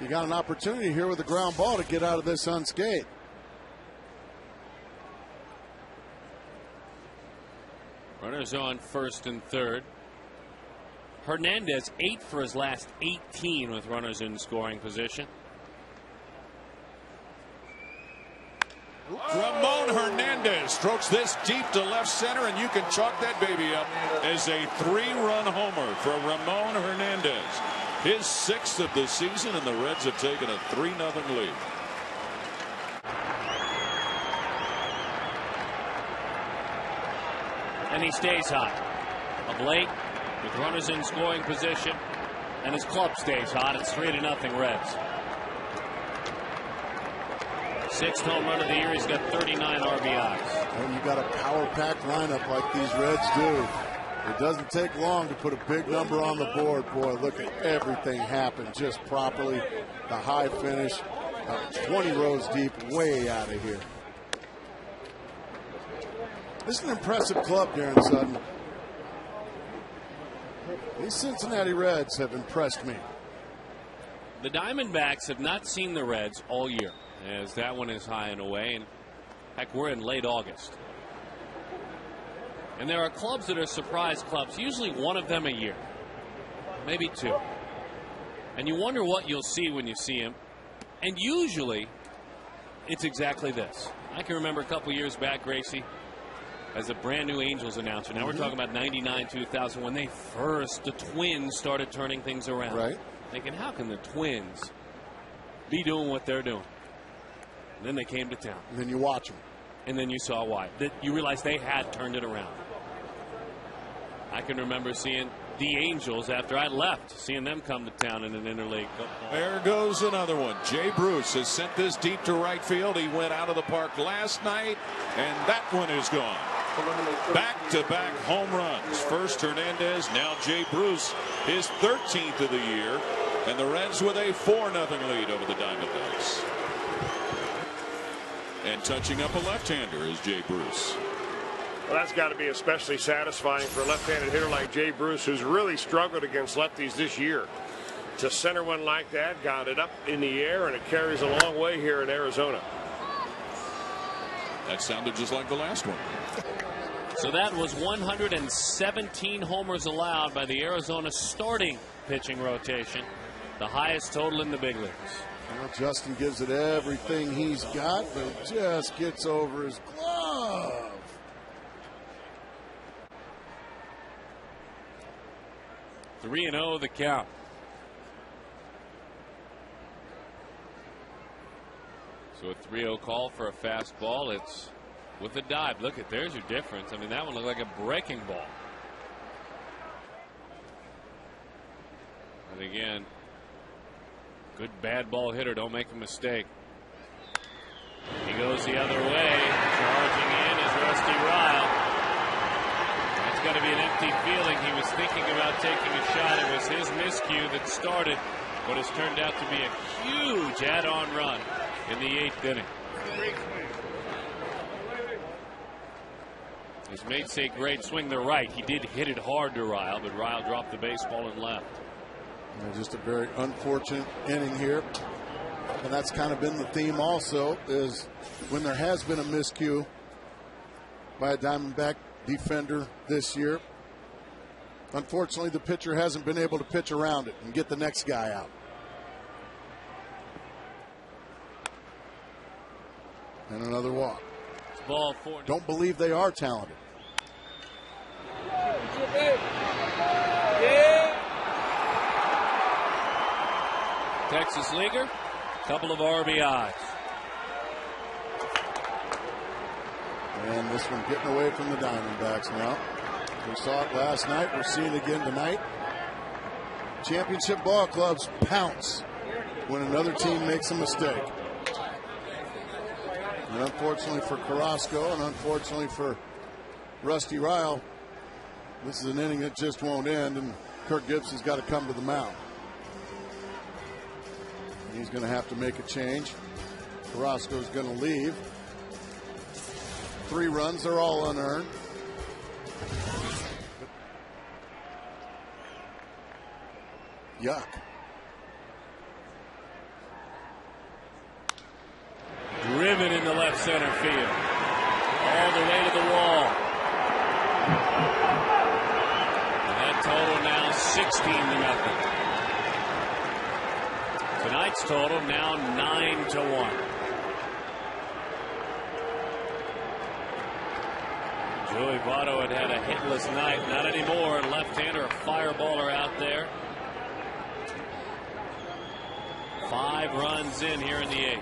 you got an opportunity here with a ground ball to get out of this unscathed. Runners on first and third. Hernandez 8 for his last 18 with runners in scoring position. Ramon Hernandez strokes this deep to left center, and you can chalk that baby up as a 3-run homer for Ramon Hernandez. His 6th of the season, and the Reds have taken a 3-0 lead. And he stays hot. Of late, with runners in scoring position, and his club stays hot. It's 3-0 Reds. 6th home run of the year. He's got 39 RBIs. When you got a power-packed lineup like these Reds do, it doesn't take long to put a big number on the board. Boy, look at everything happen just properly. The high finish, 20 rows deep, way out of here. This is an impressive club, Darren Sutton. These Cincinnati Reds have impressed me. The Diamondbacks have not seen the Reds all year, as that one is high and away. And heck, we're in late August. And there are clubs that are surprise clubs, usually one of them a year, maybe 2. And you wonder what you'll see when you see them. And usually, it's exactly this. I can remember a couple years back, Gracie, as a brand new Angels announcer. Now we're talking about 99, 2000, when the Twins started turning things around. Right. Thinking, how can the Twins be doing what they're doing? And then they came to town. And then you watch them. And then you saw why. That you realized they had turned it around. I can remember seeing the Angels after I left, seeing them come to town in an interleague football. There goes another one. Jay Bruce has sent this deep to right field. He went out of the park last night, and that one is gone. Back-to-back home runs. First Hernandez, now Jay Bruce, his 13th of the year, and the Reds with a 4-0 lead over the Diamondbacks. And touching up a left-hander is Jay Bruce. Well, that's got to be especially satisfying for a left-handed hitter like Jay Bruce, who's really struggled against lefties this year. To center one like that, got it up in the air, and it carries a long way here in Arizona. That sounded just like the last one. So that was 117 homers allowed by the Arizona starting pitching rotation, the highest total in the big leagues. Well, Justin gives it everything he's got, but it just gets over his glove. 3-0 the count. So a 3-0 call for a fastball. It's with a dive. Look at, there's your difference. I mean, that one looked like a breaking ball. And again, good bad ball hitter. Don't make a mistake. He goes the other way. Charging in is Rusty Ryle. That's got to be an empty feeling. He was thinking about taking a shot. It was his miscue that started what has turned out to be a huge add-on run in the 8th inning. His mates say great swing. They're right. He did hit it hard to Ryle, but Ryle dropped the baseball and left. Just a very unfortunate inning here. And that's kind of been the theme also, is when there has been a miscue by a Diamondback defender this year, unfortunately the pitcher hasn't been able to pitch around it and get the next guy out. And another walk. Ball 4. Don't believe they are talented. Texas leaguer, couple of RBIs. And this one getting away from the Diamondbacks now. We saw it last night. We're seeing it again tonight. Championship ball clubs pounce when another team makes a mistake. And unfortunately for Carrasco and unfortunately for Rusty Ryle, this is an inning that just won't end, and Kirk Gibson's got to come to the mound. And he's going to have to make a change. Carrasco's going to leave. 3 runs, they're all unearned. Yuck. Driven in the left center field. All the way to the wall. And that total now 16-0. Tonight's total now 9-1. Joey Votto had a hitless night. Not anymore. Left-hander, a fireballer out there. 5 runs in here in the 8th.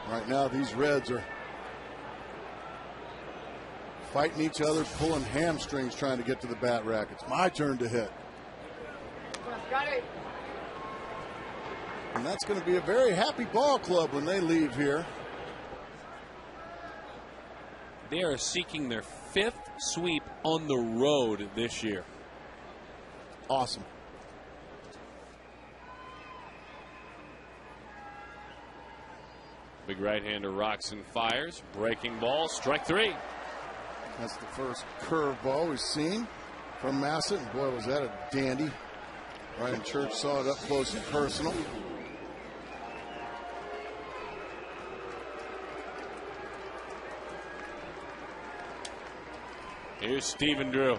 Right now, these Reds are fighting each other, pulling hamstrings, trying to get to the bat rack. It's my turn to hit. And that's going to be a very happy ball club when they leave here. They are seeking their 5th sweep on the road this year. Awesome. Big right-hander rocks and fires. Breaking ball, strike 3. That's the first curveball we've seen from Massett. And boy, was that a dandy. Ryan Church saw it up close and personal. Here's Stephen Drew.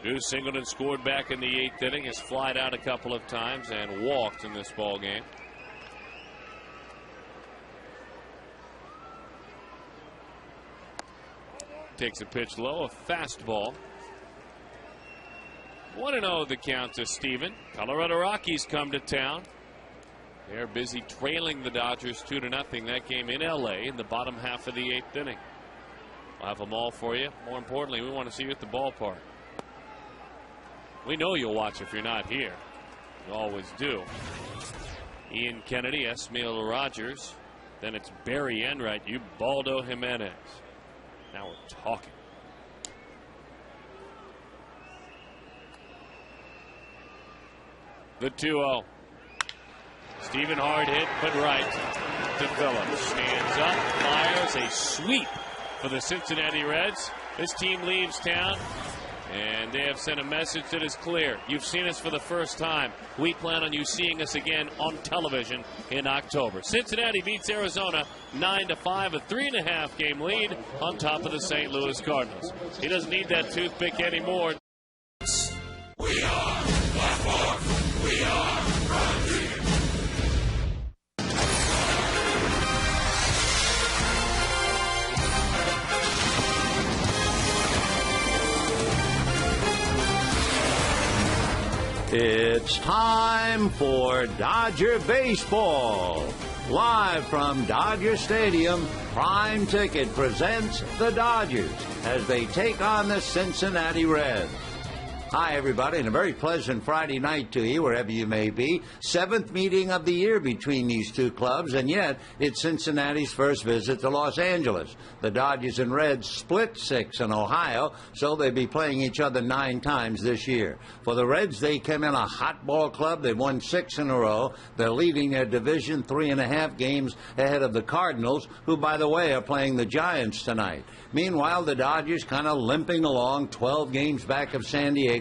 Drew singled and scored back in the 8th inning. Has flied out a couple of times and walked in this ball game. Takes a pitch low, a fastball. 1-0 the count to Steven. Colorado Rockies come to town. They're busy trailing the Dodgers 2-0. That game in L.A. in the bottom half of the 8th inning. We'll have them all for you. More importantly, we want to see you at the ballpark. We know you'll watch if you're not here. You always do. Ian Kennedy, Esmail Rogers. Then it's Barry Enright, Ubaldo Jimenez. Now we're talking. The 2-0. Stephen hard hit, but right to Phillips. Stands up, fires a sweep for the Cincinnati Reds. This team leaves town, and they have sent a message that is clear. You've seen us for the first time. We plan on you seeing us again on television in October. Cincinnati beats Arizona 9-5, a 3.5 game lead on top of the St. Louis Cardinals. He doesn't need that toothpick anymore. We are Blackmore. We are Rodriguez. It's time for Dodger Baseball. Live from Dodger Stadium, Prime Ticket presents the Dodgers as they take on the Cincinnati Reds. Hi, everybody, and a very pleasant Friday night to you, wherever you may be. 7th meeting of the year between these two clubs, and yet it's Cincinnati's first visit to Los Angeles. The Dodgers and Reds split 6 in Ohio, so they'll be playing each other 9 times this year. For the Reds, they came in a hot ball club. They've won 6 in a row. They're leading their division 3.5 games ahead of the Cardinals, who, by the way, are playing the Giants tonight. Meanwhile, the Dodgers kind of limping along, 12 games back of San Diego.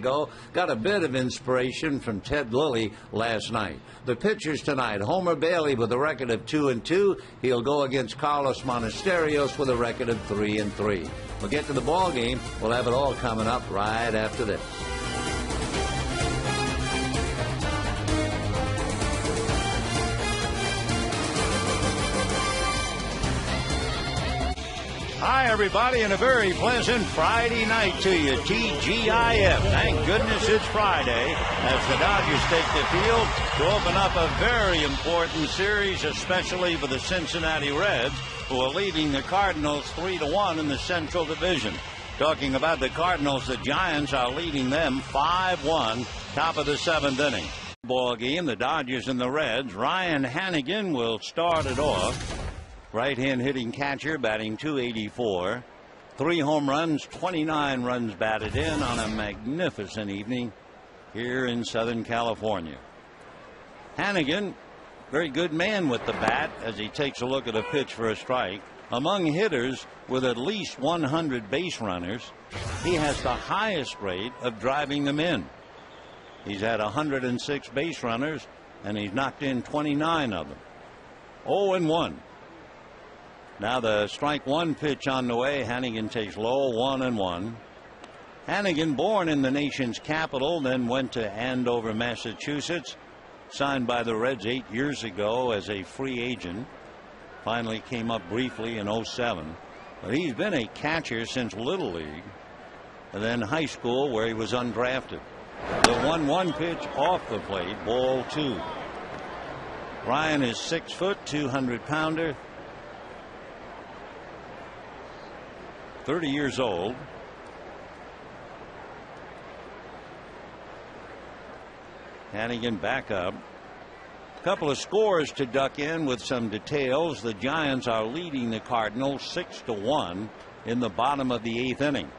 Got a bit of inspiration from Ted Lilly last night. The pitchers tonight, Homer Bailey with a record of 2-2. He'll go against Carlos Monasterios with a record of 3-3. We'll get to the ball game. We'll have it all coming up right after this. Hi, everybody, and a very pleasant Friday night to you. TGIF. Thank goodness it's Friday as the Dodgers take the field to open up a very important series, especially for the Cincinnati Reds, who are leading the Cardinals 3-1 in the Central Division. Talking about the Cardinals, the Giants are leading them 5-1, top of the 7th inning. Ball game, the Dodgers and the Reds. Ryan Hannigan will start it off. Right-hand hitting catcher, batting .284. 3 home runs, 29 runs batted in on a magnificent evening here in Southern California. Hannigan, very good man with the bat as he takes a look at a pitch for a strike. Among hitters with at least 100 base runners, he has the highest rate of driving them in. He's had 106 base runners, and he's knocked in 29 of them. 0-1. Now the strike one pitch on the way. Hannigan takes low, 1-1. Hannigan, born in the nation's capital, then went to Andover, Massachusetts. Signed by the Reds 8 years ago as a free agent. Finally came up briefly in '07. But he's been a catcher since Little League. And then high school, where he was undrafted. The 1-1 pitch off the plate, ball 2. Ryan is 6 foot, 200-pounder. 30 years old. Hannigan back up. A couple of scores to duck in with some details. The Giants are leading the Cardinals 6-1 in the bottom of the 8th inning.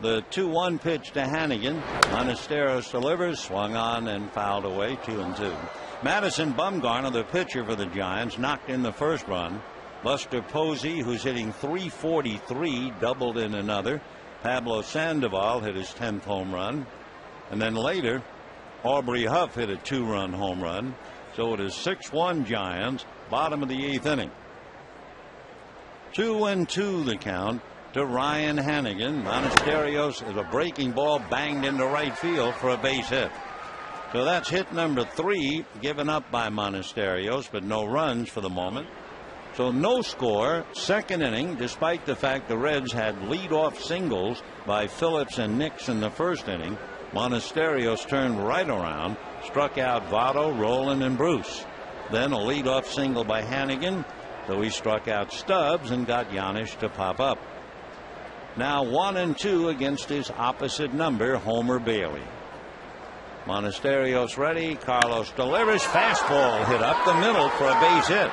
The 2-1 pitch to Hannigan. Monasterios delivers, swung on and fouled away, 2-2. Madison Bumgarner, the pitcher for the Giants, knocked in the first run. Buster Posey, who's hitting .343, doubled in another. Pablo Sandoval hit his 10th home run. And then later, Aubrey Huff hit a 2-run home run. So it is 6-1 Giants, bottom of the 8th inning. 2-2 the count to Ryan Hannigan. Monasterios is a breaking ball banged into right field for a base hit. So that's hit number 3 given up by Monasterios, but no runs for the moment. So no score, 2nd inning, despite the fact the Reds had lead-off singles by Phillips and Nix in the 1st inning. Monasterios turned right around, struck out Votto, Rowland, and Bruce. Then a leadoff single by Hannigan, though he struck out Stubbs and got Giannis to pop up. Now 1-2 against his opposite number, Homer Bailey. Monasterios ready. Carlos delivers. Fastball hit up the middle for a base hit.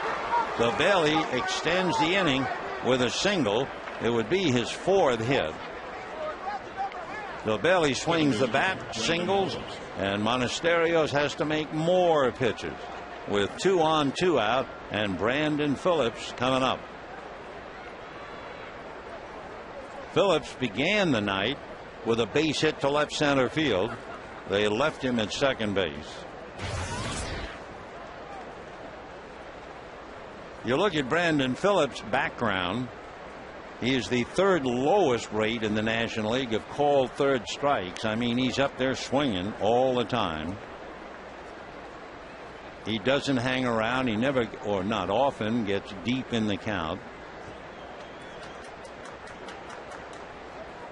So Bailey extends the inning with a single. It would be his 4th hit. So Bailey swings the bat, singles, and Monasterios has to make more pitches with 2 on, 2 out, and Brandon Phillips coming up. Phillips began the night with a base hit to left center field. They left him at second base. You look at Brandon Phillips' background. He is the 3rd lowest rate in the National League of called third strikes. I mean, he's up there swinging all the time. He doesn't hang around. He never, or not often, gets deep in the count.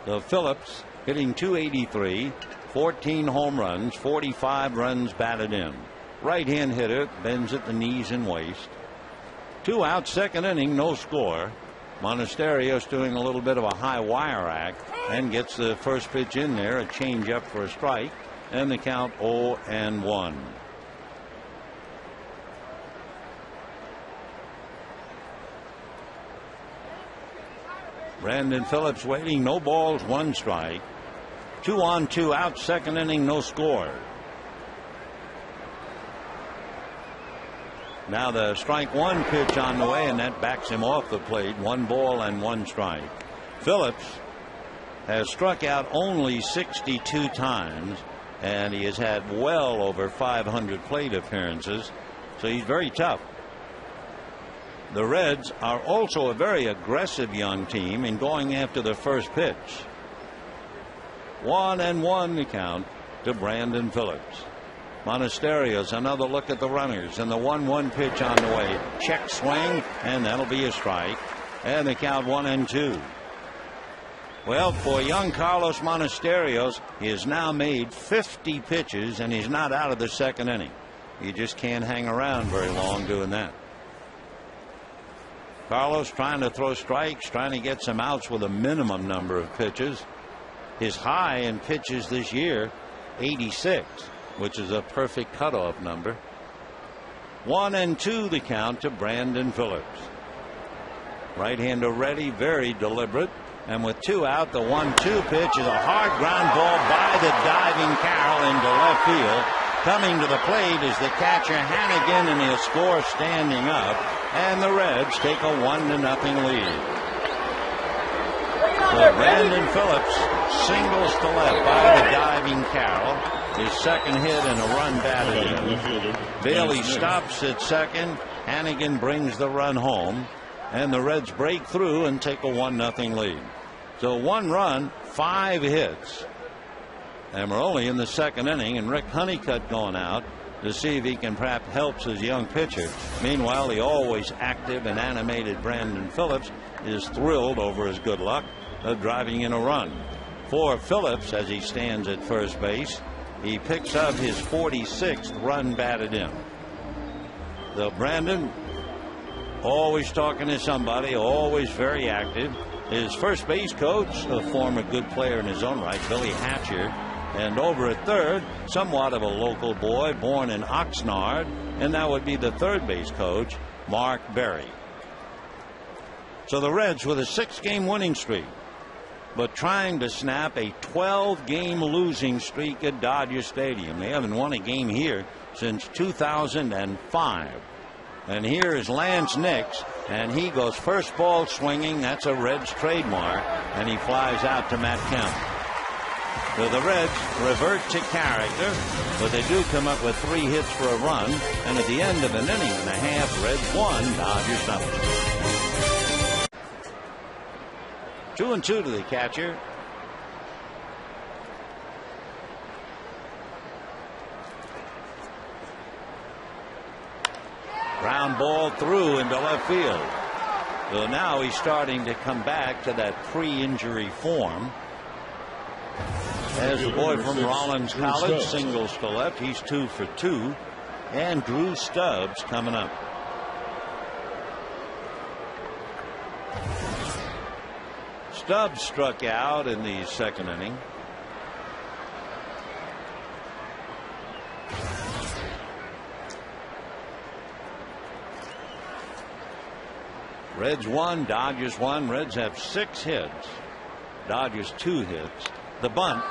So Phillips hitting .283, 14 home runs, 45 runs batted in. Right-hand hitter, bends at the knees and waist. 2 out, 2nd inning, no score. Monasterios doing a little bit of a high wire act and gets the first pitch in there, a changeup for a strike, and the count 0-1. Brandon Phillips waiting, no balls, 1 strike. 2 on, 2 out, 2nd inning, no score. Now the strike 1 pitch on the way, and that backs him off the plate. 1 ball and 1 strike. Phillips has struck out only 62 times, and he has had well over 500 plate appearances, so he's very tough. The Reds are also a very aggressive young team in going after the first pitch. 1-1 the count to Brandon Phillips. Monasterios, another look at the runners, and the 1-1 pitch on the way. Check swing, and that'll be a strike. And the count 1-2. Well, for young Carlos Monasterios, he has now made 50 pitches, and he's not out of the 2nd inning. You just can't hang around very long doing that. Carlos trying to throw strikes, trying to get some outs with a minimum number of pitches. His high in pitches this year, 86. Which is a perfect cutoff number. 1-2 the count to Brandon Phillips. Right-hander ready, very deliberate, and with 2 out, the 1-2 pitch is a hard ground ball by the diving Carroll into left field. Coming to the plate is the catcher Hannigan, and he'll score standing up, and the Reds take a 1-0 lead. So Brandon Phillips singles to left by the diving Carroll. His 2nd hit and a run batted in. Bailey stops at 2nd. Hannigan brings the run home, and the Reds break through and take a 1-0 lead. So 1 run, 5 hits, and we're only in the 2nd inning. And Rick Honeycutt going out to see if he can perhaps help his young pitcher. Meanwhile, the always active and animated Brandon Phillips is thrilled over his good luck of driving in a run. For Phillips, as he stands at first base, he picks up his 46th run batted in. So Brandon always talking to somebody, always very active. His first base coach, a former good player in his own right, Billy Hatcher, and over at third, somewhat of a local boy born in Oxnard, and that would be the 3rd base coach, Mark Berry. So the Reds with a 6-game winning streak, but trying to snap a 12-game losing streak at Dodger Stadium. They haven't won a game here since 2005. And here is Lance Nix, and he goes first ball swinging. That's a Reds trademark, and he flies out to Matt Kemp. So the Reds revert to character, but they do come up with 3 hits for a run, and at the end of an inning and a half, Reds 1, Dodgers nothing. 2-2 to the catcher. Ground ball through into left field. So now he's starting to come back to that pre-injury form. As the boy from Rollins College singles to left, he's 2 for 2. And Drew Stubbs coming up. Stubbs struck out in the second inning. Reds 1, Dodgers 1. Reds have 6 hits. Dodgers 2 hits. The bunt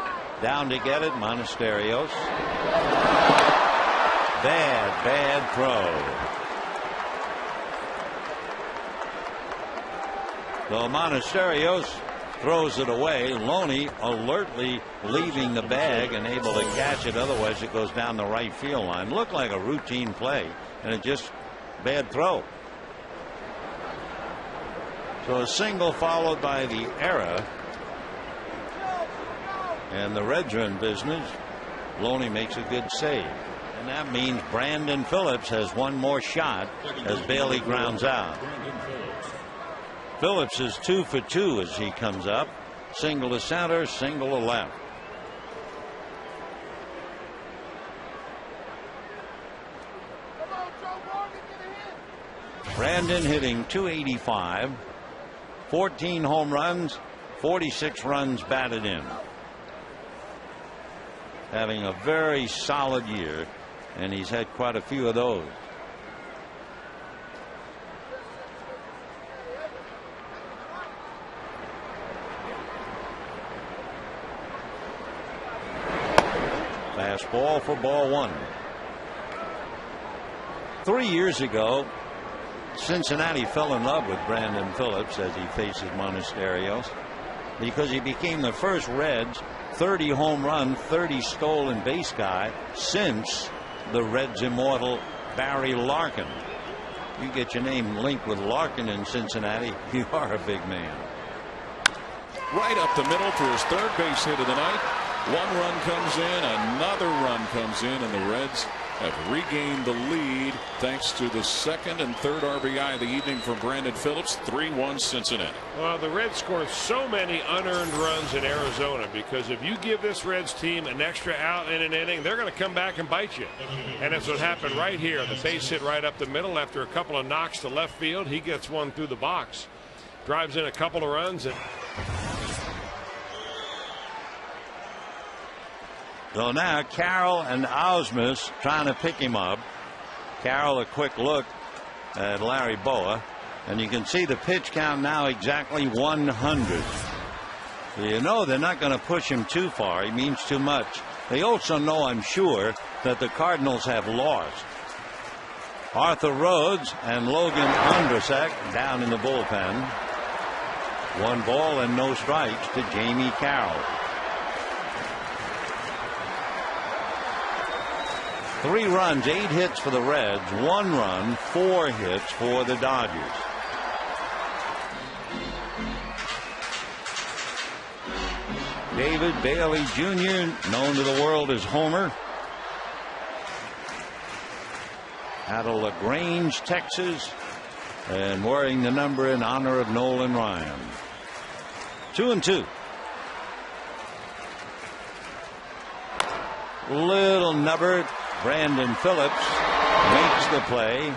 down to get it. Monasterios. Bad throw. So Monasterios throws it away. Loney alertly leaving the bag and able to catch it. Otherwise it goes down the right field line. Looked like a routine play, and it just bad throw. So a single followed by the error. And the Reds are in business. Loney makes a good save. And that means Brandon Phillips has one more shot as Bailey grounds out. Phillips is 2 for 2 as he comes up. Single to center, single to left. Brandon hitting .285, 14 home runs, 46 runs batted in. Having a very solid year, and he's had quite a few of those. Fastball for ball 1. 3 years ago, Cincinnati fell in love with Brandon Phillips as he faces Monasterios, because he became the first Reds 30 home run, 30 stolen base guy since the Reds immortal Barry Larkin. You get your name linked with Larkin in Cincinnati, you are a big man. Right up the middle for his third base hit of the night. 1 run comes in, another run comes in, and the Reds have regained the lead thanks to the second and third RBI of the evening from Brandon Phillips. 3-1 Cincinnati. Well, the Reds scored so many unearned runs in Arizona, because if you give this Reds team an extra out in an inning, they're going to come back and bite you. And that's what happened right here. The base hit right up the middle after a couple of knocks to left field. He gets one through the box, drives in a couple of runs, and so now Carroll and Ausmus trying to pick him up. Carroll a quick look at Larry Boa, and you can see the pitch count now exactly 100. So you know they're not going to push him too far. He means too much. They also know, I'm sure, that the Cardinals have lost. Arthur Rhodes and Logan Ondrasek down in the bullpen. 1 ball and no strikes to Jamie Carroll. 3 runs, 8 hits for the Reds, 1 run, 4 hits for the Dodgers. David Bailey Jr., known to the world as Homer, out of LaGrange, Texas, and wearing the number in honor of Nolan Ryan. 2-2. Little nubber. Brandon Phillips makes the play.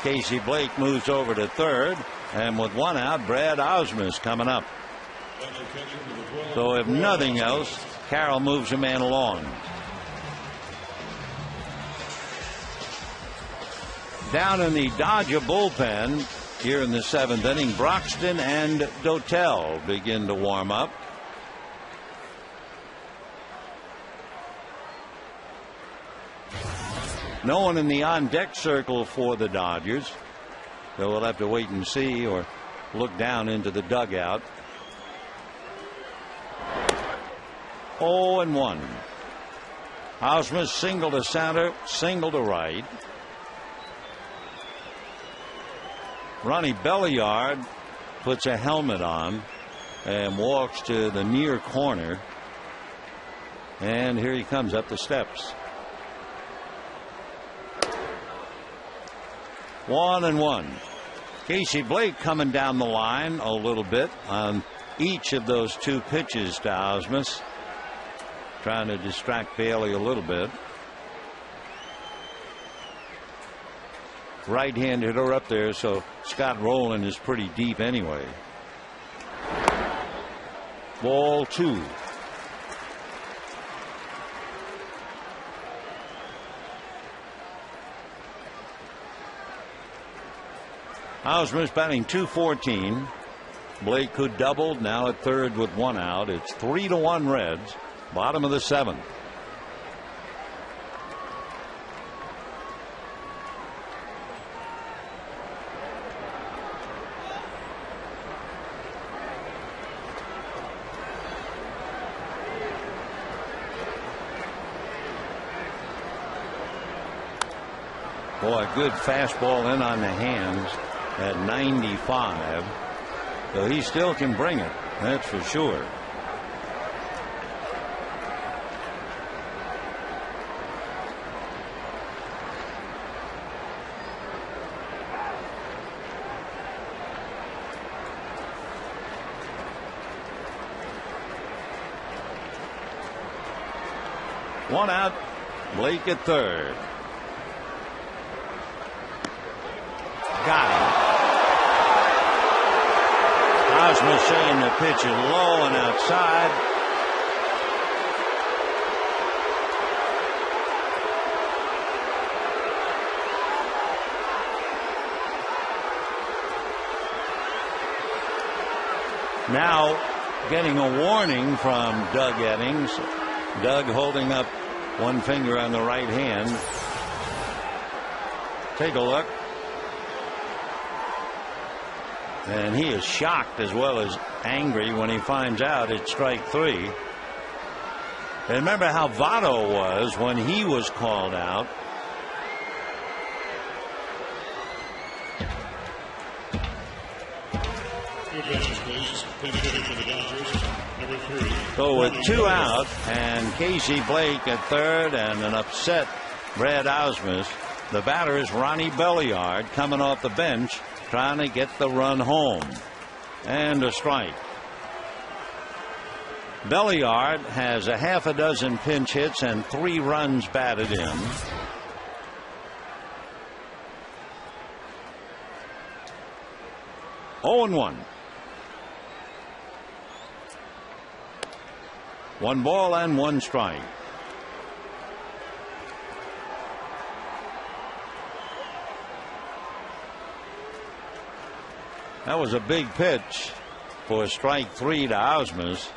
Casey Blake moves over to third, and with 1 out, Brad Ausmus coming up. So if nothing else, Carroll moves a man along. Down in the Dodger bullpen here in the 7th inning, Broxton and Dotel begin to warm up. No one in the on-deck circle for the Dodgers, so we'll have to wait and see or look down into the dugout. 0-1. Ausmus single to center, single to right. Ronnie Belliard puts a helmet on and walks to the near corner, and here he comes up the steps. 1-1. Casey Blake coming down the line a little bit on each of those 2 pitches to Ausmus. trying to distract Bailey a little bit. Right-hand hitter up there, so Scott Rowland is pretty deep anyway. Ball 2. Ausmus batting .214. Blake, who doubled, now at third with 1 out. It's 3-1 Reds. Bottom of the 7th. Boy, a good fastball in on the hands at 95. So he still can bring it, that's for sure. One out, Blake at third. Got him. Ausmus saying the pitch is low and outside. Now getting a warning from Doug Eddings. Doug holding up one finger on the right hand. Take a look. And he is shocked as well as angry when he finds out it's strike 3. And remember how Votto was when he was called out. So with 2 out and Casey Blake at third and an upset Brad Ausmus, the batter is Ronnie Belliard coming off the bench, trying to get the run home. And a strike. Belliard has a half a dozen pinch hits and 3 runs batted in. Oh and 1. 1 ball and 1 strike. That was a big pitch for strike 3 to Ausmus.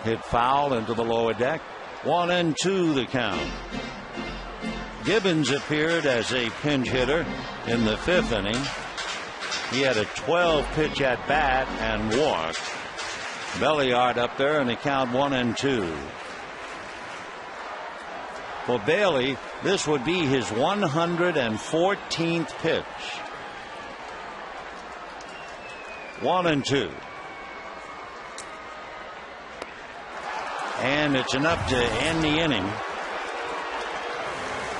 Hit foul into the lower deck. 1-2 the count. Gibbons appeared as a pinch hitter in the 5th inning. He had a 12 pitch at bat and walked. Belliard up there and the count 1-2. For Bailey, this would be his 114th pitch. 1-2. And it's enough to end the inning.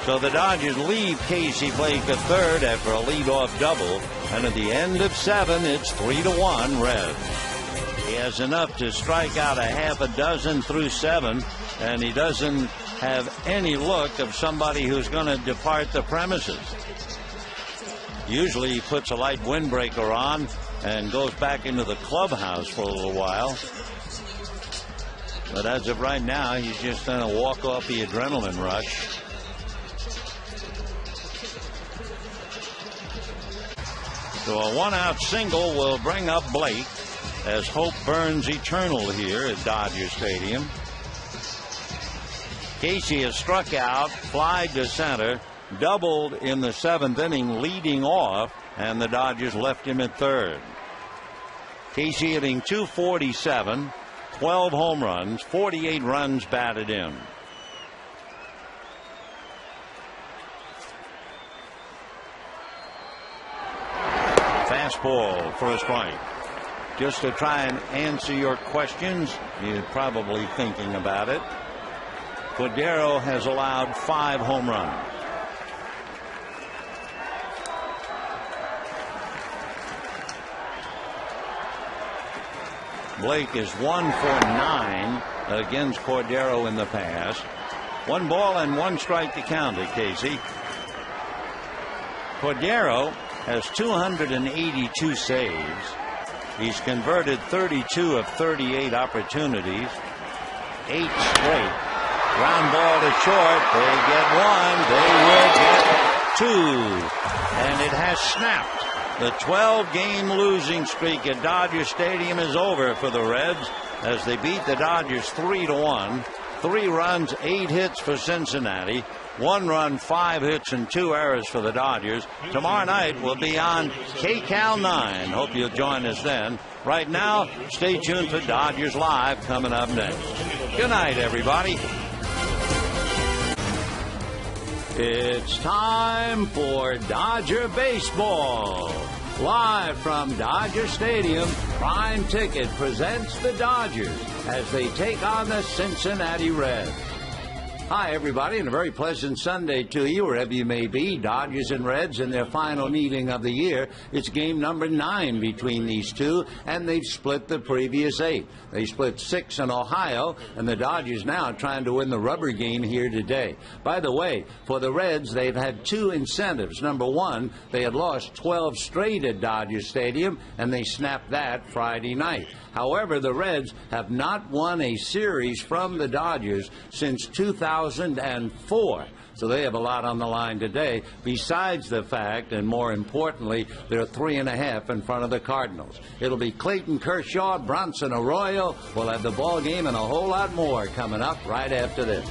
So the Dodgers leave Casey Blake at third after a leadoff double. And at the end of 7, it's 3-1 Reds. He has enough to strike out a half a dozen through 7. And he doesn't have any look of somebody who's going to depart the premises. Usually he puts a light windbreaker on and goes back into the clubhouse for a little while. But as of right now, he's just going to walk off the adrenaline rush. So a 1-out single will bring up Blake as hope burns eternal here at Dodger Stadium. Casey has struck out, flied to center, doubled in the 7th inning, leading off, and the Dodgers left him at third. Casey hitting .247, 12 home runs, 48 runs batted in. Fastball for a strike. Just to try and answer your questions, you're probably thinking about it. Cordero has allowed 5 home runs. Blake is 1 for 9 against Cordero in the past. 1 ball and 1 strike to count it, Casey. Cordero has 282 saves. He's converted 32 of 38 opportunities. 8 straight. Ground ball to short. They get 1. They will get 2. And it has snapped. The 12-game losing streak at Dodger Stadium is over for the Reds as they beat the Dodgers 3-1. 3 runs, 8 hits for Cincinnati. 1 run, 5 hits, and 2 errors for the Dodgers. Tomorrow night we'll be on KCAL 9. Hope you'll join us then. Right now, stay tuned for Dodgers Live coming up next. Good night, everybody. It's time for Dodger Baseball. Live from Dodger Stadium, Prime Ticket presents the Dodgers as they take on the Cincinnati Reds. Hi, everybody, and a very pleasant Sunday to you, wherever you may be. Dodgers and Reds in their final meeting of the year. It's game number 9 between these two, and they've split the previous 8. They split 6 in Ohio, and the Dodgers now trying to win the rubber game here today. By the way, for the Reds, they've had 2 incentives. Number 1, they had lost 12 straight at Dodger Stadium, and they snapped that Friday night. However, the Reds have not won a series from the Dodgers since 2004. So they have a lot on the line today, besides the fact, and more importantly, they're 3.5 in front of the Cardinals. It'll be Clayton Kershaw, Bronson Arroyo. We'll have the ball game and a whole lot more coming up right after this.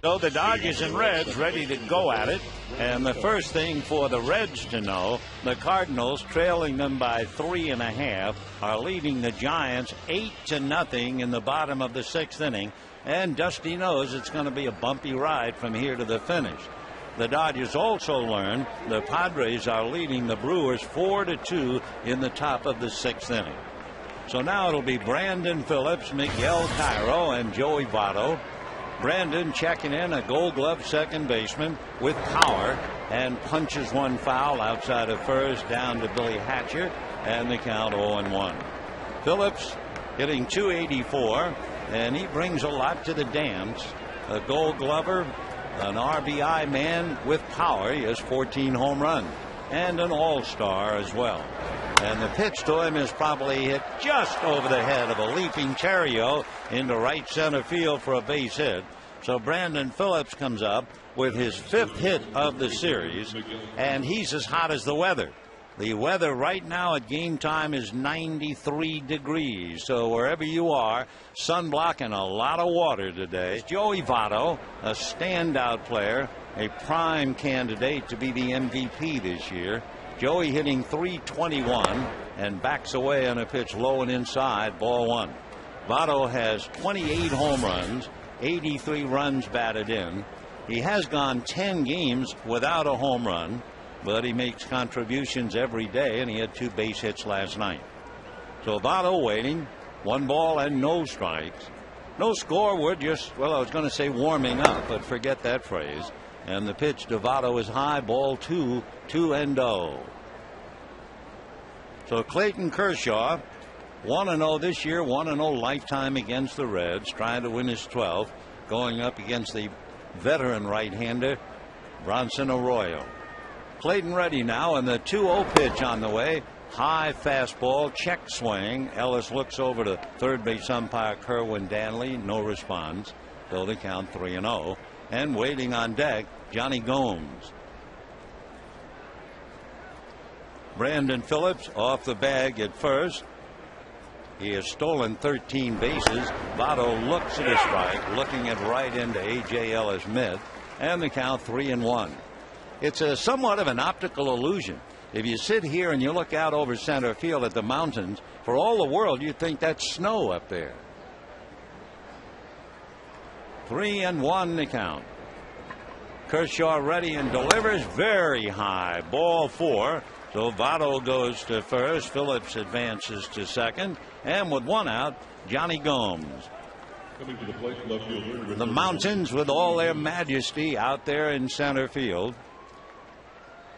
So the Dodgers and Reds ready to go at it. And the first thing for the Reds to know, the Cardinals, trailing them by 3.5, are leading the Giants 8-0 in the bottom of the 6th inning. And Dusty knows it's going to be a bumpy ride from here to the finish. The Dodgers also learn the Padres are leading the Brewers 4-2 in the top of the 6th inning. So now it'll be Brandon Phillips, Miguel Cairo, and Joey Votto. Brandon checking in, a Gold Glove second baseman with power, and punches one foul outside of first down to Billy Hatcher, and the count 0-1. Phillips hitting .284, and he brings a lot to the dance. A Gold Glover, an RBI man with power. He has 14 home runs, and an all-star as well. And the pitch to him is probably hit just over the head of a leaping Terrio into right center field for a base hit. So Brandon Phillips comes up with his 5th hit of the series, and he's as hot as the weather. The weather right now at game time is 93 degrees. So wherever you are, sunblock and a lot of water today. Joey Votto, a standout player, a prime candidate to be the MVP this year. Joey hitting .321 and backs away on a pitch low and inside, ball 1. Votto has 28 home runs, 83 runs batted in. He has gone 10 games without a home run, but he makes contributions every day, and he had 2 base hits last night. So Votto waiting, 1 ball and no strikes. No score, we're just, well, I was going to say warming up, but forget that phrase. And the pitch to Votto is high, ball 2, 2-0. So Clayton Kershaw, 1-0 this year, 1-0 lifetime against the Reds, trying to win his 12th, going up against the veteran right-hander, Bronson Arroyo. Clayton ready now, and the 2-0 pitch on the way. High fastball, check swing. Ellis looks over to third base umpire Kerwin Danley, no response. So they count 3-0. And waiting on deck, Johnny Gomes. Brandon Phillips off the bag at first. He has stolen 13 bases. Votto looks at a strike, looking at right into A.J. Ellis mid, and the count 3-1. It's a somewhat of an optical illusion. If you sit here and you look out over center field at the mountains, for all the world you'd think that's snow up there. 3-1 the count. Kershaw ready and delivers very high, ball 4. So Votto goes to first. Phillips advances to second, and with 1 out, Johnny Gomes. The mountains with all their majesty out there in center field.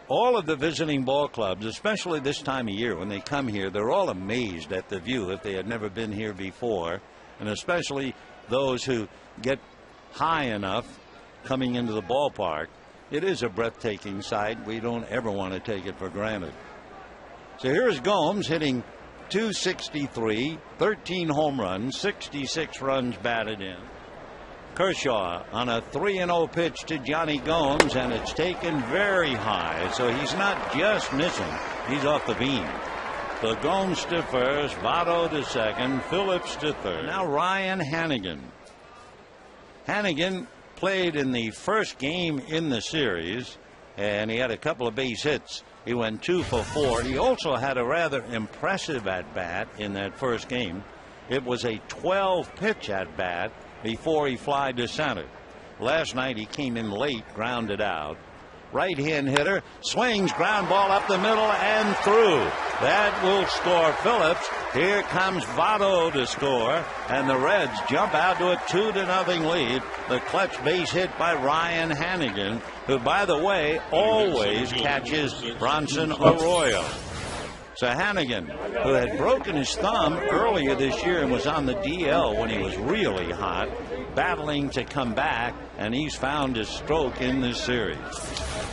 All of the visiting ball clubs, especially this time of year when they come here, they're all amazed at the view if they had never been here before, and especially those who get high enough coming into the ballpark. It is a breathtaking sight. We don't ever want to take it for granted. So here's Gomes hitting .263, 13 home runs, 66 runs batted in. Kershaw on a 3-0 pitch to Johnny Gomes, and it's taken very high, so he's not just missing, he's off the beam. So Gomes to first, Votto to second, Phillips to third. Now Ryan Hannigan. Hannigan played in the first game in the series, and he had a couple of base hits. He went 2 for 4. He also had a rather impressive at-bat in that first game. It was a 12-pitch at-bat before he flied to center. Last night he came in late, grounded out. Right-hand hitter swings, ground ball up the middle and through. That will score Phillips. Here comes Votto to score, and the Reds jump out to a 2-0 lead. The clutch base hit by Ryan Hannigan, who, by the way, always catches Bronson Arroyo. So Hannigan, who had broken his thumb earlier this year and was on the DL when he was really hot, battling to come back, and he's found his stroke in this series.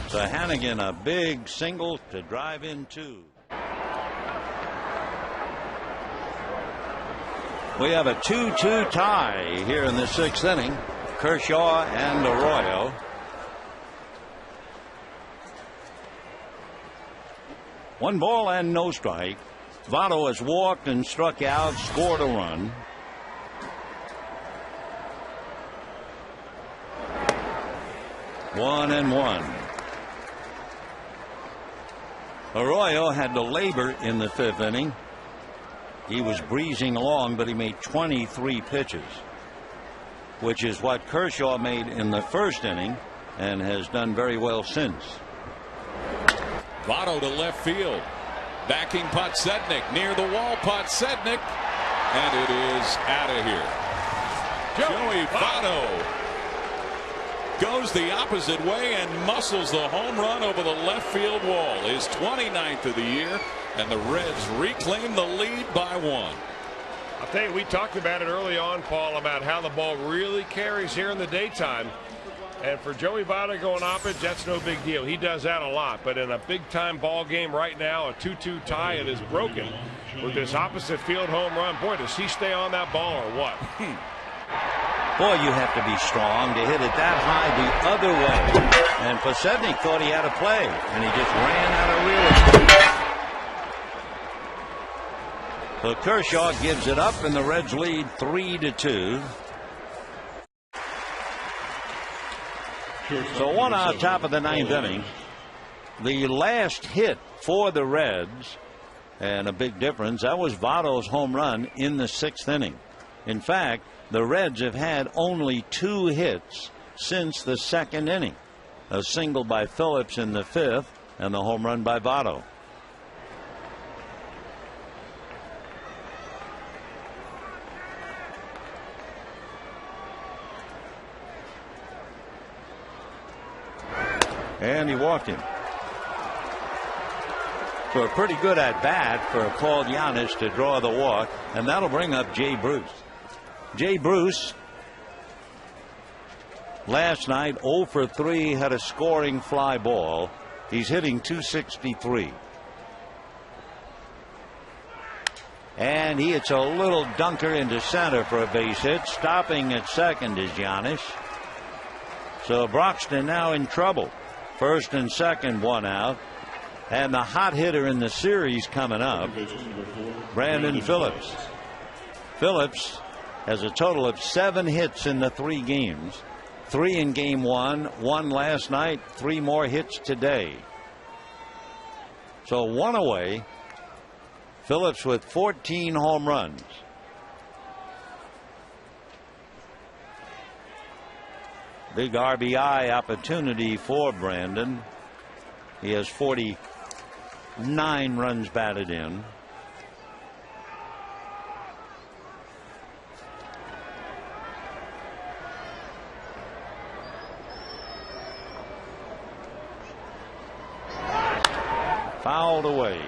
So Hannigan, a big single to drive in 2. We have a 2-2 tie here in the 6th inning. Kershaw and Arroyo. One ball and no strike. Votto has walked and struck out, scored a run. One and one. Arroyo had to labor in the 5th inning. He was breezing along, but he made 23 pitches, which is what Kershaw made in the 1st inning and has done very well since. Votto to left field. Backing Podsednik near the wall. Podsednik. And it is out of here. Joey Votto goes the opposite way and muscles the home run over the left field wall. His 29th of the year, and the Reds reclaim the lead by 1. I'll tell you, we talked about it early on, Paul, about how the ball really carries here in the daytime. And for Joey Votto going opposite, that's no big deal. He does that a lot. But in a big-time ball game right now, a 2-2 tie, it is broken with this opposite field home run. Boy, does he stay on that ball or what? Boy, you have to be strong to hit it that high the other way. And Podsednik thought he had a play, and he just ran out of real estate. So Kershaw gives it up, and the Reds lead 3-2. So 1 out, top of the 9th inning. The last hit for the Reds, and a big difference, that was Votto's home run in the 6th inning. In fact, the Reds have had only 2 hits since the 2nd inning. A single by Phillips in the 5th, and the home run by Votto. And he walked him. So a pretty good at bat for Paul Giannis to draw the walk, and that'll bring up Jay Bruce. Jay Bruce last night 0 for 3, had a scoring fly ball. He's hitting .263. And he hits a little dunker into center for a base hit. Stopping at second is Giannis. So Broxton now in trouble. First and second, 1 out. And the hot hitter in the series coming up, Brandon Phillips. Phillips has a total of 7 hits in the 3 games. 3 in game 1, 1 last night, 3 more hits today. So 1 away. Phillips with 14 home runs. Big RBI opportunity for Brandon. He has 49 runs batted in. fouled away.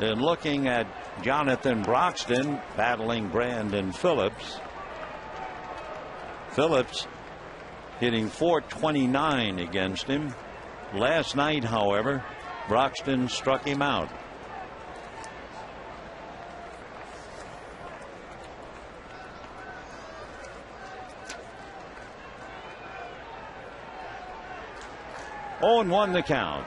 And looking at Jonathan Broxton battling Brandon Phillips. Phillips hitting .429 against him. Last night, however, Broxton struck him out. Oh, and 1 the count.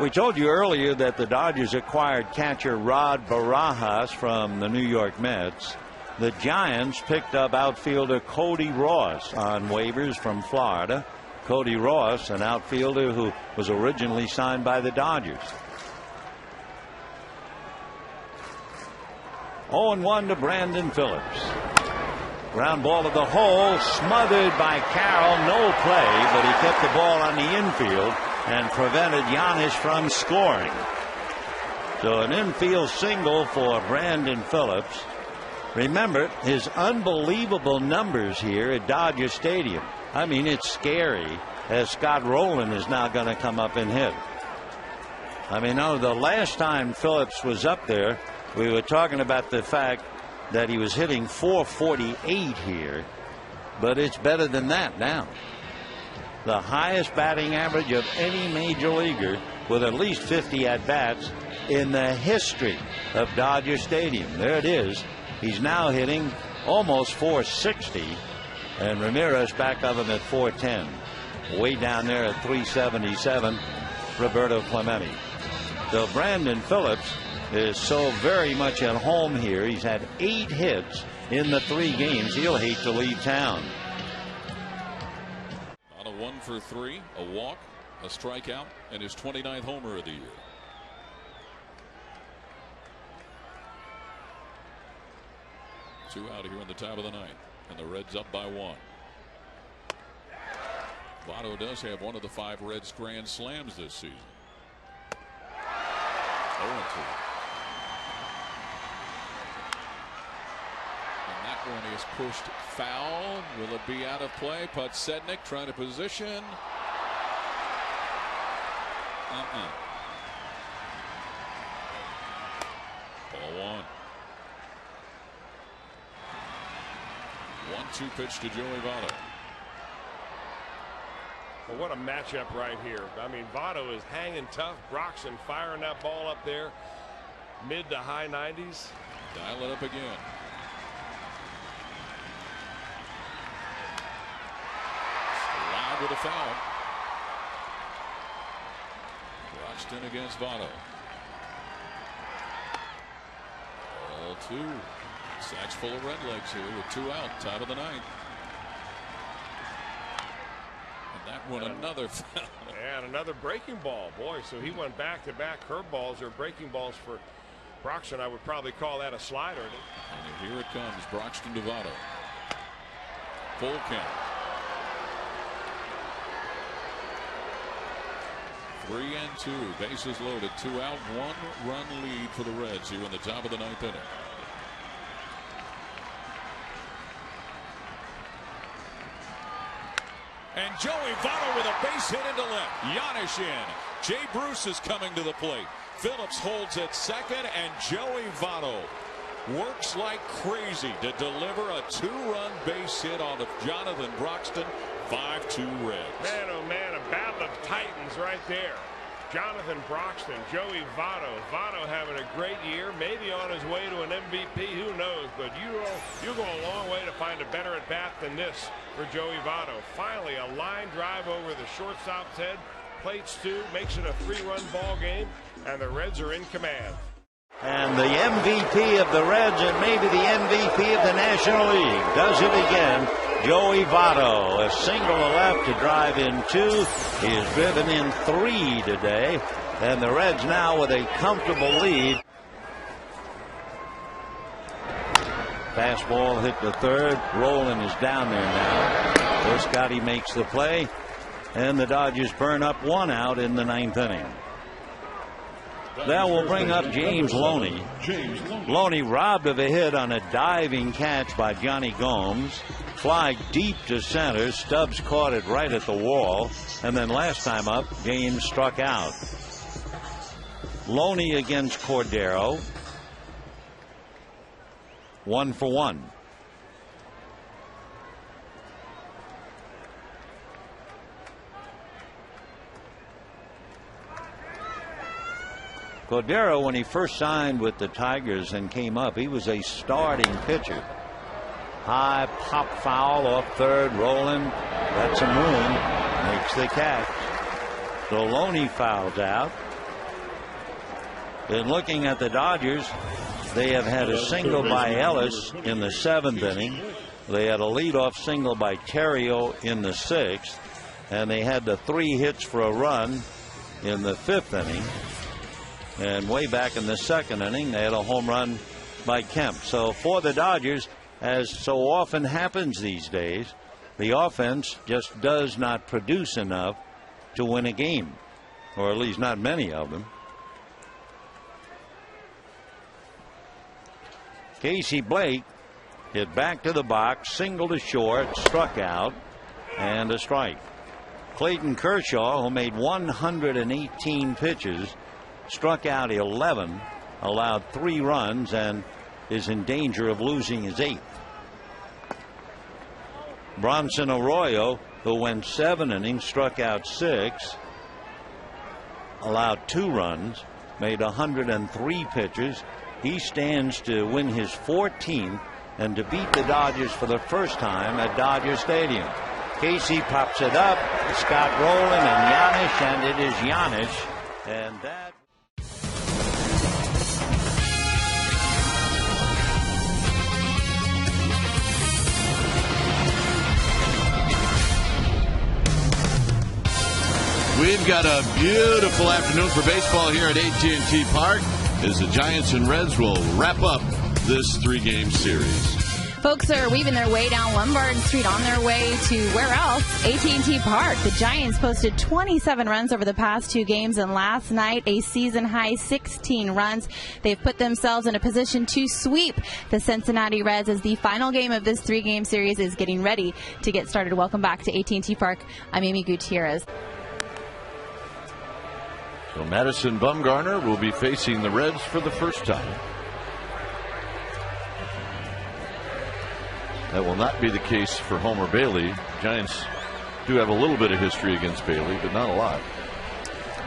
We told you earlier that the Dodgers acquired catcher Rod Barajas from the New York Mets. The Giants picked up outfielder Cody Ross on waivers from Florida. Cody Ross, an outfielder who was originally signed by the Dodgers. 0-1 to Brandon Phillips. Ground ball to the hole, smothered by Carroll. No play, but he kept the ball on the infield and prevented Giannis from scoring. So an infield single for Brandon Phillips. Remember his unbelievable numbers here at Dodger Stadium. I mean, it's scary as Scott Rowland is now going to come up and hit. I mean, the last time Phillips was up there, we were talking about the fact that he was hitting .448 here, but it's better than that now. The highest batting average of any major leaguer with at least 50 at-bats in the history of Dodger Stadium. There it is. He's now hitting almost .460, and Ramirez back of him at .410. Way down there at .377, Roberto Clemente. So Brandon Phillips is so very much at home here. He's had 8 hits in the 3 games. He'll hate to leave town. On a 1 for 3, a walk, a strikeout, and his 29th homer of the year. Two out here in the top of the 9th, and the Reds up by 1. Votto does have one of the 5 Reds grand slams this season. 0-2. One is pushed foul. Will it be out of play? Podsednik trying to position. Ball 1. 1-2 pitch to Joey Votto. Well, what a matchup right here. I mean, Votto is hanging tough. Broxton firing that ball up there, mid to high 90s. Dial it up again. With a foul. Broxton against Votto. Ball 2. Sacks full of Redlegs here with 2 out. Top of the 9th. And that one another foul. And another breaking ball. Boy, so he went back-to-back curveballs or breaking balls for Broxton. I would probably call that a slider. And here it comes. Broxton to Votto. Full count. 3-2. Bases loaded. 2 out. 1-run lead for the Reds here in the top of the 9th inning. And Joey Votto with a base hit into left. Giannis in. Jay Bruce is coming to the plate. Phillips holds at second, and Joey Votto works like crazy to deliver a 2-run base hit on Jonathan Broxton. 5-2 Reds. Man, oh man, a battle of titans right there. Jonathan Broxton, Joey Votto. Votto having a great year, maybe on his way to an MVP, who knows, but you go a long way to find a better at bat than this for Joey Votto. Finally, a line drive over the shortstop's head, plates 2, makes it a 3-run ball game, and the Reds are in command. And the MVP of the Reds and maybe the MVP of the National League does it again. Joey Votto, a single to left to drive in 2. He has driven in 3 today, and the Reds now with a comfortable lead. Fastball hit the 3rd. Rowland is down there now. Scotty makes the play, and the Dodgers burn up 1 out in the 9th inning. That will bring up James Loney. Loney robbed of a hit on a diving catch by Johnny Gomes. Fly deep to center. Stubbs caught it right at the wall. And then last time up, James struck out. Loney against Cordero. 1 for 1. Cordero, when he first signed with the Tigers and came up, he was a starting pitcher. High pop foul off third, rolling. That's a moon. Makes the catch. So Loney fouls out. And looking at the Dodgers, they have had a single by Ellis in the 7th inning. They had a leadoff single by Terrio in the 6th. And they had the 3 hits for a run in the 5th inning. And way back in the 2nd inning, they had a home run by Kemp. So for the Dodgers, as so often happens these days, the offense just does not produce enough to win a game, or at least not many of them. Casey Blake hit back to the box, single to short, struck out, and a strike. Clayton Kershaw, who made 118 pitches, struck out 11, allowed 3 runs, and is in danger of losing his 8th. Bronson Arroyo, who went 7 innings, struck out 6, allowed 2 runs, made 103 pitches. He stands to win his 14th and to beat the Dodgers for the first time at Dodger Stadium. Casey pops it up. Scott Rowland and Giannis, and it is Giannis. And that. We've got a beautiful afternoon for baseball here at AT&T Park as the Giants and Reds will wrap up this 3-game series. Folks are weaving their way down Lombard Street on their way to where else? AT&T Park. The Giants posted 27 runs over the past 2 games, and last night a season-high 16 runs. They've put themselves in a position to sweep the Cincinnati Reds as the final game of this 3-game series is getting ready to get started. Welcome back to AT&T Park. I'm Amy Gutierrez. So Madison Bumgarner will be facing the Reds for the first time. That will not be the case for Homer Bailey. Giants do have a little bit of history against Bailey, but not a lot.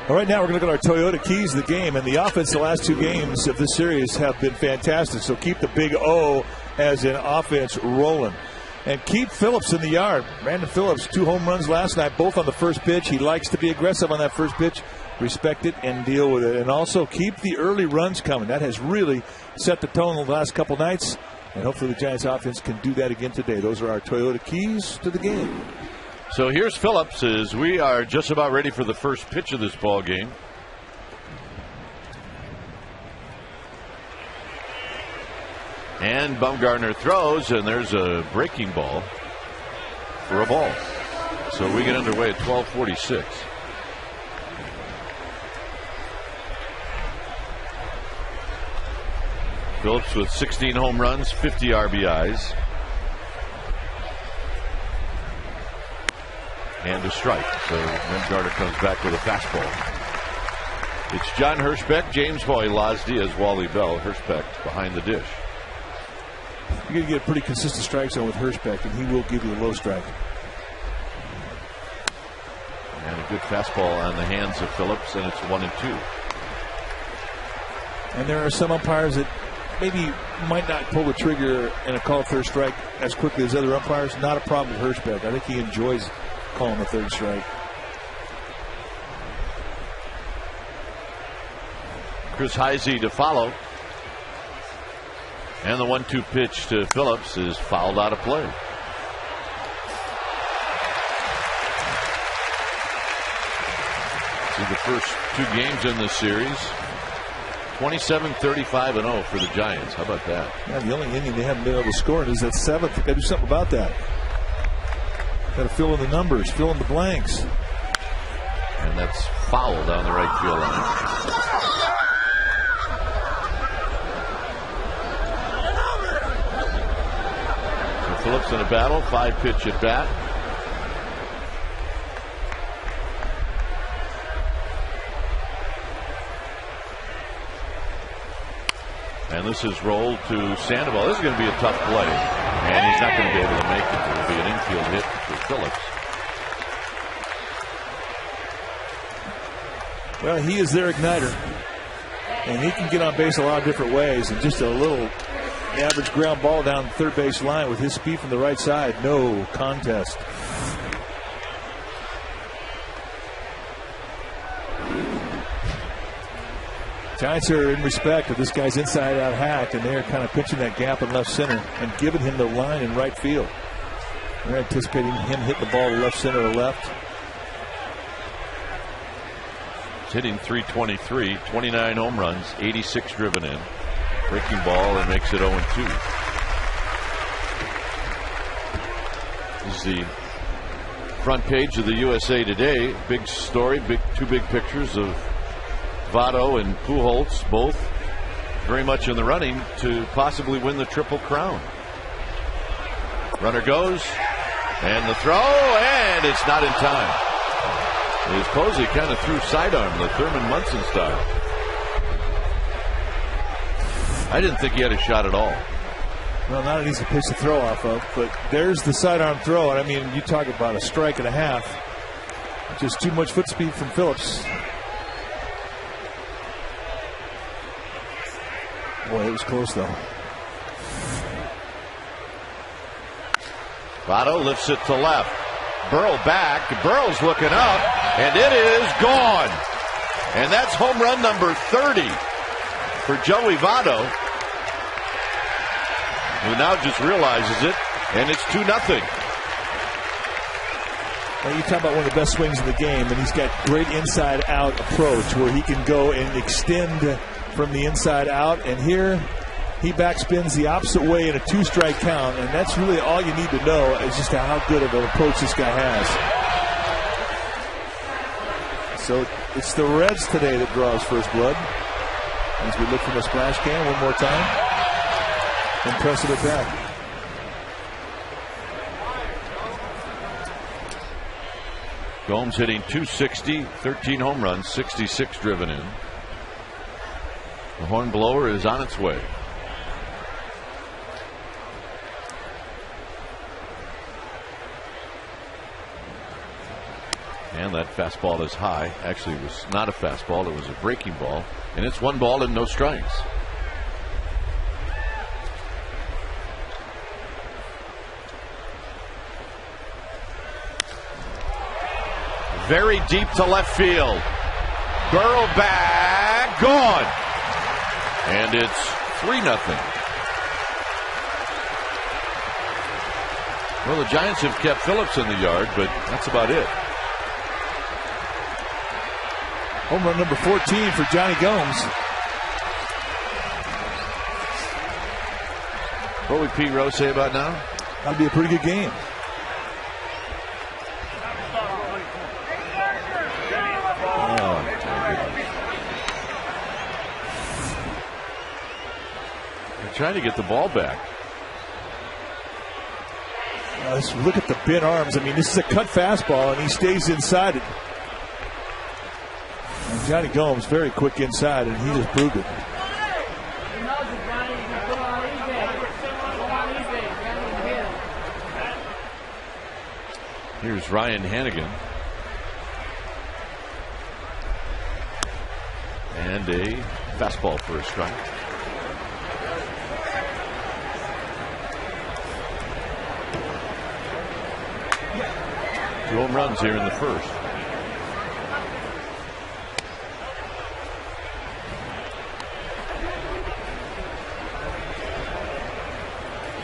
All right, now we're going to look at our Toyota keys of the game. And the offense the last 2 games of this series have been fantastic. So keep the big O as in offense rolling. And keep Phillips in the yard. Brandon Phillips, 2 home runs last night, both on the first pitch. He likes to be aggressive on that first pitch. Respect it and deal with it. And also keep the early runs coming. That has really set the tone the last couple nights. And hopefully the Giants offense can do that again today. Those are our Toyota keys to the game. So here's Phillips as we are just about ready for the first pitch of this ball game. And Bumgarner throws, and there's a breaking ball for a ball. So we get underway at 12:46. Phillips with 16 home runs, 50 RBIs. And a strike. So Bumgarner comes back with a fastball. It's John Hirschbeck, James Hoy, Laz Diaz, Wally Bell. Hirschbeck behind the dish. You're going to get a pretty consistent strike zone with Hirschbeck, and he will give you a low strike. And a good fastball on the hands of Phillips, and it's 1-2. And there are some umpires that maybe might not pull the trigger and a call third strike as quickly as other umpires. Not a problem with Hirschbeck. I think he enjoys calling the third strike. Chris Heisey to follow. And the 1-2 pitch to Phillips is fouled out of play. See the first 2 games in this series. 27-35-0 for the Giants. How about that? Yeah, the only inning they haven't been able to score is that 7th. Got to do something about that. Got to fill in the numbers, fill in the blanks. And that's foul down the right field line. Phillips in a battle, 5-pitch at bat. And this is rolled to Sandoval. This is going to be a tough play, and he's not going to be able to make it. It'll be an infield hit for Phillips. Well, he is their igniter, and he can get on base a lot of different ways, and just a little average ground ball down the third base line with his speed from the right side. No contest. Giants are in respect of this guy's inside-out hack, and they're kind of pinching that gap in left center and giving him the line in right field. They're anticipating him hitting the ball to left center or left. He's hitting .323, 29 home runs, 86 driven in. Breaking ball and makes it 0-2. This is the front page of the USA Today. Big story, two big pictures of Votto and Pujols, both very much in the running to possibly win the Triple Crown. Runner goes, and the throw, and it's not in time. As Posey kind of threw sidearm, the Thurman Munson style. I didn't think he had a shot at all. Well, not an easy pitch to throw off of, but there's the sidearm throw. And I mean, you talk about a strike and a half. Just too much foot speed from Phillips. Boy, it was close, though. Votto lifts it to left. Burrow back. Burrow's looking up, and it is gone. And that's home run number 30 for Joey Votto, who now just realizes it, and it's 2-0. Well, you talk about one of the best swings in the game, and he's got great inside-out approach where he can go and extend from the inside out, and here he backspins the opposite way in a 2-strike count, and that's really all you need to know is just how good of an approach this guy has. So it's the Reds today that draws first blood. As we look from the splash can one more time. Impressive at bat. Gomes hitting .260, 13 home runs, 66 driven in. The hornblower is on its way. And that fastball is high. Actually, it was not a fastball. It was a breaking ball. And it's 1 ball and no strikes. Very deep to left field. Burrow back. Gone. And it's 3-0. Well, the Giants have kept Phillips in the yard, but that's about it. Home run number 14 for Johnny Gomes. What would Pete Rose say about now? That'd be a pretty good game. They're trying to get the ball back. Let's look at the bent arms. I mean, this is a cut fastball, and he stays inside it. And Johnny Gomes very quick inside, and he just proved it. Here's Ryan Hannigan. And a fastball for a strike. Two home runs here in the first.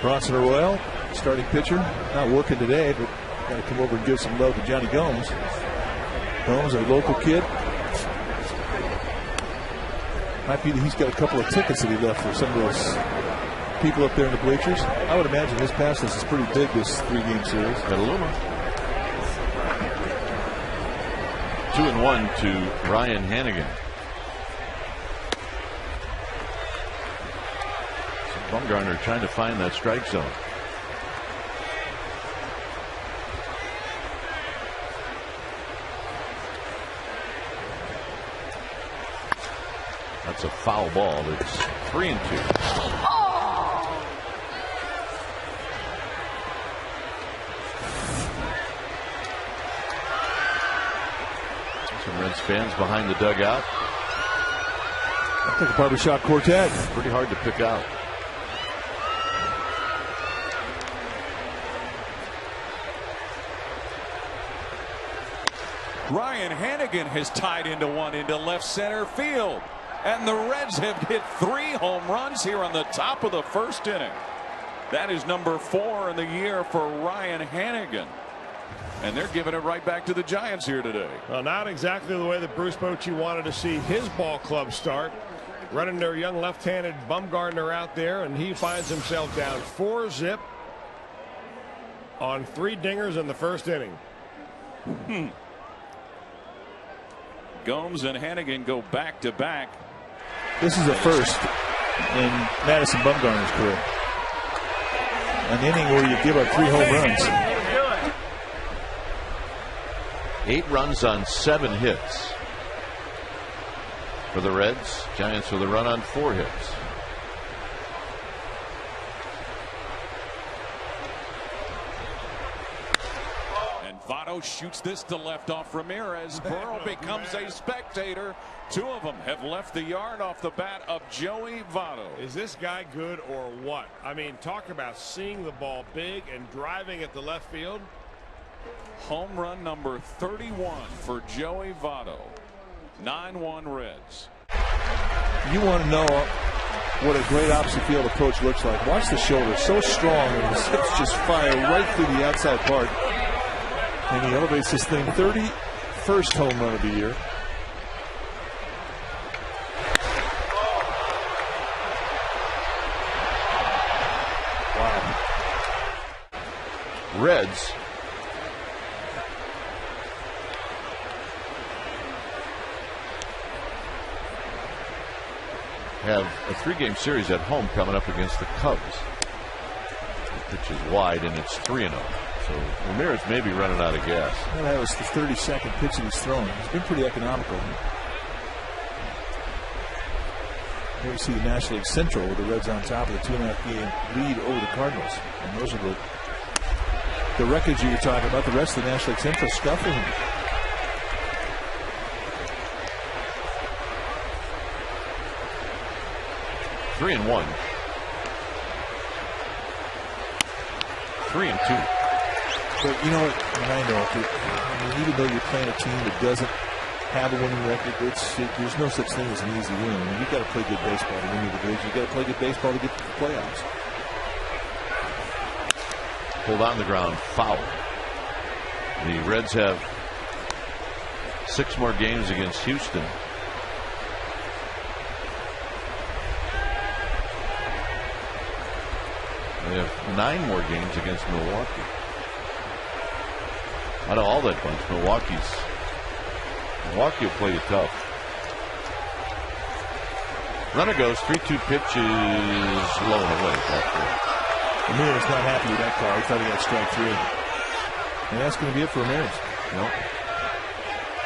Bronson Arroyo, starting pitcher, not working today, but got to come over and give some love to Johnny Gomes. Gomes, a local kid. Might be that he's got a couple of tickets that he left for some of those people up there in the bleachers. I would imagine his pass list is pretty big this 3-game series. Petaluma. 2-1 to Ryan Hannigan. So Bumgarner trying to find that strike zone. That's a foul ball. It's 3-2. Some Reds fans behind the dugout. I think a barbershop quartet. Pretty hard to pick out. Ryan Hannigan has tied into one into left center field. And the Reds have hit 3 home runs here on the top of the first inning. That is number 4 in the year for Ryan Hannigan. And they're giving it right back to the Giants here today. Well, not exactly the way that Bruce Bochy wanted to see his ball club start. Running their young left-handed Bumgarner out there, and he finds himself down 4-0 on 3 dingers in the first inning. Gomes and Hannigan go back to back. This is a first in Madison Bumgarner's career. An inning where you give up 3 home runs. 8 runs on 7 hits for the Reds. Giants with a run on 4 hits. And Votto shoots this to left off Ramirez. Burrow becomes a spectator. 2 of them have left the yard off the bat of Joey Votto. Is this guy good or what? I mean, talk about seeing the ball big and driving at the left field. Home run number 31 for Joey Votto. 9-1 Reds. You want to know what a great opposite field approach looks like. Watch the shoulder, so strong, and his hips just fire right through the outside part. And he elevates this thing. 31st home run of the year. Wow. Reds have a 3-game series at home coming up against the Cubs. The pitch is wide and it's 3-0. So Ramirez may be running out of gas. Well, that was the 32nd pitch that he's thrown. He's been pretty economical. Here we see the National League Central with the Reds on top of the 2.5-game lead over the Cardinals. And those are the records you were talking about. The rest of the National League Central scuffling. 3-1. 3-2. But you know what? I know. Even though you're playing a team that doesn't have a winning record, there's no such thing as an easy win. I mean, you've got to play good baseball to win your division. You've got to play good baseball to get to the playoffs. Pulled on the ground, foul. The Reds have 6 more games against Houston. They have 9 more games against Milwaukee. Out of all that bunch, Milwaukee will play you tough. Runner goes, 3-2 pitch is low and away. Ramirez not happy with that call. He thought he had strike 3. And that's going to be it for Ramirez.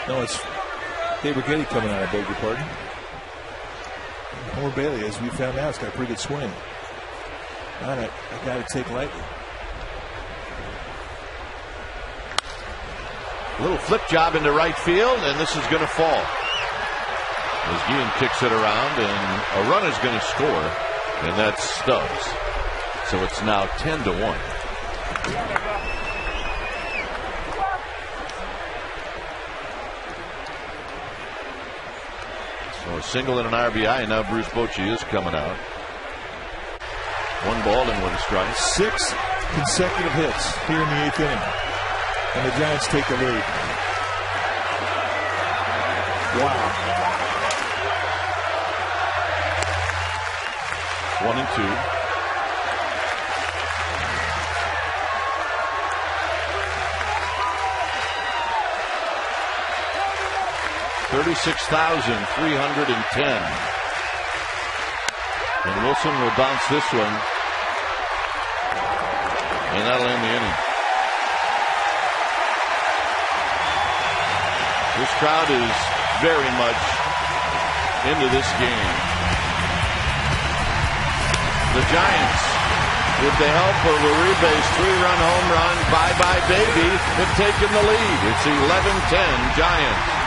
No, it's Gabriel Getty coming out, I beg your pardon. Homer Bailey, as we found out, has got a pretty good swing. Not a guy to take lightly. A little flip job into right field, and this is going to fall. As Guillen kicks it around, and a run is going to score, and that's Stubbs. So it's now 10-1. So a single and an RBI, and now Bruce Bochy is coming out. 1 ball and 1 strike. 6 consecutive hits here in the 8th inning. And the Giants take the lead. Wow. 1-2. $36,310. And Wilson will bounce this one. And that'll end the inning. This crowd is very much into this game. The Giants, with the help of Uribe's 3-run home run, bye-bye baby, have taken the lead. It's 11-10 Giants.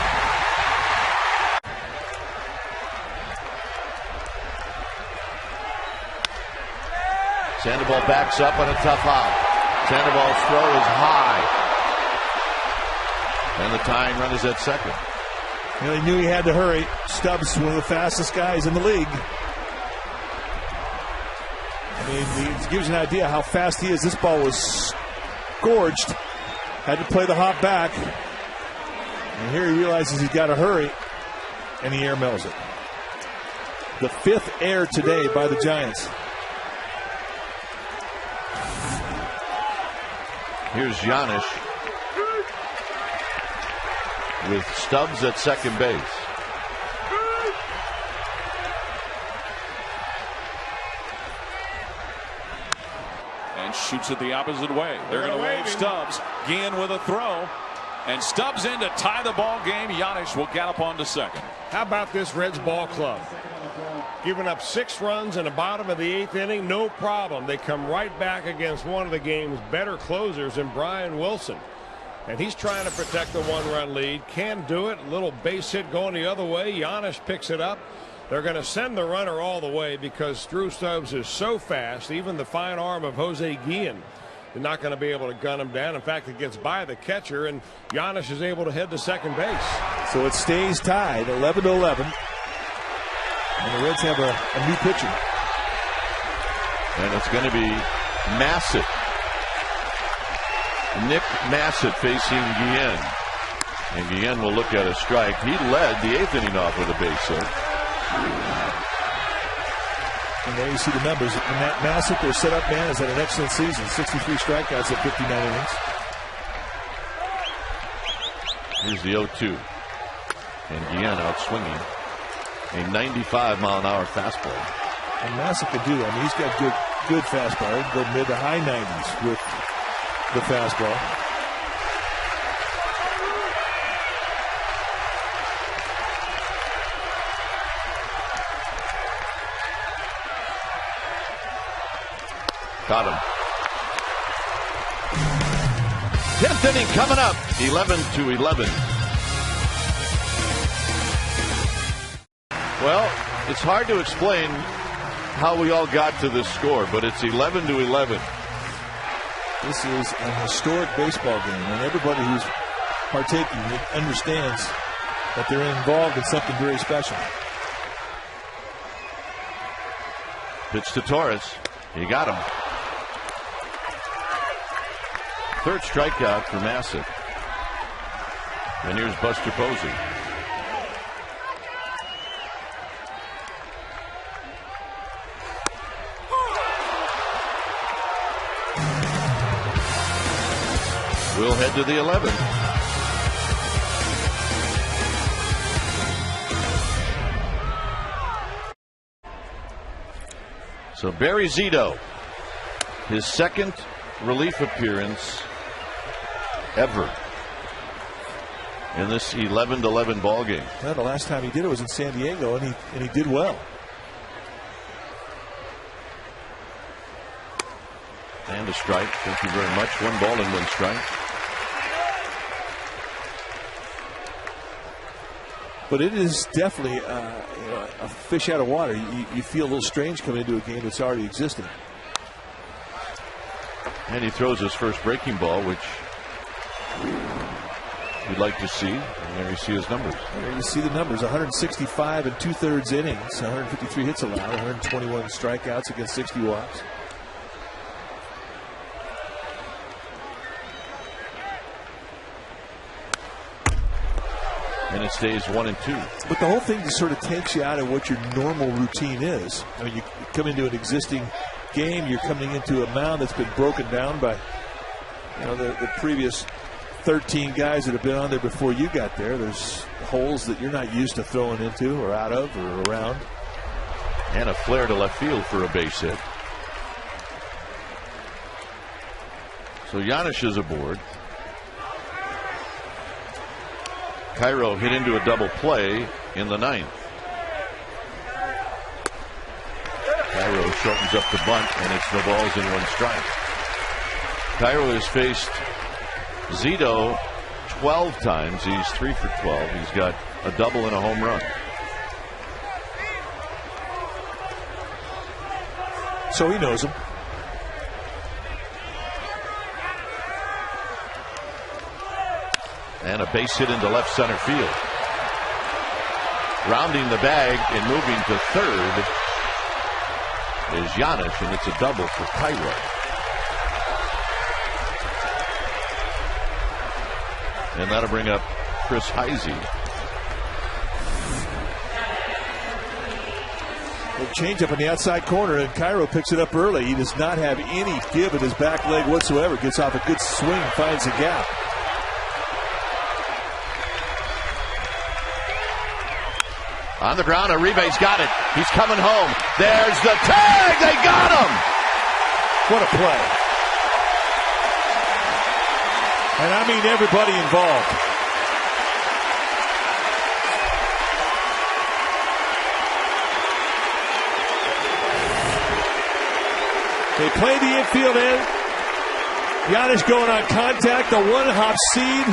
Sandoval backs up on a tough hop. Sandoval's throw is high. And the tying run is at second. You know, he knew he had to hurry. Stubbs, one of the fastest guys in the league. I mean, it gives you an idea how fast he is. This ball was scorched. Had to play the hop back. And here he realizes he's got to hurry. And he air mails it. The 5th air today by the Giants. Here's Giannis with Stubbs at second base. And shoots it the opposite way. They're going to wave Stubbs. Guillen with a throw. And Stubbs in to tie the ball game. Giannis will gallop on to second. How about this Reds ball club? Giving up 6 runs in the bottom of the 8th inning, no problem. They come right back against one of the game's better closers in Brian Wilson. And he's trying to protect the 1-run lead. Can do it. A little base hit going the other way. Giannis picks it up. They're going to send the runner all the way because Drew Stubbs is so fast. Even the fine arm of Jose Guillen is not going to be able to gun him down. In fact, it gets by the catcher, and Giannis is able to head to second base. So it stays tied, 11-11. And the Reds have a new pitcher. And it's going to be Massett. Nick Massett facing Guillen. And Guillen will look at a strike. He led the 8th inning off with a base hit. And there you see the numbers. Matt Massett, their setup man, has had an excellent season. 63 strikeouts at 59 innings. Here's the 0-2. And Guillen out swinging. A 95-mile-an-hour fastball. And Massett could do that. I mean, he's got good fastball. He can go mid to high 90s with the fastball. Got him. 10th inning coming up. 11-11. Well, it's hard to explain how we all got to this score, but it's 11-11. This is an historic baseball game, and everybody who's partaking understands that they're involved in something very special. Pitch to Torres. He got him. 3rd strikeout for Massett. And here's Buster Posey. We'll head to the 11th. So Barry Zito, his 2nd relief appearance ever in this 11-11 ball game. Well, the last time he did it was in San Diego, and he did well. And a strike. Thank you very much. 1 ball and 1 strike. But it is definitely a fish out of water. You feel a little strange coming into a game that's already existing. And he throws his first breaking ball, which you'd like to see. And there you see his numbers. There you see the numbers. 165 and 2/3 innings, 153 hits allowed, 121 strikeouts against 60 walks. And it stays 1-2. But the whole thing just sort of takes you out of what your normal routine is. I mean, you come into an existing game, you're coming into a mound that's been broken down by, the previous 13 guys that have been on there before you got there. There's holes that you're not used to throwing into or out of or around. And a flare to left field for a base hit. So Giannis is aboard. Cairo hit into a double play in the 9th. Cairo shortens up the bunt, and it's no balls and 1 strike. Cairo has faced Zito 12 times. He's 3 for 12. He's got a double and a home run. So he knows him. And a base hit into left center field. Rounding the bag and moving to third is Giannis, and it's a double for Cairo. And that'll bring up Chris Heisey. A changeup in the outside corner, and Cairo picks it up early. He does not have any give in his back leg whatsoever. Gets off a good swing, finds a gap. On the ground, Uribe's got it. He's coming home. There's the tag. They got him. What a play. And I mean everybody involved. They play the infield in. Giannis going on contact, the one-hop seed.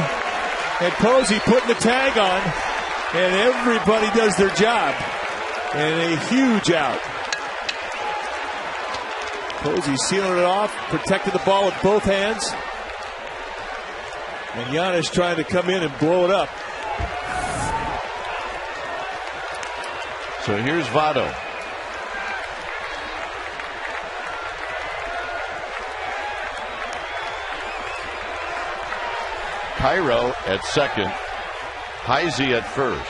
And Posey putting the tag on. And everybody does their job. And a huge out. Posey sealing it off, protecting the ball with both hands. And Giannis trying to come in and blow it up. So here's Votto. Cairo at second. Heisey at first.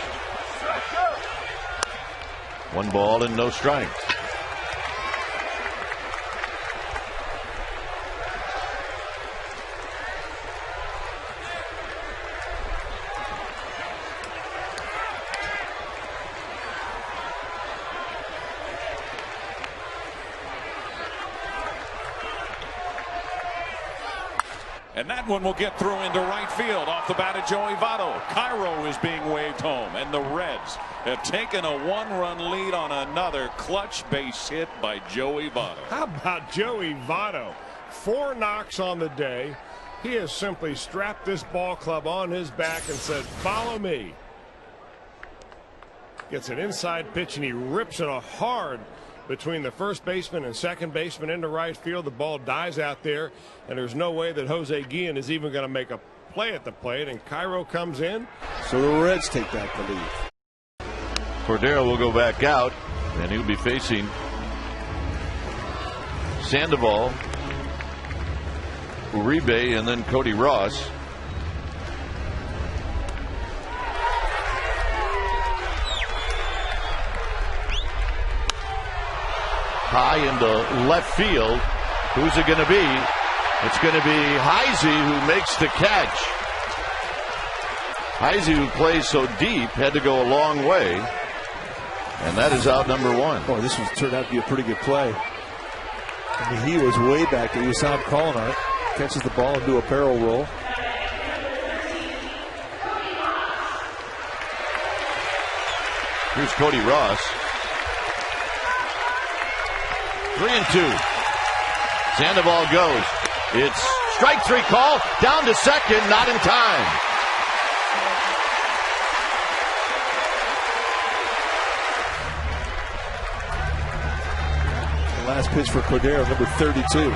1 ball and no strikes. And that one will get through into right field off the bat of Joey Votto. Cairo is being waved home, and the Reds have taken a 1-run lead on another clutch base hit by Joey Votto. How about Joey Votto? 4 knocks on the day. He has simply strapped this ball club on his back and said, follow me. Gets an inside pitch, and he rips it hard between the first baseman and second baseman into right field. The ball dies out there, and there's no way that Jose Guillen is even going to make a play at the plate, and Cairo comes in. So the Reds take back the lead. Cordero will go back out, and he'll be facing Sandoval, Uribe, and then Cody Ross. High into left field. Who's it going to be? It's going to be Heisey who makes the catch. Heisey, who plays so deep, had to go a long way. And that is out number 1. Boy, this turned out to be a pretty good play. I mean, he was way back there. You saw him calling on it. Catches the ball and do a barrel roll. Here's Cody Ross. 3-2. Sandoval goes. It's strike 3 call. Down to second. Not in time. The last pitch for Cordero, number 32.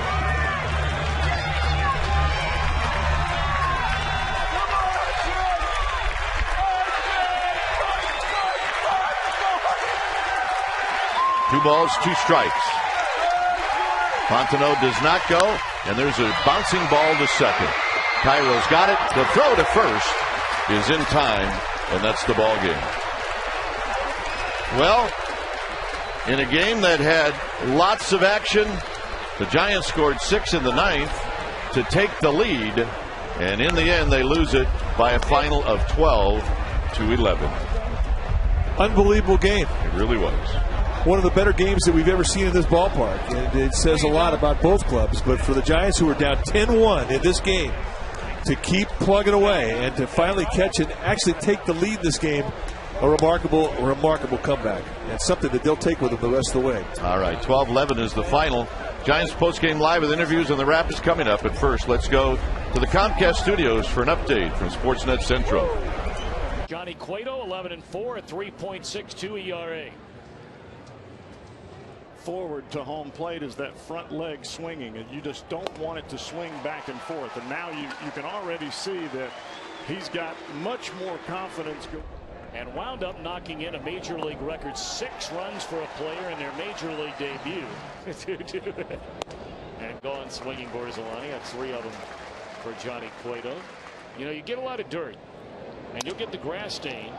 Two balls, 2 strikes. Fontenot does not go, and there's a bouncing ball to second. Cairo's got it. The throw to first is in time, and that's the ball game. Well, in a game that had lots of action, the Giants scored 6 in the 9th to take the lead, and in the end they lose it by a final of 12-11. Unbelievable game. It really was. One of the better games that we've ever seen in this ballpark. And it says a lot about both clubs. But for the Giants, who were down 10-1 in this game, to keep plugging away and to finally catch and actually take the lead in this game a remarkable comeback, and something that they'll take with them the rest of the way. All right, 12-11 is the final. Giants postgame live with interviews on the Rapids coming up. But first, let's go to the Comcast studios for an update from Sportsnet Central. Johnny Cueto, 11-4 at 3.62 ERA. Forward to home plate is that front leg swinging, and you just don't want it to swing back and forth. And now you can already see that he's got much more confidence. And wound up knocking in a major league record 6 runs for a player in their major league debut. And gone swinging Borzolani. That's 3 of them for Johnny Cueto. You know, you get a lot of dirt and you'll get the grass stain.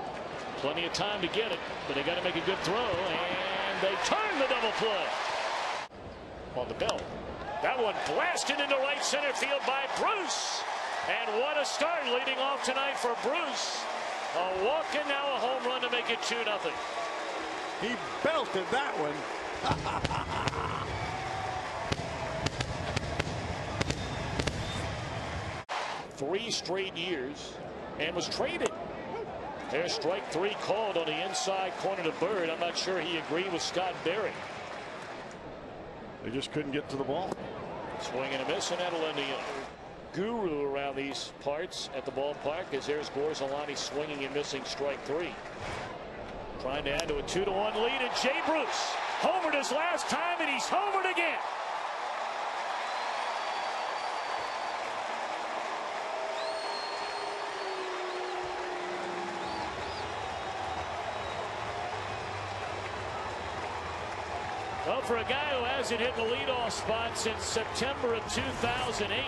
Plenty of time to get it, but they got to make a good throw, and they turn the double play on the belt. That one blasted into right center field by Bruce, and what a start leading off tonight for Bruce. A walk and now a home run to make it 2-0. He belted that one. 3 straight years and was traded. There's strike 3 called on the inside corner to Bird. I'm not sure he agreed with Scott Berry. They just couldn't get to the ball. Swing and a miss, and that'll end the guru around these parts at the ballpark, as there's Borzolani swinging and missing strike 3. Trying to add to a 2-1 lead, and Jay Bruce homered his last time, and he's homered again. Well, for a guy who hasn't hit the leadoff spot since September of 2008,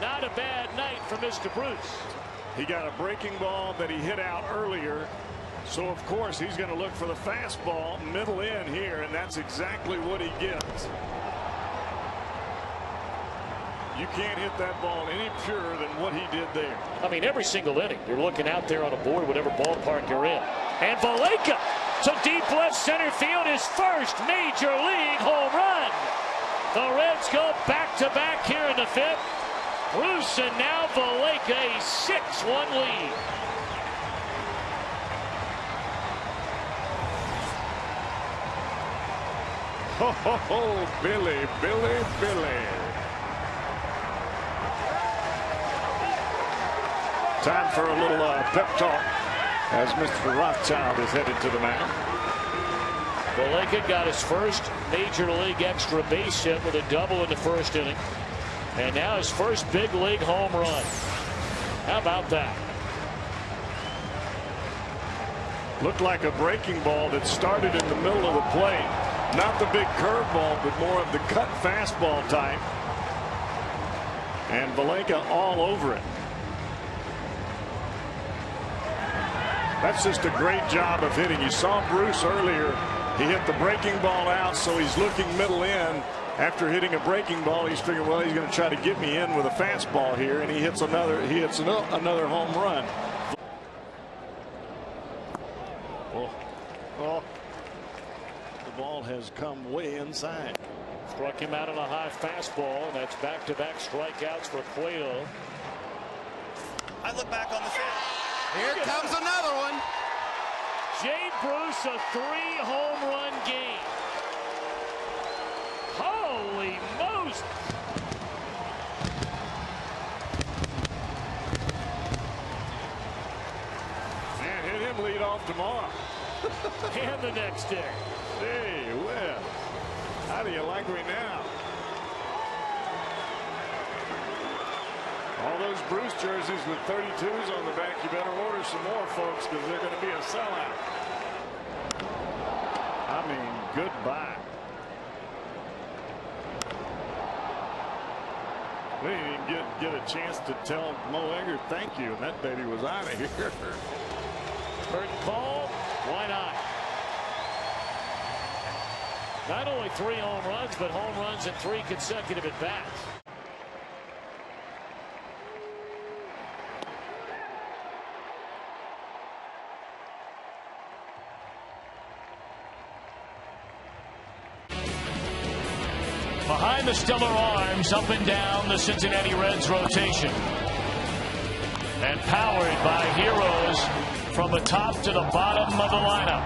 not a bad night for Mr. Bruce. He got a breaking ball that he hit out earlier, so of course he's going to look for the fastball middle in here, and that's exactly what he gets. You can't hit that ball any purer than what he did there. I mean, every single inning, you're looking out there on a board, whatever ballpark you're in. And Valleca to deep left center field, his first major league home run. The Reds go back-to-back here in the 5th. Bruce and now Valleca, a 6-1 lead. Ho, ho, ho, Billy, Billy, Billy. Time for a little pep talk as Mr. Rothschild is headed to the mound. Valleca got his first major league extra base hit with a double in the 1st inning. And now his first big league home run. How about that? Looked like a breaking ball that started in the middle of the plate. Not the big curveball, but more of the cut fastball type. And Valleca all over it. That's just a great job of hitting. You saw Bruce earlier. He hit the breaking ball out, so he's looking middle in. After hitting a breaking ball, he's figuring, well, he's going to try to get me in with a fastball here, and he hits another home run. Oh, the ball has come way inside. Struck him out on a high fastball, and that's back-to-back strikeouts for Cueto. I look back on the field. Here comes another one. Jay Bruce, a 3-home run game. Holy Moses. Man, hit him lead off tomorrow. And the next day. Hey, well, how do you like me now? All those Bruce jerseys with 32s on the back, you better order some more, folks, because they're going to be a sellout. I mean, goodbye. We didn't even get a chance to tell Mo Egger thank you, and that baby was out of here. Burton ball, why not? Not only 3 home runs, but home runs in 3 consecutive at bats. Behind the stellar arms, up and down the Cincinnati Reds rotation. And powered by heroes from the top to the bottom of the lineup.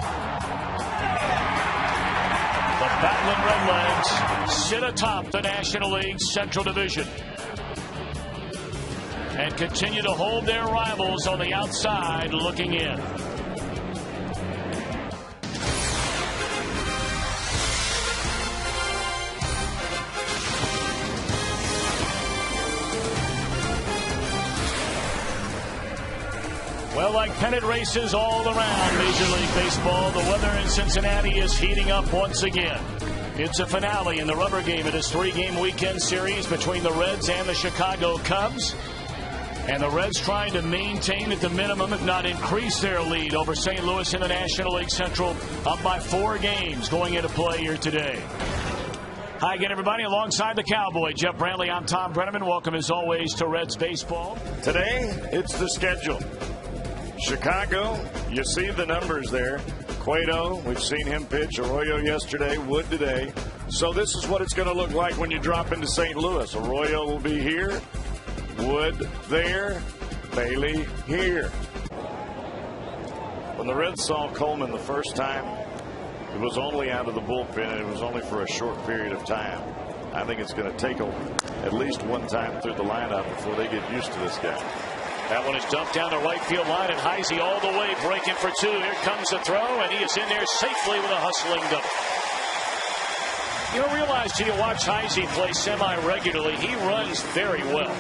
The battling Redlegs sit atop the National League Central Division and continue to hold their rivals on the outside looking in. Well, like pennant races all around Major League Baseball, the weather in Cincinnati is heating up once again. It's a finale in the rubber game of this 3-game weekend series between the Reds and the Chicago Cubs. And the Reds trying to maintain at the minimum, if not increase their lead over St. Louis in the National League Central, up by 4 games going into play here today. Hi again, everybody. Alongside the Cowboy, Jeff Brantley, I'm Tom Brenneman. Welcome, as always, to Reds Baseball. Today, it's the schedule. Chicago, you see the numbers there. Cueto, we've seen him pitch. Arroyo yesterday, Wood today. So this is what it's going to look like when you drop into St. Louis. Arroyo will be here, Wood there, Bailey here. When the Reds saw Coleman the first time, it was only out of the bullpen, and it was only for a short period of time. I think it's going to take at least one time through the lineup before they get used to this guy. That one is dumped down the right field line, and Heisey all the way breaking for 2. Here comes the throw, and he is in there safely with a hustling double. You don't realize till you watch Heisey play semi-regularly, he runs very well.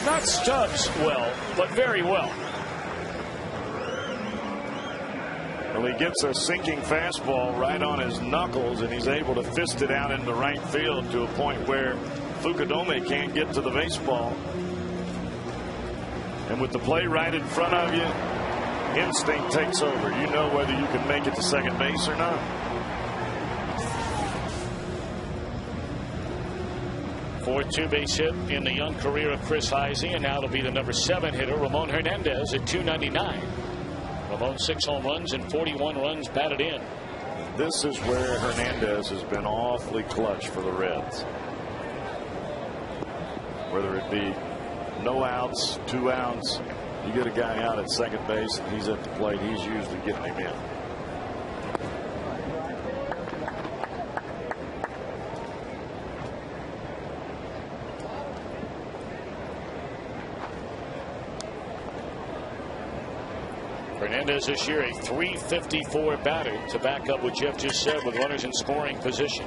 Not Stubbs well, but very well. Well, he gets a sinking fastball right on his knuckles, and he's able to fist it out into right field to a point where Fukudome can't get to the baseball. And with the play right in front of you, instinct takes over. You know whether you can make it to second base or not. Fourth two-base hit in the young career of Chris Heisey, and now it'll be the number 7 hitter, Ramon Hernandez, at .299. Ramon 6 home runs and 41 runs batted in. This is where Hernandez has been awfully clutch for the Reds. Whether it be no outs, 2 outs, you get a guy out at second base and he's at the plate, he's usually getting him in. Hernandez this year a .354 batter to back up what Jeff just said with runners in scoring position.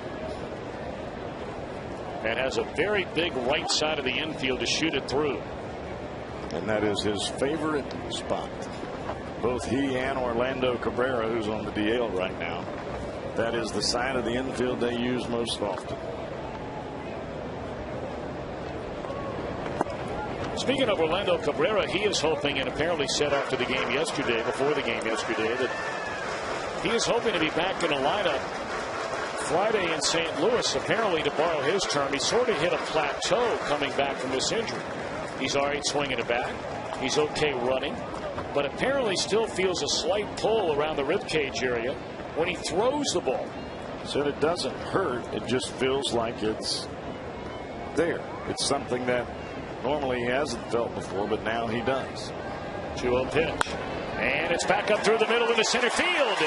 And has a very big right side of the infield to shoot it through. And that is his favorite spot. Both he and Orlando Cabrera, who's on the DL right now, that is the side of the infield they use most often. Speaking of Orlando Cabrera, he is hoping, and apparently said after the game yesterday, before the game yesterday, that he is hoping to be back in the lineup Friday in St. Louis. Apparently, to borrow his term, he sort of hit a plateau coming back from this injury. He's all right swinging it back. He's okay running, but apparently still feels a slight pull around the ribcage area when he throws the ball. So it doesn't hurt. It just feels like it's there. It's something that normally he hasn't felt before, but now he does. 2-0 pitch. And it's back up through the middle of the center field.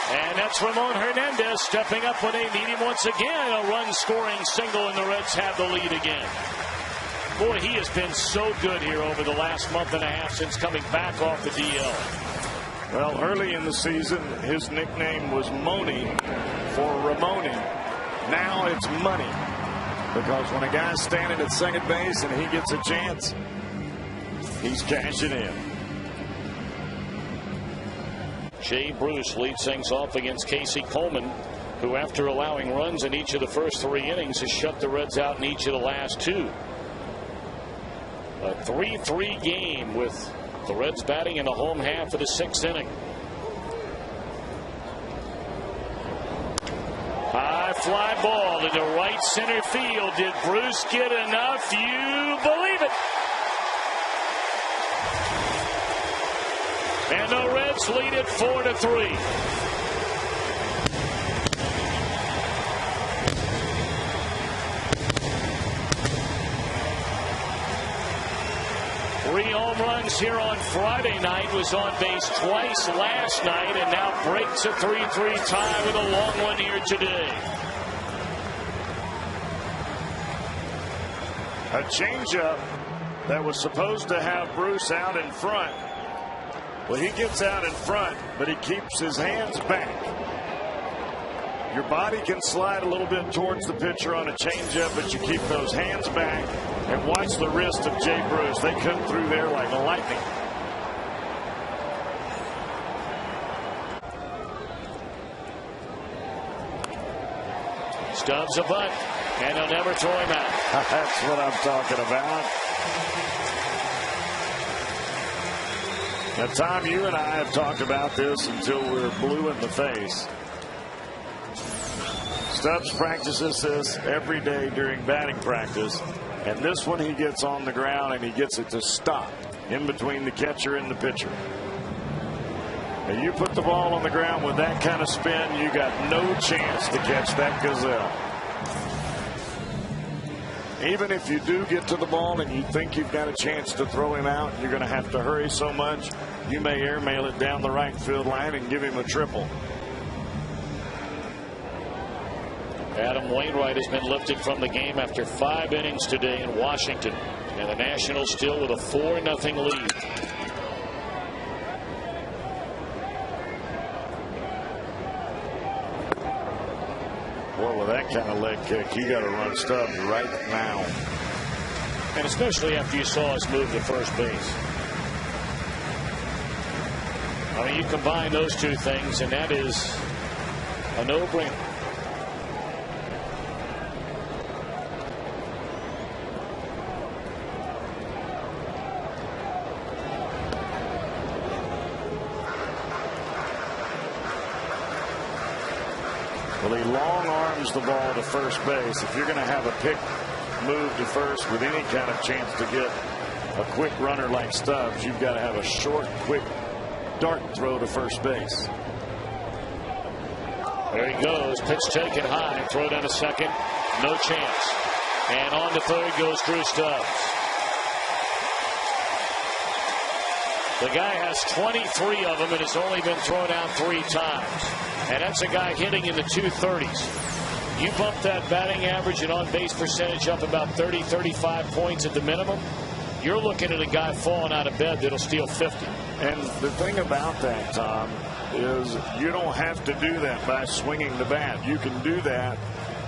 And that's Ramon Hernandez stepping up when they need him once again. A run-scoring single, and the Reds have the lead again. Boy, he has been so good here over the last month and a half since coming back off the DL. Well, early in the season, his nickname was Money for Ramoni. Now it's Money. Because when a guy's standing at second base and he gets a chance, he's cashing in. Jay Bruce leads things off against Casey Coleman, who, after allowing runs in each of the first 3 innings, has shut the Reds out in each of the last 2. A 3-3 game with the Reds batting in the home half of the 6th inning. High fly ball into right center field. Did Bruce get enough? You believe it. And the Reds lead it 4-3. Three home home runs here on Friday night, was on base twice last night, and now breaks a 3-3 tie with a long one here today. A changeup that was supposed to have Bruce out in front. Well, he gets out in front, but he keeps his hands back. Your body can slide a little bit towards the pitcher on a changeup, but you keep those hands back. And watch the wrist of Jay Bruce. They come through there like lightning. Stubbs a bunt, and they'll never throw him out. That's what I'm talking about. Now, Tom, you and I have talked about this until we're blue in the face. Stubbs practices this every day during batting practice. And this one he gets on the ground and he gets it to stop in between the catcher and the pitcher. And you put the ball on the ground with that kind of spin, you got no chance to catch that gazelle. Even if you do get to the ball and you think you've got a chance to throw him out, you're going to have to hurry so much, you may airmail it down the right field line and give him a triple. Adam Wainwright has been lifted from the game after 5 innings today in Washington. And the Nationals still with a 4-0 lead. Boy, with that kind of leg kick, you got to run Stubbs right now. And especially after you saw us move to first base. I mean, you combine those two things, and that is a no-brainer. Well, he long arms the ball to first base. If you're going to have a pick move to first with any kind of chance to get a quick runner like Stubbs, you've got to have a short, quick dart throw to first base. There he goes. Pitch taken high. Throw down to second. No chance. And on to third goes Drew Stubbs. The guy has 23 of them and has only been thrown out 3 times. And that's a guy hitting in the 230s. You bump that batting average and on-base percentage up about 30, 35 points at the minimum, you're looking at a guy falling out of bed that'll steal 50. And the thing about that, Tom, is you don't have to do that by swinging the bat. You can do that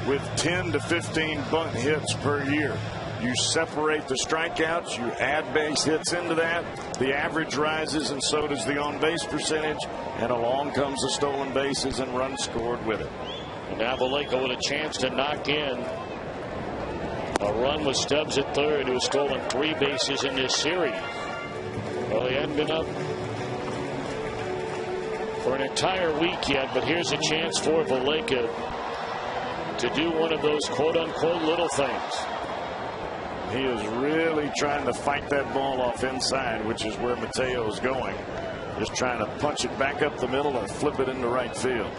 with 10 to 15 bunt hits per year. You separate the strikeouts, you add base hits into that, the average rises, and so does the on-base percentage, and along comes the stolen bases and runs scored with it. And now Vallejo with a chance to knock in a run with Stubbs at third, who has stolen 3 bases in this series. Well, he hadn't been up for an entire week yet, but here's a chance for Vallejo to do one of those quote-unquote little things. He is really trying to fight that ball off inside, which is where Mateo is going. Just trying to punch it back up the middle and flip it into right field.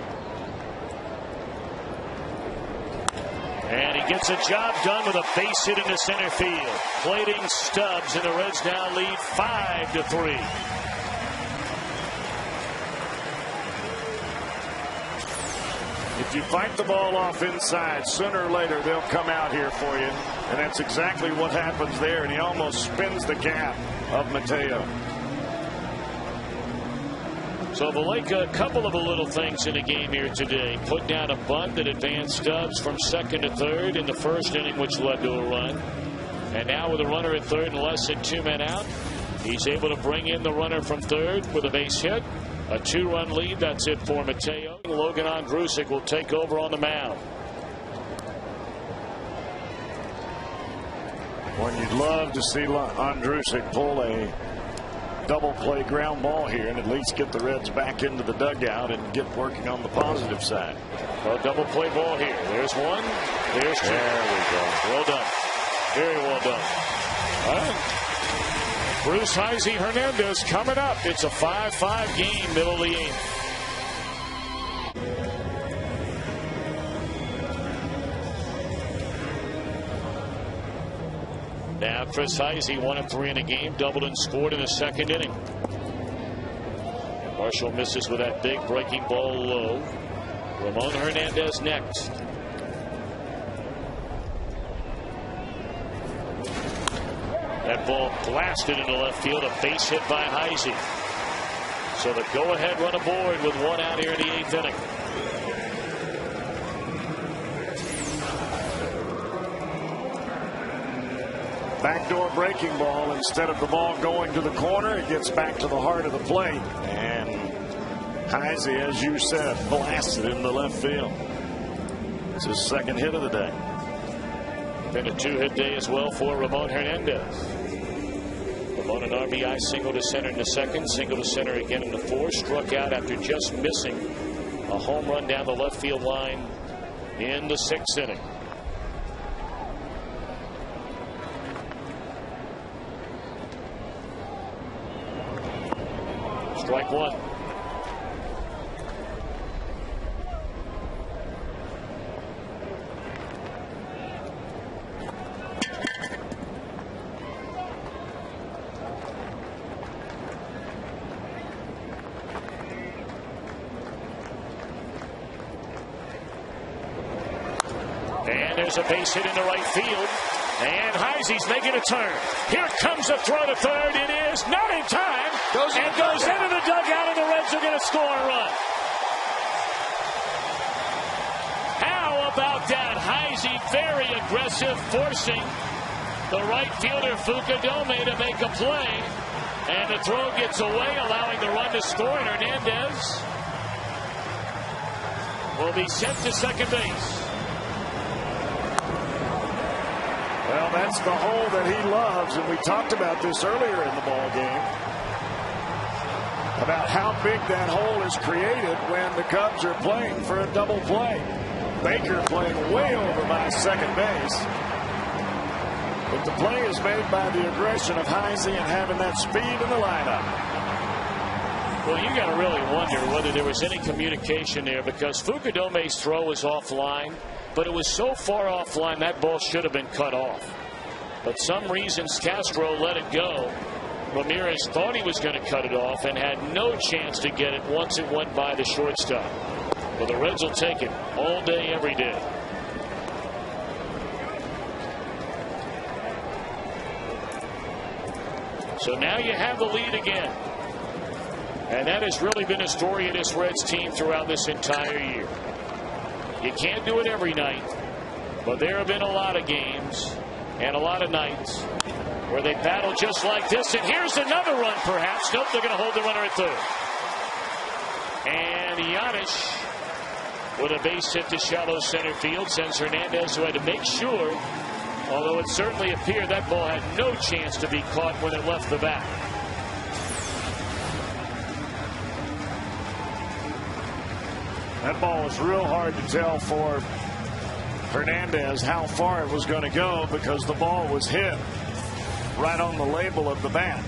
And he gets a job done with a base hit into center field. Plating Stubbs, and the Reds now lead 5-3. If you fight the ball off inside, sooner or later they'll come out here for you. And that's exactly what happens there. And he almost spins the gap of Mateo. So Vallejo, a couple of the little things in the game here today. Put down a bunt that advanced Stubbs from second to third in the first inning, which led to a run. And now with a runner at third and less than 2 men out, he's able to bring in the runner from third with a base hit. A 2-run lead. That's it for Mateo. Logan Ondrusek will take over on the mound. Well, you'd love to see Ondrusek pull a double play ground ball here and at least get the Reds back into the dugout and get working on the positive side. A double play ball here. There's one. There's 2. There we go. Well done. Very well done. All right. Bruce Heisey Hernandez coming up. It's a 5-5 game, middle of the 8th. Now Chris Heisey, 1 of 3 in the game, doubled and scored in the second inning. And Marshall misses with that big breaking ball low. Ramon Hernandez next. That ball blasted into left field, a base hit by Heisey. So the go-ahead run aboard with 1 out here in the 8th inning. Backdoor breaking ball. Instead of the ball going to the corner, it gets back to the heart of the plate. And Heisey, as you said, blasted into left field. It's his second hit of the day. Been a 2-hit day as well for Ramon Hernandez. Ramon an RBI single to center in the second, single to center again in the 4th. Struck out after just missing a home run down the left field line in the 6th inning. Strike 1. And there's a base hit into right field. And Heisey's making a turn. Here comes a throw to third. It is not in time. Goes into the dugout, and the Reds are going to score a run. How about that? Heisey very aggressive, forcing the right fielder Fukudome to make a play. And the throw gets away, allowing the run to score. And Hernandez will be sent to second base. Well, that's the hole that he loves, and we talked about this earlier in the ball game about how big that hole is created when the Cubs are playing for a double play. Baker playing way over by second base, but the play is made by the aggression of Heisey and having that speed in the lineup. Well, you got to really wonder whether there was any communication there, because Fukudome's throw was offline. But it was so far offline that ball should have been cut off. But some reasons Castro let it go. Ramirez thought he was going to cut it off and had no chance to get it once it went by the shortstop. Well, the Reds will take it all day, every day. So now you have the lead again. And that has really been a story of this Reds team throughout this entire year. You can't do it every night, but there have been a lot of games and a lot of nights where they battle just like this. And here's another run, perhaps. Nope, they're going to hold the runner at third. And Giannis with a base hit to shallow center field sends Hernandez, who had to make sure, although it certainly appeared that ball had no chance to be caught when it left the bat. That ball was real hard to tell for Hernandez how far it was going to go, because the ball was hit right on the label of the bat.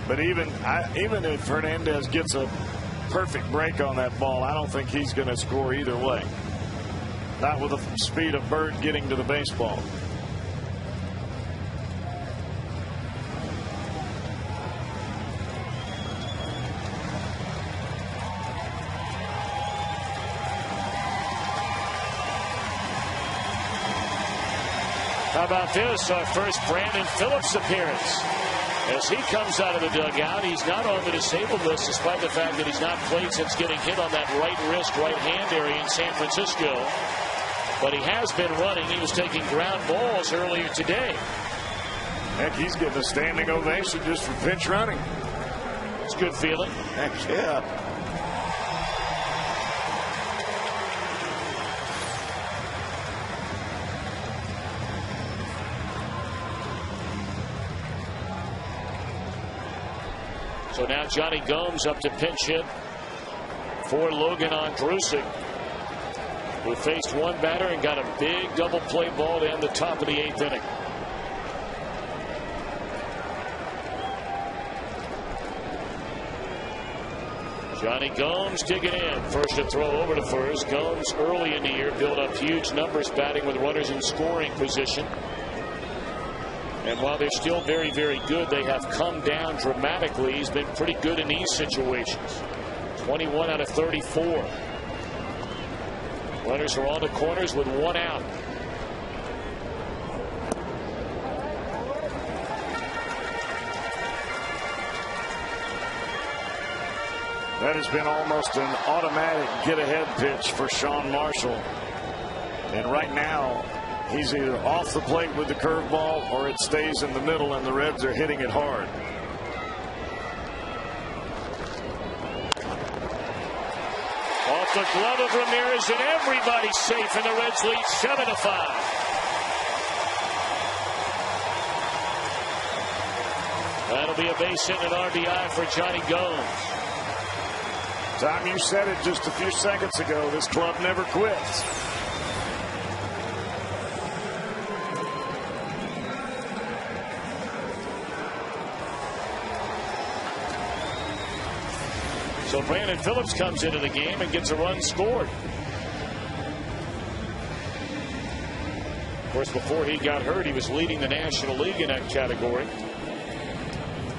But even if Hernandez gets a perfect break on that ball, I don't think he's going to score either way. Not with the speed of Bird getting to the baseball. How about this? Our first Brandon Phillips appearance. As he comes out of the dugout, he's not on the disabled list, despite the fact that he's not played since getting hit on that right wrist, right hand area in San Francisco. But he has been running. He was taking ground balls earlier today. Heck, he's getting a standing ovation just for pinch running. It's a good feeling. Heck yeah. So now Johnny Gomes up to pinch hit for Logan Ondrusek, who faced one batter and got a big double play ball to end the top of the 8th inning. Johnny Gomes digging in. First to throw over to first. Gomes early in the year built up huge numbers batting with runners in scoring position. And while they're still very, very good, they have come down dramatically. He's been pretty good in these situations. 21 out of 34. Runners are on the corners with one out. That has been almost an automatic get-ahead pitch for Sean Marshall. And right now, he's either off the plate with the curveball or it stays in the middle, and the Reds are hitting it hard. Off the glove of Ramirez, and everybody's safe, and the Reds lead 7-5. That'll be a base hit and an RBI for Johnny Gomes. Tom, you said it just a few seconds ago. This club never quits. So Brandon Phillips comes into the game and gets a run scored. Of course, before he got hurt, he was leading the National League in that category.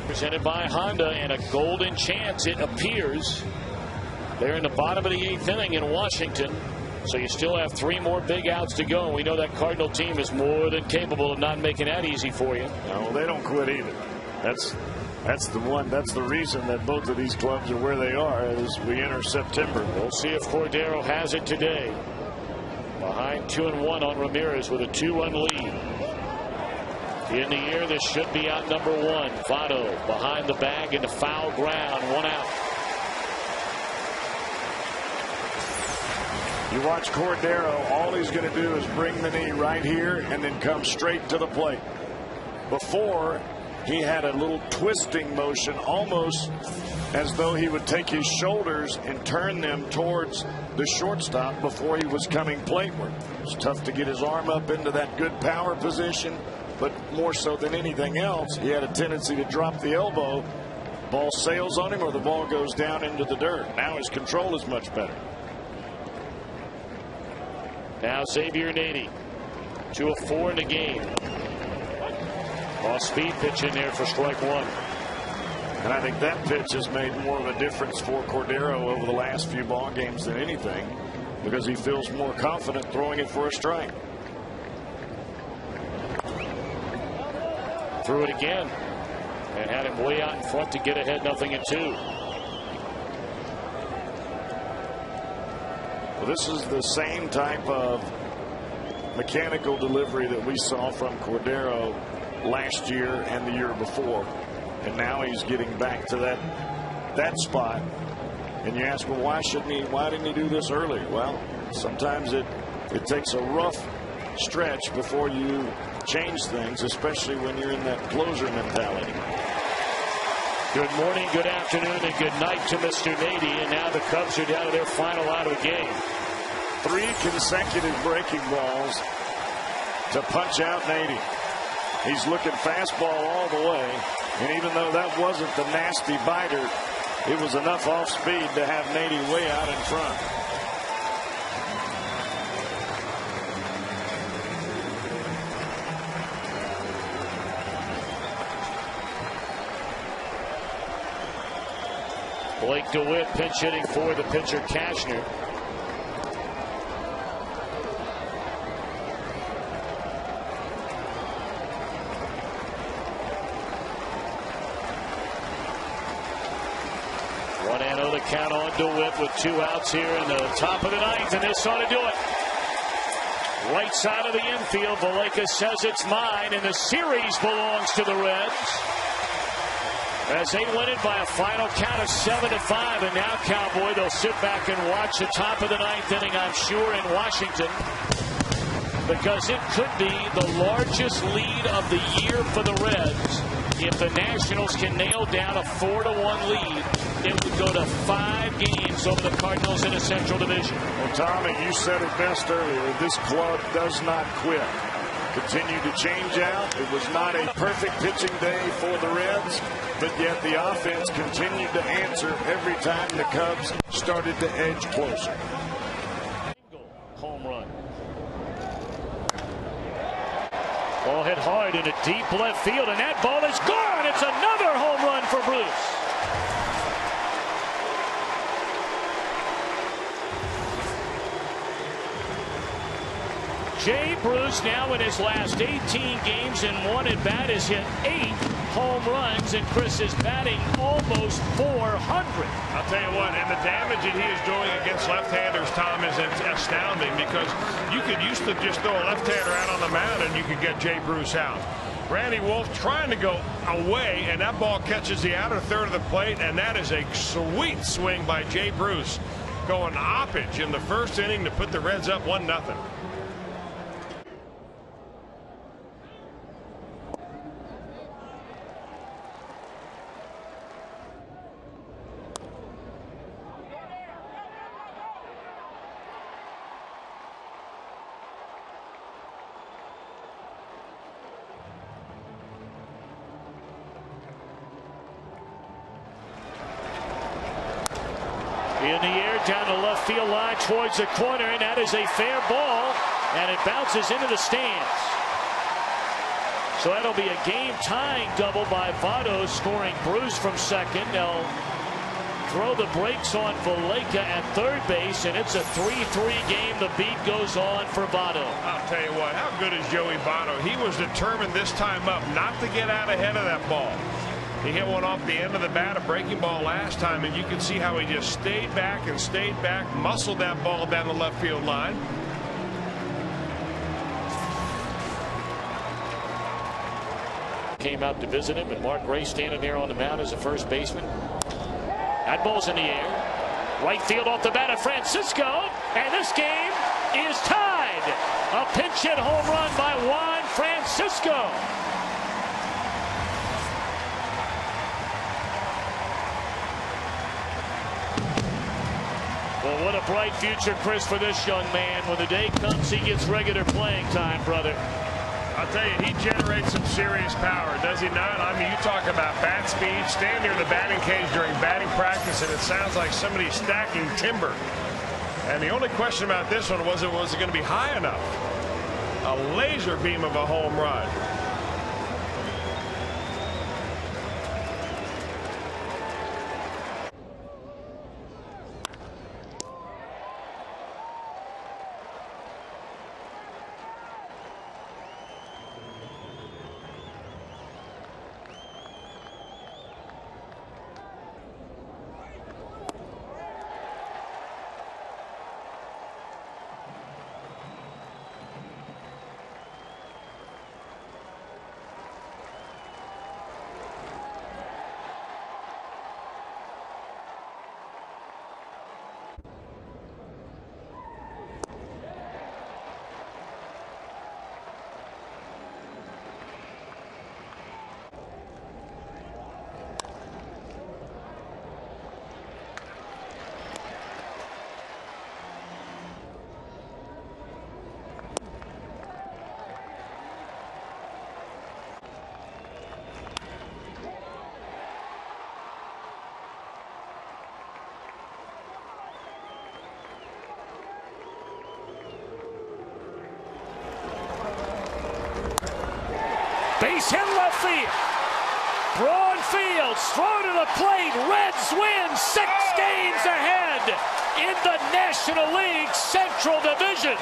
Presented by Honda, and a golden chance, it appears. They're in the bottom of the 8th inning in Washington. So you still have 3 more big outs to go. We know that Cardinal team is more than capable of not making that easy for you. No, they don't quit either. That's the reason that both of these clubs are where they are as we enter September. We'll see if Cordero has it today. Behind 2-1 on Ramirez with a 2-run lead. In the year, this should be out number 1. Votto behind the bag into foul ground. 1 out. You watch Cordero, all he's going to do is bring the knee right here and then come straight to the plate. Before, he had a little twisting motion, almost as though he would take his shoulders and turn them towards the shortstop before he was coming plateward. It's tough to get his arm up into that good power position, but more so than anything else, he had a tendency to drop the elbow. Ball sails on him or the ball goes down into the dirt. Now his control is much better. Now Xavier Nady, 2 of 4 in the game. Off-speed pitch in there for strike 1. And I think that pitch has made more of a difference for Cordero over the last few ball games than anything, because he feels more confident throwing it for a strike. Threw it again and had him way out in front to get ahead, 0-2. Well, this is the same type of mechanical delivery that we saw from Cordero last year and the year before. And now he's getting back to that spot. And you ask, well, why didn't he do this earlier? Well, sometimes it takes a rough stretch before you change things, especially when you're in that closer mentality. Good morning, good afternoon, and good night to Mr. Nady. And now the Cubs are down to their final out of the game. 3 consecutive breaking balls to punch out Nady. He's looking fastball all the way. And even though that wasn't the nasty biter, it was enough off speed to have Nady way out in front. Blake DeWitt pinch hitting for the pitcher Cashner. One and oh the count on DeWitt with 2 outs here in the top of the 9th, and this ought to do it. Right side of the infield, Vallecas says it's mine, and the series belongs to the Reds, as they win it by a final count of 7-5. And now, Cowboy, they'll sit back and watch the top of the 9th inning, I'm sure, in Washington, because it could be the largest lead of the year for the Reds. If the Nationals can nail down a 4-1 lead, it would go to 5 games over the Cardinals in a Central Division. Well, Tommy, you said it best earlier. This club does not quit. continued to change out. It was not a perfect pitching day for the Reds, but yet the offense continued to answer every time the Cubs started to edge closer. Home run. Ball hit hard into deep left field, and that ball is gone. It's another home run for Bruce. Jay Bruce now in his last 18 games in one at bat has hit 8 home runs, and Chris is batting almost 400. I'll tell you what, and the damage that he is doing against left-handers, Tom, is astounding, because you could used to just throw a left-hander out on the mound and you could get Jay Bruce out. Randy Wolf trying to go away, and that ball catches the outer third of the plate, and that is a sweet swing by Jay Bruce, going oppage in the first inning to put the Reds up 1-0. In the air down the left field line towards the corner, and that is a fair ball, and it bounces into the stands. So that'll be a game-tying double by Votto, scoring Bruce from second. They'll throw the brakes on Valleca at third base, and it's a 3-3 game. The beat goes on for Votto. I'll tell you what, how good is Joey Votto? He was determined this time up not to get out ahead of that ball. He hit one off the end of the bat, a breaking ball last time, and you can see how he just stayed back, muscled that ball down the left field line. Came out to visit him, and Mark Gray standing there on the mound as a first baseman. That ball's in the air. Right field off the bat of Francisco, and this game is tied. A pinch hit home run by Juan Francisco. Well, what a bright future, Chris, for this young man. When the day comes, he gets regular playing time, brother. I'll tell you, he generates some serious power, does he not? I mean, you talk about bat speed. Stand near the batting cage during batting practice, and it sounds like somebody's stacking timber. And the only question about this one was it going to be high enough? A laser beam of a home run. Base hit left field. Broad field, throw to the plate. Reds win 6 games ahead in the National League Central Division.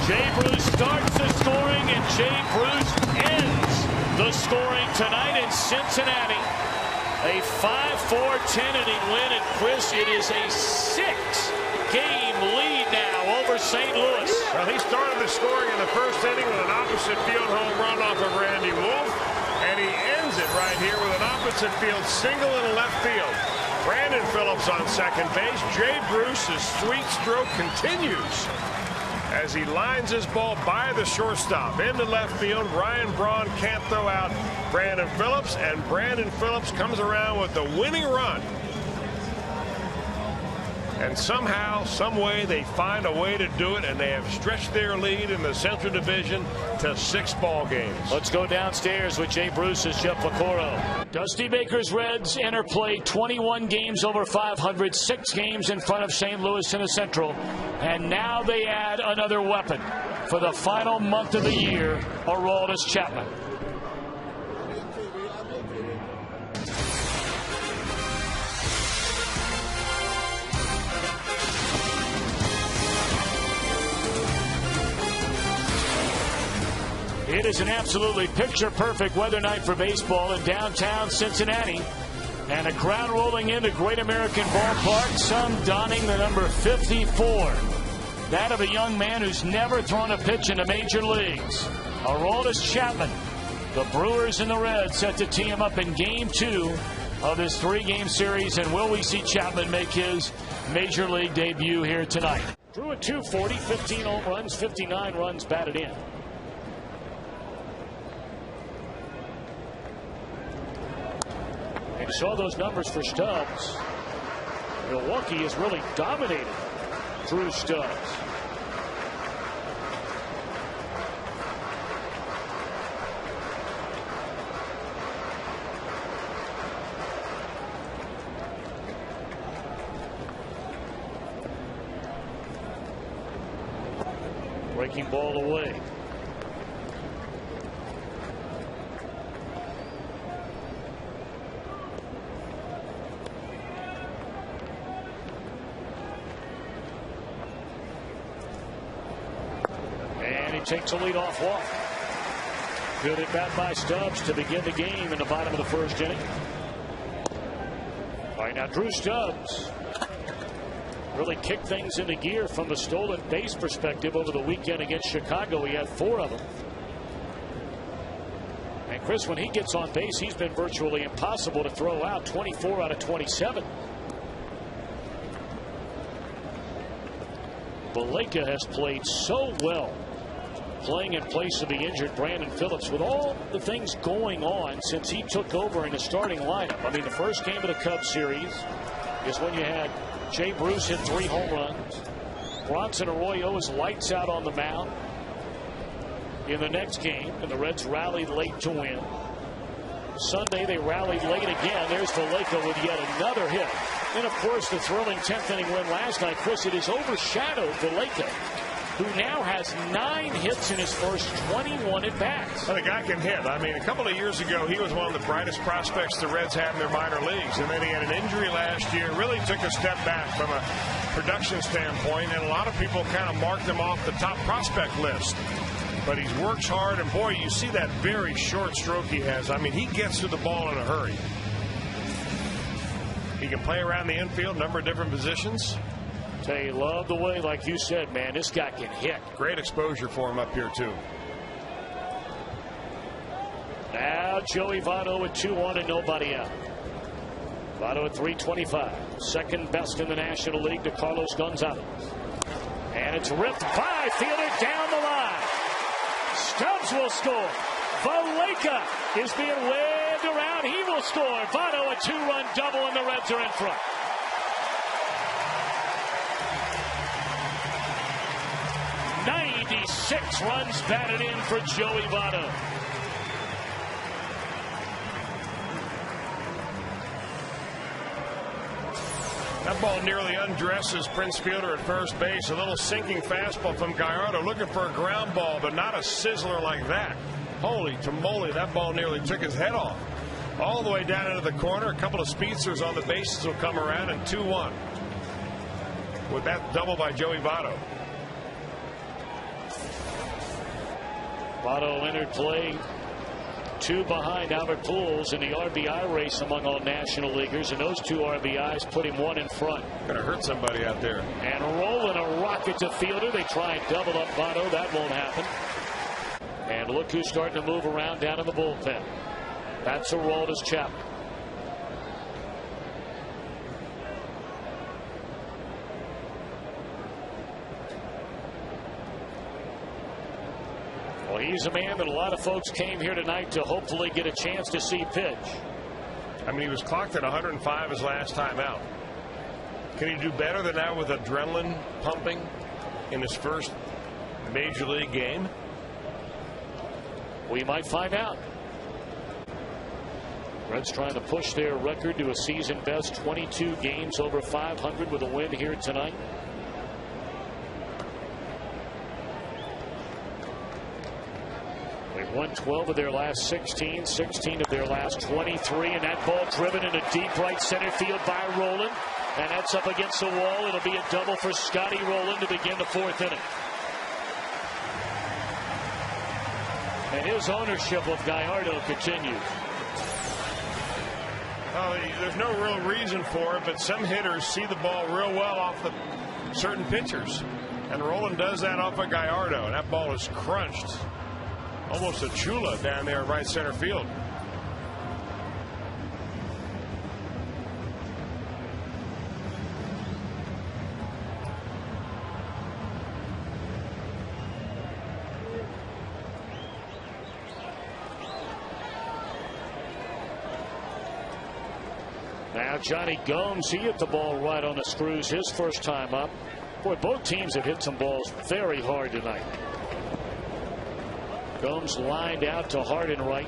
Jay Bruce starts the scoring, and Jay Bruce ends the scoring tonight in Cincinnati. A 5-4 10-inning win, and Chris, it is a 6-game lead now over St. Louis. Well, he started the scoring in the first inning with an opposite field home run off of Randy Wolf, and he ends it right here with an opposite field single in left field. Brandon Phillips on second base. Jay Bruce's sweet stroke continues. as he lines his ball by the shortstop into left field. Ryan Braun can't throw out Brandon Phillips, and Brandon Phillips comes around with the winning run. And somehow, some way, they find a way to do it, and they have stretched their lead in the Central Division to 6 ball games. Let's go downstairs with Jay Bruce's Jeff Pecoro. Dusty Baker's Reds enter play 21 games over 500, 6 games in front of St. Louis in the Central. And now they add another weapon for the final month of the year, Aroldis Chapman. It is an absolutely picture-perfect weather night for baseball in downtown Cincinnati. And a crowd rolling into Great American Ballpark, some donning the number 54. That of a young man who's never thrown a pitch in the major leagues. Aroldis Chapman. The Brewers and the Reds set to tee him up in Game 2 of this 3-game series. And will we see Chapman make his major league debut here tonight? Drew a .240, 15 home runs, 59 runs batted in. And you saw those numbers for Stubbs. Milwaukee has really dominated Drew Stubbs. Breaking ball away. Takes a leadoff walk. Good at bat by Stubbs to begin the game in the bottom of the first inning. All right, now Drew Stubbs really kicked things into gear from the stolen base perspective over the weekend against Chicago. He had 4 of them. And Chris, when he gets on base, he's been virtually impossible to throw out. 24 out of 27. Baleka has played so well, playing in place of the injured Brandon Phillips, with all the things going on since he took over in the starting lineup. I mean, the first game of the Cubs series is when you had Jay Bruce hit 3 home runs. Bronson Arroyo is lights out on the mound in the next game, and the Reds rallied late to win. Sunday, they rallied late again. There's Baleka with yet another hit. And, of course, the thrilling 10th inning win last night. Chris, it has overshadowed Baleka, who now has 9 hits in his first 21 at-bats. Well, the guy can hit. I mean, a couple of years ago, he was one of the brightest prospects the Reds had in their minor leagues. And then he had an injury last year, really took a step back from a production standpoint. And a lot of people kind of marked him off the top prospect list. But he works hard, and boy, you see that very short stroke he has. I mean, he gets to the ball in a hurry. He can play around the infield, number of different positions. Tell you, love the way, like you said, man, this guy can hit. Great exposure for him up here, too. Now Joey Votto with 2 on and nobody out. Votto at 325. Second best in the National League to Carlos Gonzalez. And it's ripped by fielder down the line. Stubbs will score. Baleka is being waved around. He will score. Votto a 2-run double, and the Reds are in front. Six runs batted in for Joey Votto. That ball nearly undresses Prince Fielder at first base. A little sinking fastball from Gallardo, looking for a ground ball, but not a sizzler like that. Holy tamale, that ball nearly took his head off. All the way down into the corner. A couple of speedsters on the bases will come around, and 2-1 with that double by Joey Votto. Votto entered play 2 behind Albert Pujols in the RBI race among all National Leaguers, and those 2 RBIs put him 1 in front. Gonna hurt somebody out there. And rolling a rocket to fielder. They try and double up Votto. That won't happen. And look who's starting to move around down in the bullpen. That's Aroldis Chapman. Well, he's a man that a lot of folks came here tonight to hopefully get a chance to see pitch. I mean, he was clocked at 105 his last time out. Can he do better than that with adrenaline pumping in his first major league game? We might find out. Reds trying to push their record to a season best 22 games over 500 with a win here tonight. They've won 12 of their last 16, 16 of their last 23, and that ball driven into deep right center field by Rowland, and that's up against the wall. It'll be a double for Scotty Rowland to begin the 4th inning. And his ownership of Gallardo continues. Well, there's no real reason for it, but some hitters see the ball real well off the certain pitchers. And Rowland does that off of Gallardo, and that ball is crunched. Almost a chula down there in right center field. Now Johnny Gomes, he hit the ball right on the screws his first time up. Boy, both teams have hit some balls very hard tonight. Gomes lined out to hard and right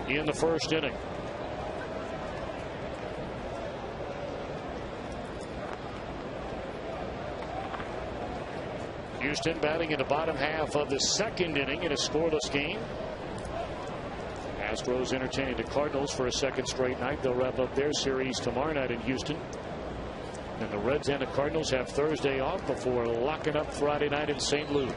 in the 1st inning. Houston batting in the bottom half of the 2nd inning in a scoreless game. Astros entertaining the Cardinals for a 2nd straight night. They'll wrap up their series tomorrow night in Houston. And the Reds and the Cardinals have Thursday off before locking up Friday night in St. Louis.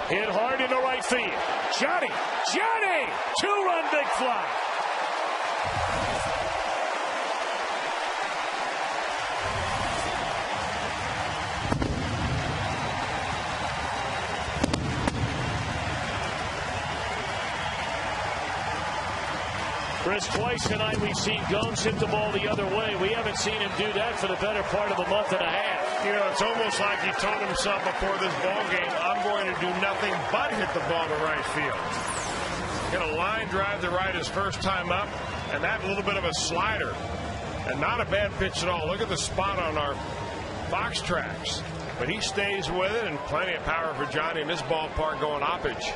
Hit hard into right field. Johnny! 2-run big fly. Chris, twice tonight we've seen Gomes hit the ball the other way. We haven't seen him do that for the better part of a month and a half. You know, it's almost like he told himself before this ball game, I'm going to do nothing but hit the ball to right field. Hit a line drive to right his first time up, and that little bit of a slider. And not a bad pitch at all. Look at the spot on our box tracks. But he stays with it, and plenty of power for Johnny in this ballpark going oppage.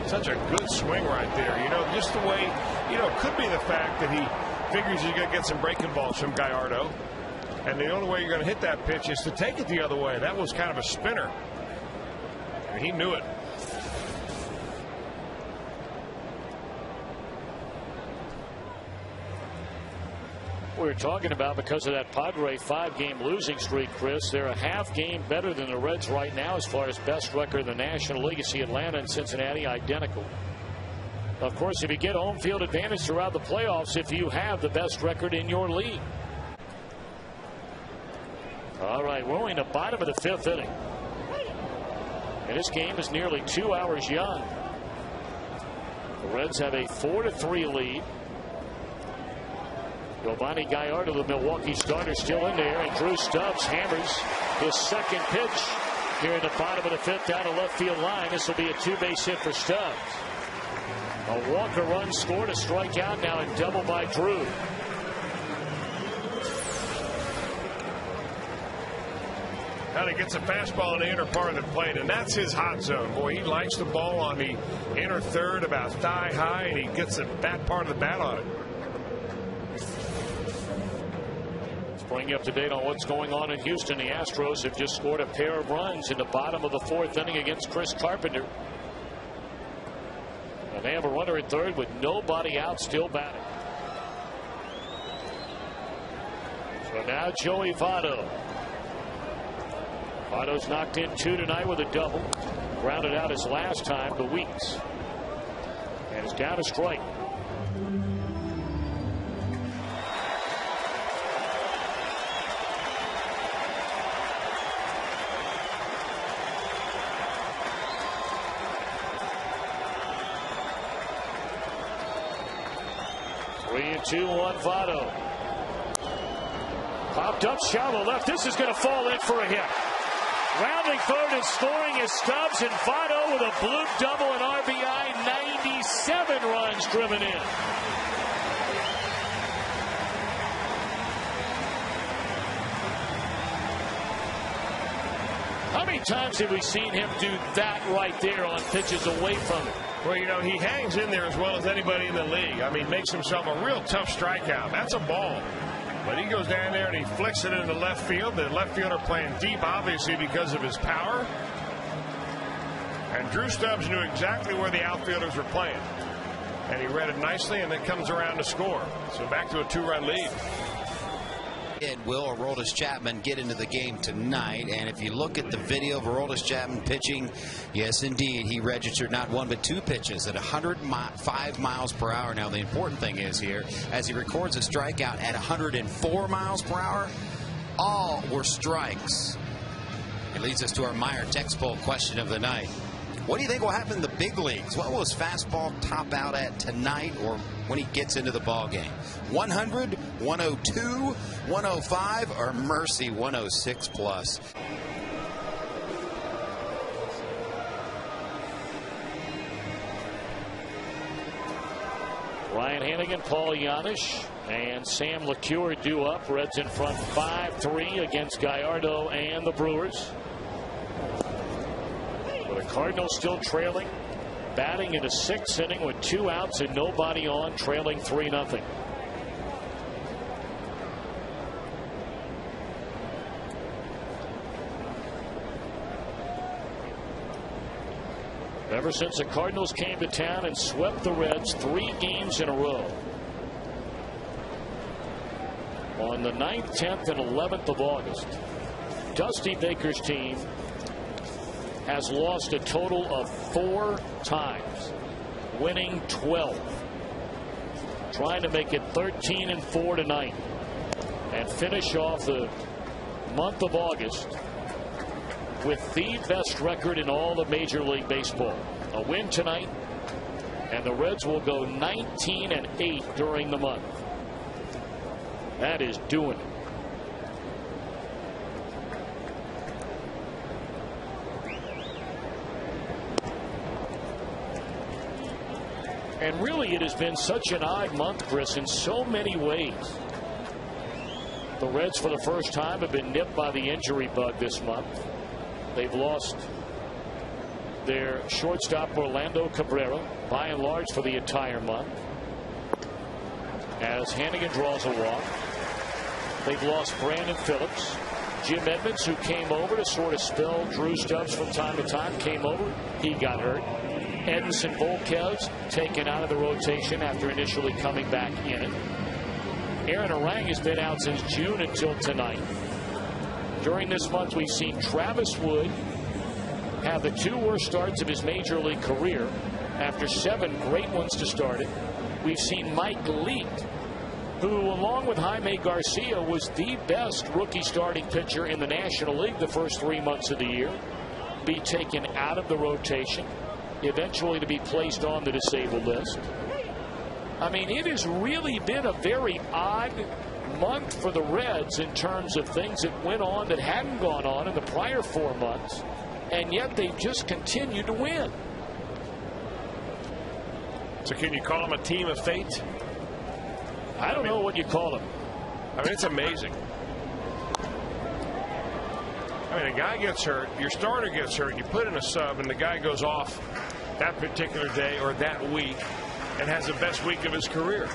Such a good swing right there. You know, just the way, you know, it could be the fact that he figures he's going to get some breaking balls from Gallardo. And the only way you're going to hit that pitch is to take it the other way. That was kind of a spinner. And he knew it. We were talking about because of that Padre 5-game losing streak, Chris. They're a half game better than the Reds right now as far as best record in the National League. You see Atlanta and Cincinnati identical. Of course, if you get home field advantage throughout the playoffs, if you have the best record in your league. All right, we're only in the bottom of the 5th inning. And this game is nearly 2 hours young. The Reds have a 4-3 lead. Giovanni Gallardo, the Milwaukee starter, still in there, and Drew Stubbs hammers his 2nd pitch here in the bottom of the 5th down the left field line. This will be a 2-base hit for Stubbs. A Walker run scored, a strikeout now, and double by Drew. Now he gets a fastball in the inner part of the plate, and that's his hot zone. Boy, he likes the ball on the inner third about thigh high, and he gets the back part of the bat on it. Bring you up to date on what's going on in Houston. The Astros have just scored a pair of runs in the bottom of the 4th inning against Chris Carpenter. And they have a runner at third with nobody out, still batting. So now Joey Votto. Votto's knocked in 2 tonight with a double. Grounded out his last time to Weeks. And is down a strike. And 2-1 Votto. Popped up shallow left. This is going to fall in for a hit. Rounding third and scoring is Stubbs, and Votto with a bloop double and RBI. 97 runs driven in. How many times have we seen him do that right there on pitches away from it? Well, you know, he hangs in there as well as anybody in the league. I mean, makes himself a real tough strikeout. That's a ball. But he goes down there and he flicks it into left field. The left fielder playing deep, obviously, because of his power. And Drew Stubbs knew exactly where the outfielders were playing. And he read it nicely and then comes around to score. So back to a 2-run lead. And will Aroldis Chapman get into the game tonight? And if you look at the video of Aroldis Chapman pitching, yes, indeed, he registered not one but two pitches at 105 miles per hour. Now, the important thing is here, as he records a strikeout at 104 miles per hour, all were strikes. It leads us to our Meyer text poll question of the night. What do you think will happen in the big leagues? What will his fastball top out at tonight or when he gets into the ball game? 100, 102, 105, or mercy 106 plus? Ryan Hannigan, Paul Janisch, and Sam LeCure due up. Reds in front 5-3 against Gallardo and the Brewers. The Cardinals still trailing, batting in a 6th inning with 2 outs and nobody on, trailing 3-0. Ever since the Cardinals came to town and swept the Reds 3 games in a row, on the 9th, 10th, and 11th of August, Dusty Baker's team has lost a total of 4 times, winning 12. Trying to make it 13-4 tonight and finish off the month of August with the best record in all of Major League Baseball. A win tonight, and the Reds will go 19-8 during the month. That is doing it. And really, it has been such an odd month, Chris, in so many ways. The Reds, for the first time, have been nipped by the injury bug this month. They've lost their shortstop, Orlando Cabrera, by and large for the entire month, as Hannigan draws a walk. They've lost Brandon Phillips. Jim Edmonds, who came over to sort of spell Drew Stubbs from time to time, came over. He got hurt. Edinson Volquez taken out of the rotation after initially coming back in it. Aaron Orang has been out since June until tonight. During this month, we've seen Travis Wood have the 2 worst starts of his major league career after 7 great ones to start it. We've seen Mike Leake, who, along with Jaime Garcia, was the best rookie starting pitcher in the National League the first 3 months of the year, be taken out of the rotation, eventually to be placed on the disabled list. I mean, it has really been a very odd month for the Reds in terms of things that went on that hadn't gone on in the prior 4 months, and yet they've just continued to win. So can you call them a team of fate? I don't know what you call them. I mean, it's amazing. I mean, a guy gets hurt, your starter gets hurt, you put in a sub, and the guy goes off that particular day or that week and has the best week of his career.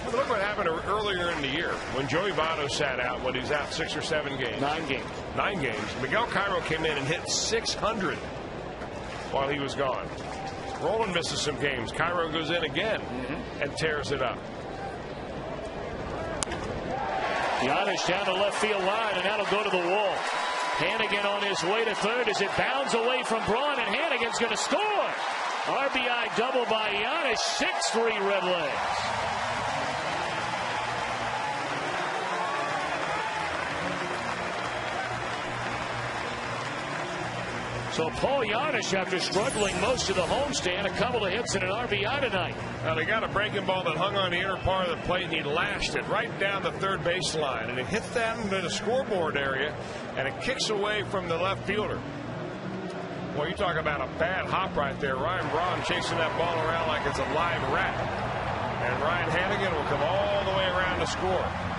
But look what happened earlier in the year when Joey Votto sat out when he was out 6 or 7 games. 9 games. 9 games. Miguel Cairo came in and hit 600 while he was gone. Roland misses some games. Cairo goes in again and tears it up. Giannis down the left field line, and that'll go to the wall. Hannigan on his way to third as it bounds away from Braun, and Hannigan's going to score. RBI double by Giannis, 6-3 Redlegs. So Paul Giannis, after struggling most of the homestand, a couple of hits and an RBI tonight. Now they got a breaking ball that hung on the inner part of the plate, and he lashed it right down the third base line, and it hits that into the scoreboard area, and it kicks away from the left fielder. Well, you talk about a bad hop right there. Ryan Braun chasing that ball around like it's a live rat, and Ryan Hannigan will come all the way around to score.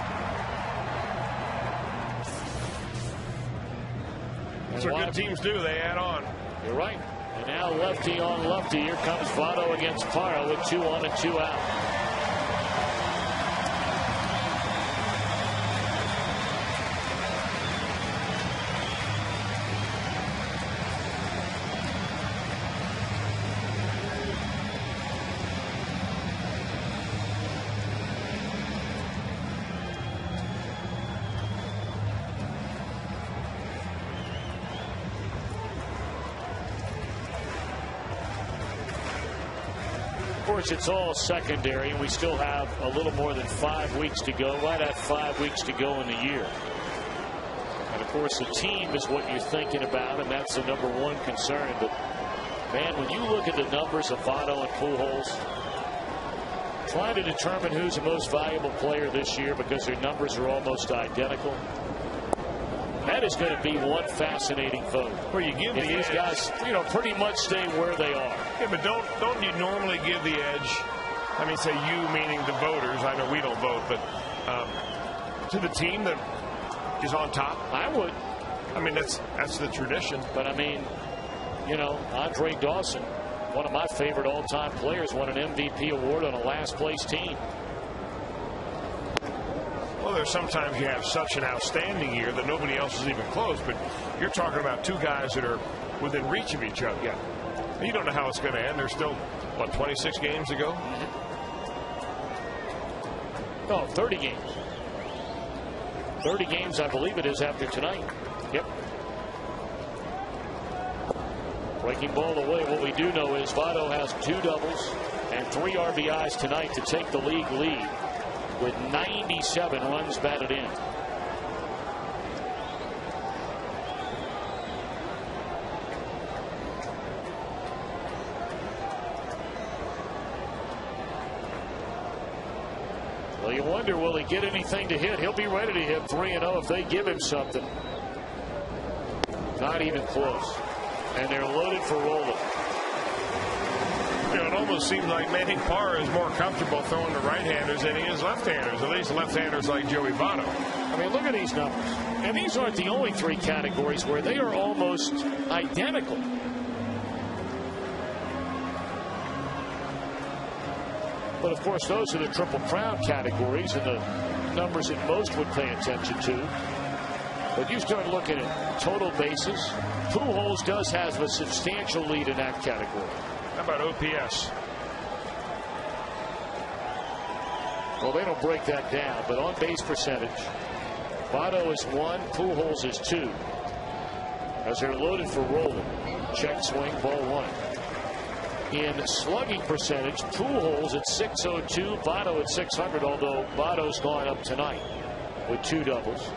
That's what good teams do. They add on. You're right. And now lefty on lefty. Here comes Votto against Parra with 2 on and 2 out. Of course, it's all secondary, and we still have a little more than 5 weeks to go, right at 5 weeks to go in the year. And of course, the team is what you're thinking about, and that's the number one concern. But man, when you look at the numbers of Votto and Pujols, trying to determine who's the most valuable player this year because their numbers are almost identical, that is going to be one fascinating vote. Where you give if the these edge. guys, pretty much stay where they are. Yeah, but don't you normally give the edge? I mean, say you meaning the voters. I know we don't vote, but to the team that is on top. I would. I mean, that's the tradition. But I mean, Andre Dawson, one of my favorite all-time players, won an MVP award on a last-place team. Well, there's sometimes you have such an outstanding year that nobody else is even close, but you're talking about two guys that are within reach of each other. Yeah. You don't know how it's going to end. There's still, 26 games to go? No, 30 games. 30 games, I believe it is, after tonight. Yep. Breaking ball away. What we do know is Votto has 2 doubles and 3 RBIs tonight to take the league lead, with 97 runs batted in. Well, you wonder, will he get anything to hit? He'll be ready to hit 3-0 if they give him something. Not even close. And they're loaded for rolling. It almost seems like Manny Parra is more comfortable throwing to right-handers than he is left-handers, at least left-handers like Joey Votto. I mean, look at these numbers. And these aren't the only 3 categories where they are almost identical. But, of course, those are the Triple Crown categories and the numbers that most would pay attention to. But you start looking at total bases, Pujols does have a substantial lead in that category. How about OPS? Well, they don't break that down, but on base percentage, Votto is 1, Pujols is 2. As they're loaded for rolling. Check swing, ball 1. In slugging percentage, Pujols at .602, Votto at .600, although Votto's gone up tonight with 2 doubles.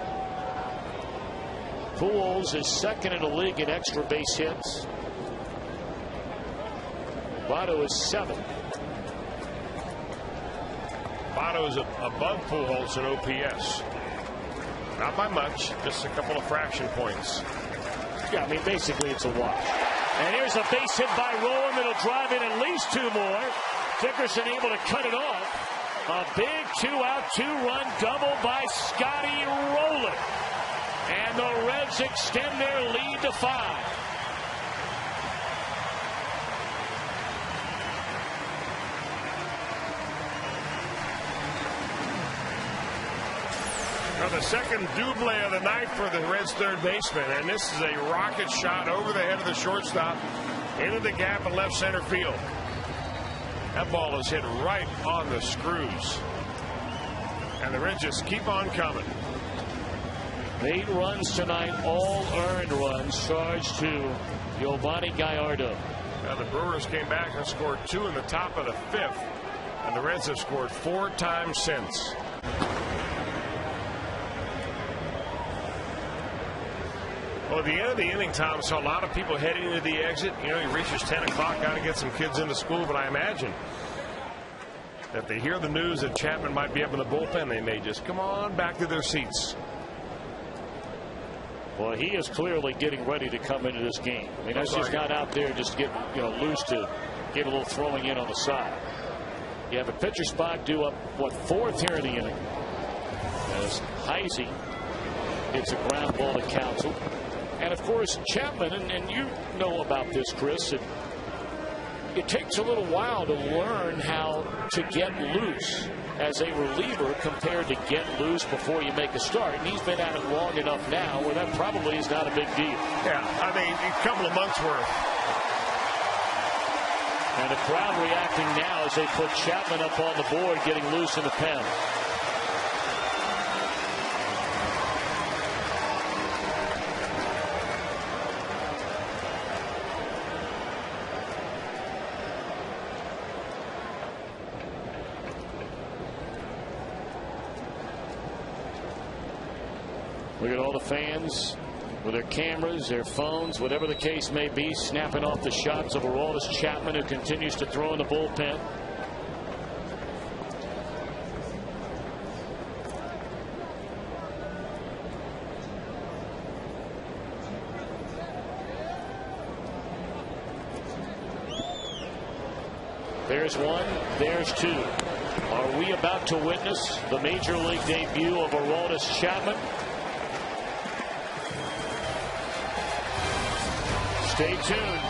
Pujols is second in the league in extra base hits. Votto is 7th. Votto is above Pujols in OPS. Not by much, just a couple of fraction points. Yeah, I mean, basically it's a wash. And here's a base hit by Rowland that'll drive in at least 2 more. Dickerson able to cut it off. A big 2-out, 2-run double by Scotty Rowland. And the Reds extend their lead to 5. Now the second double of the night for the Reds third baseman, and this is a rocket shot over the head of the shortstop into the gap in left center field. That ball is hit right on the screws, and the Reds just keep on coming. 8 runs tonight, all earned runs, charged to Giovanni Gallardo. Now the Brewers came back and scored 2 in the top of the 5th, and the Reds have scored 4 times since. Well, at the end of the inning, Tom, saw a lot of people heading into the exit. You know, he reaches 10 o'clock, got to get some kids into school, but I imagine that they hear the news that Chapman might be up in the bullpen, they may just come on back to their seats. Well, he is clearly getting ready to come into this game. I mean, that's just not out there just to get loose to get a little throwing in on the side. You have a pitcher spot due up, fourth here in the inning. As Heisey hits a ground ball to Counsell. And, of course, Chapman, and you know about this, Chris, it takes a little while to learn how to get loose as a reliever compared to get loose before you make a start. And he's been at it long enough now where that probably is not a big deal. Yeah, I mean, a couple of months worth. And the crowd reacting now as they put Chapman up on the board, getting loose in the pen. Look at all the fans with their cameras, their phones, whatever the case may be, snapping off the shots of Aroldis Chapman, who continues to throw in the bullpen. There's one, there's two. Are we about to witness the major league debut of Aroldis Chapman? Stay tuned.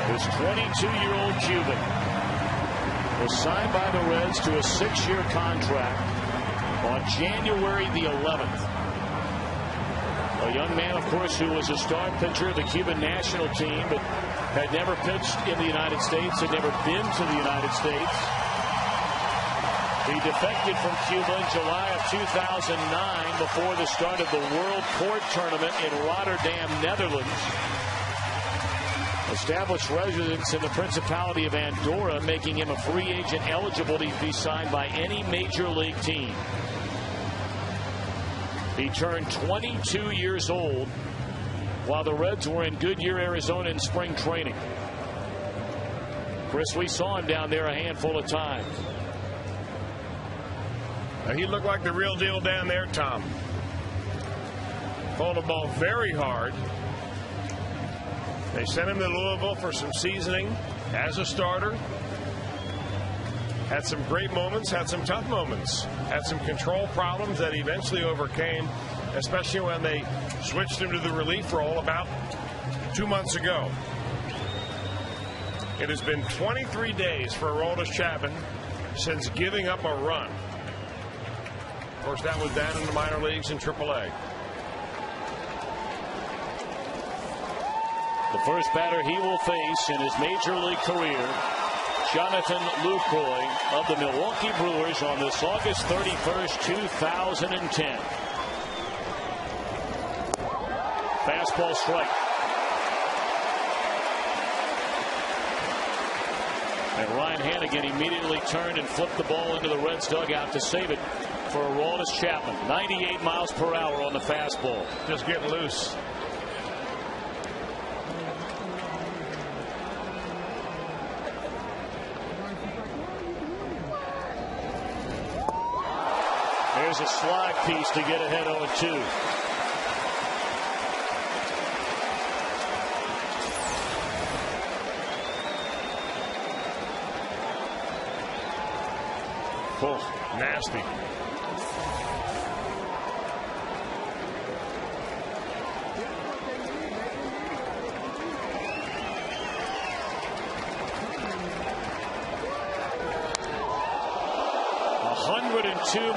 This 22-year-old Cuban was signed by the Reds to a 6-year contract on January the 11th. A young man, of course, who was a star pitcher of the Cuban national team, but had never pitched in the United States, had never been to the United States. He defected from Cuba in July of 2009 before the start of the World Port Tournament in Rotterdam, Netherlands. Established residence in the Principality of Andorra, making him a free agent eligible to be signed by any major league team. He turned 22 years old while the Reds were in Goodyear, Arizona in spring training. Chris, we saw him down there a handful of times. Now, he looked like the real deal down there, Tom. Pulled the ball very hard. They sent him to Louisville for some seasoning as a starter. Had some great moments, had some tough moments. Had some control problems that he eventually overcame, especially when they switched him to the relief role about 2 months ago. It has been 23 days for Aroldis Chapman since giving up a run. Of course, that was down in the minor leagues in AAA. The first batter he will face in his major league career, Jonathan Lucroy of the Milwaukee Brewers, on this August 31st, 2010. Fastball strike. And Ryan Hannigan immediately turned and flipped the ball into the Reds dugout to save it for Aroldis Chapman. 98 miles per hour on the fastball. Just getting loose. There's a slide piece to get ahead 0-2. Oh, nasty.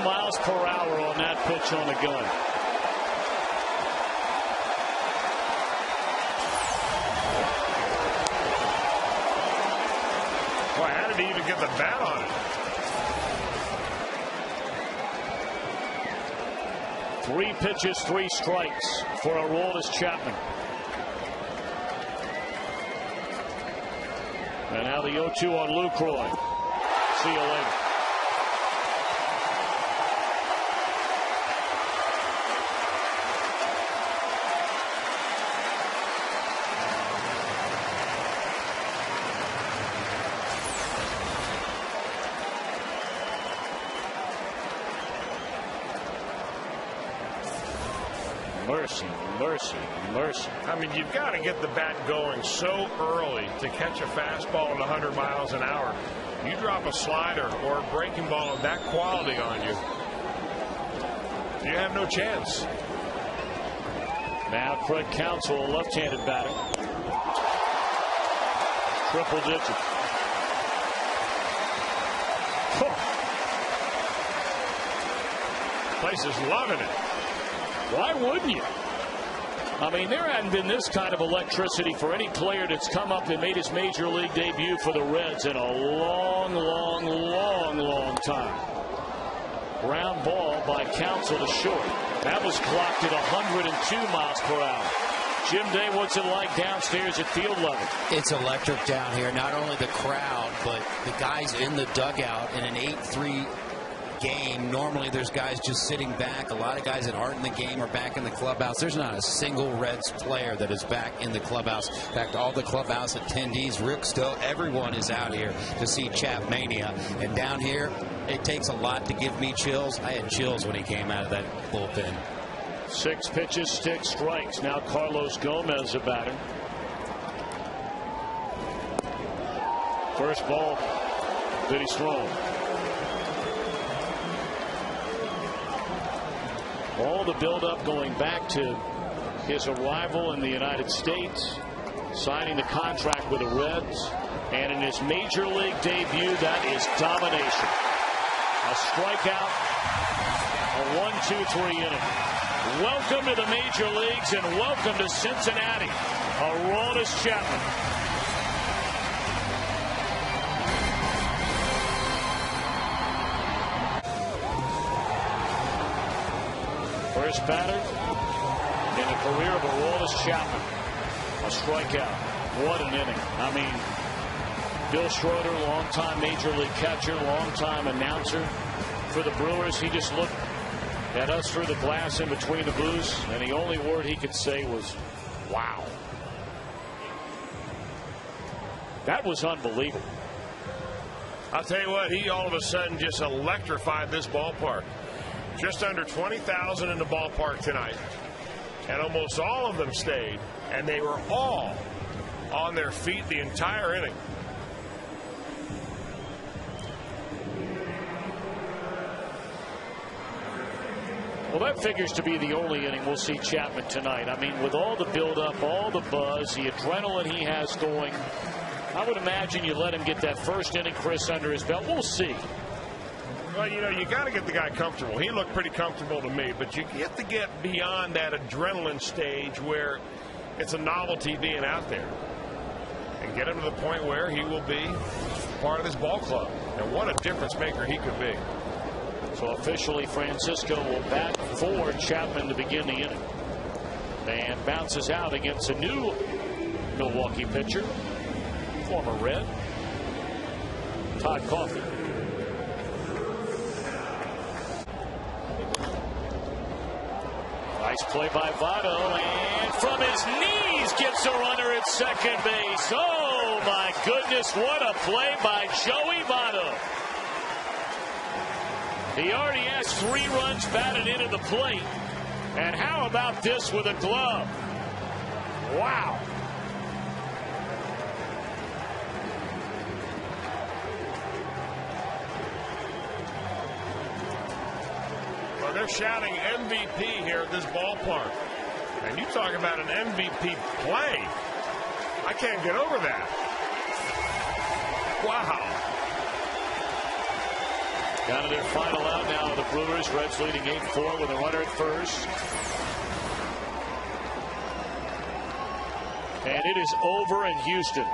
Miles per hour on that pitch on the gun. Boy, how did he even get the bat on it? 3 pitches, 3 strikes for Aroldis Chapman. And now the 0-2 on Lucroy. See you later. Mercy, mercy, mercy. I mean, you've got to get the bat going so early to catch a fastball at 100 miles an hour. You drop a slider or a breaking ball of that quality on you, you have no chance. Now Craig Counsell, a left-handed batter. Triple digit. Place is loving it. Why wouldn't you? I mean, there hadn't been this kind of electricity for any player that's come up and made his major league debut for the Reds in a long, long, long, long time. Ground ball by Counsell to short. That was clocked at 102 miles per hour. Jim Day, what's it like downstairs at field level? It's electric down here. Not only the crowd, but the guys in the dugout in an 8-3 game. Normally there's guys just sitting back. A lot of guys that aren't in the game are back in the clubhouse. There's not a single Reds player that is back in the clubhouse. In fact, all the clubhouse attendees, Rick Stowe, everyone is out here to see Chap Mania. And down here, it takes a lot to give me chills. I had chills when he came out of that bullpen. 6 pitches, 6 strikes. Now Carlos Gomez, a batter. First ball, Vinny Strong. All the buildup going back to his arrival in the United States, signing the contract with the Reds, and in his major league debut, that is domination. A strikeout, a 1-2-3 inning. Welcome to the major leagues and welcome to Cincinnati. Aroldis Chapman. First batter in the career of Aroldis Chapman. A strikeout. What an inning. I mean, Bill Schroeder, longtime major league catcher, longtime announcer for the Brewers. He just looked at us through the glass in between the booths, and the only word he could say was, wow. That was unbelievable. I'll tell you what, he all of a sudden just electrified this ballpark. Just under 20,000 in the ballpark tonight, and almost all of them stayed, and they were all on their feet the entire inning. Well, that figures to be the only inning we'll see Chapman tonight. I mean, with all the buildup, all the buzz, the adrenaline he has going, I would imagine you let him get that first inning, Chris, under his belt. We'll see. Well, you know, you got to get the guy comfortable. He looked pretty comfortable to me, but you have to get beyond that adrenaline stage where it's a novelty being out there and get him to the point where he will be part of this ball club. And what a difference maker he could be. So officially, Francisco will bat for Chapman to begin the inning. And bounces out against a new Milwaukee pitcher, former Red, Todd Coffey. Nice play by Votto, and from his knees gets a runner at second base. Oh my goodness, what a play by Joey Votto. He already has 3 runs batted into the plate. And how about this with a glove? Wow. Well, they're shouting MVP here at this ballpark. And you talk about an MVP play. I can't get over that. Wow. Down to their final out now of the Brewers. Reds leading 8-4 with a runner at first. And it is over in Houston.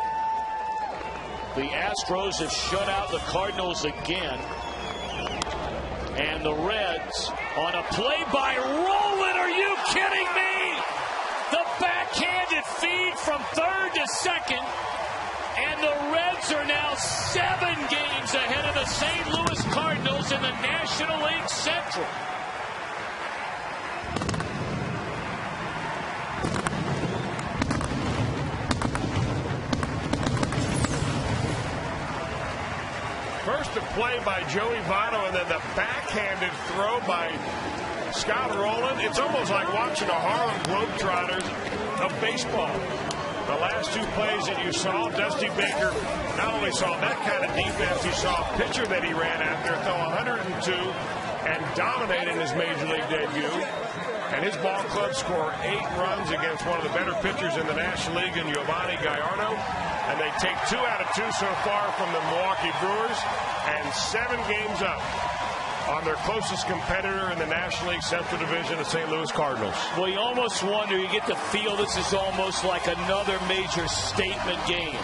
The Astros have shut out the Cardinals again. And the Reds on a play by Rowland. Are you kidding me? The backhanded feed from third to second. And the Reds are now 7 games ahead of the St. Louis Cardinals in the National League Central. First a play by Joey Votto, and then the backhanded throw by Scott Rowland. It's almost like watching a Harlem Globetrotters of baseball. The last 2 plays that you saw, Dusty Baker not only saw that kind of defense, he saw a pitcher that he ran after, throw 102 and dominate in his major league debut. And his ball club score 8 runs against one of the better pitchers in the National League in Giovanni Gallardo. And they take 2 out of 2 so far from the Milwaukee Brewers and 7 games up on their closest competitor in the National League Central Division, the St. Louis Cardinals. Well, you almost wonder, you get the feel this is almost like another major statement game.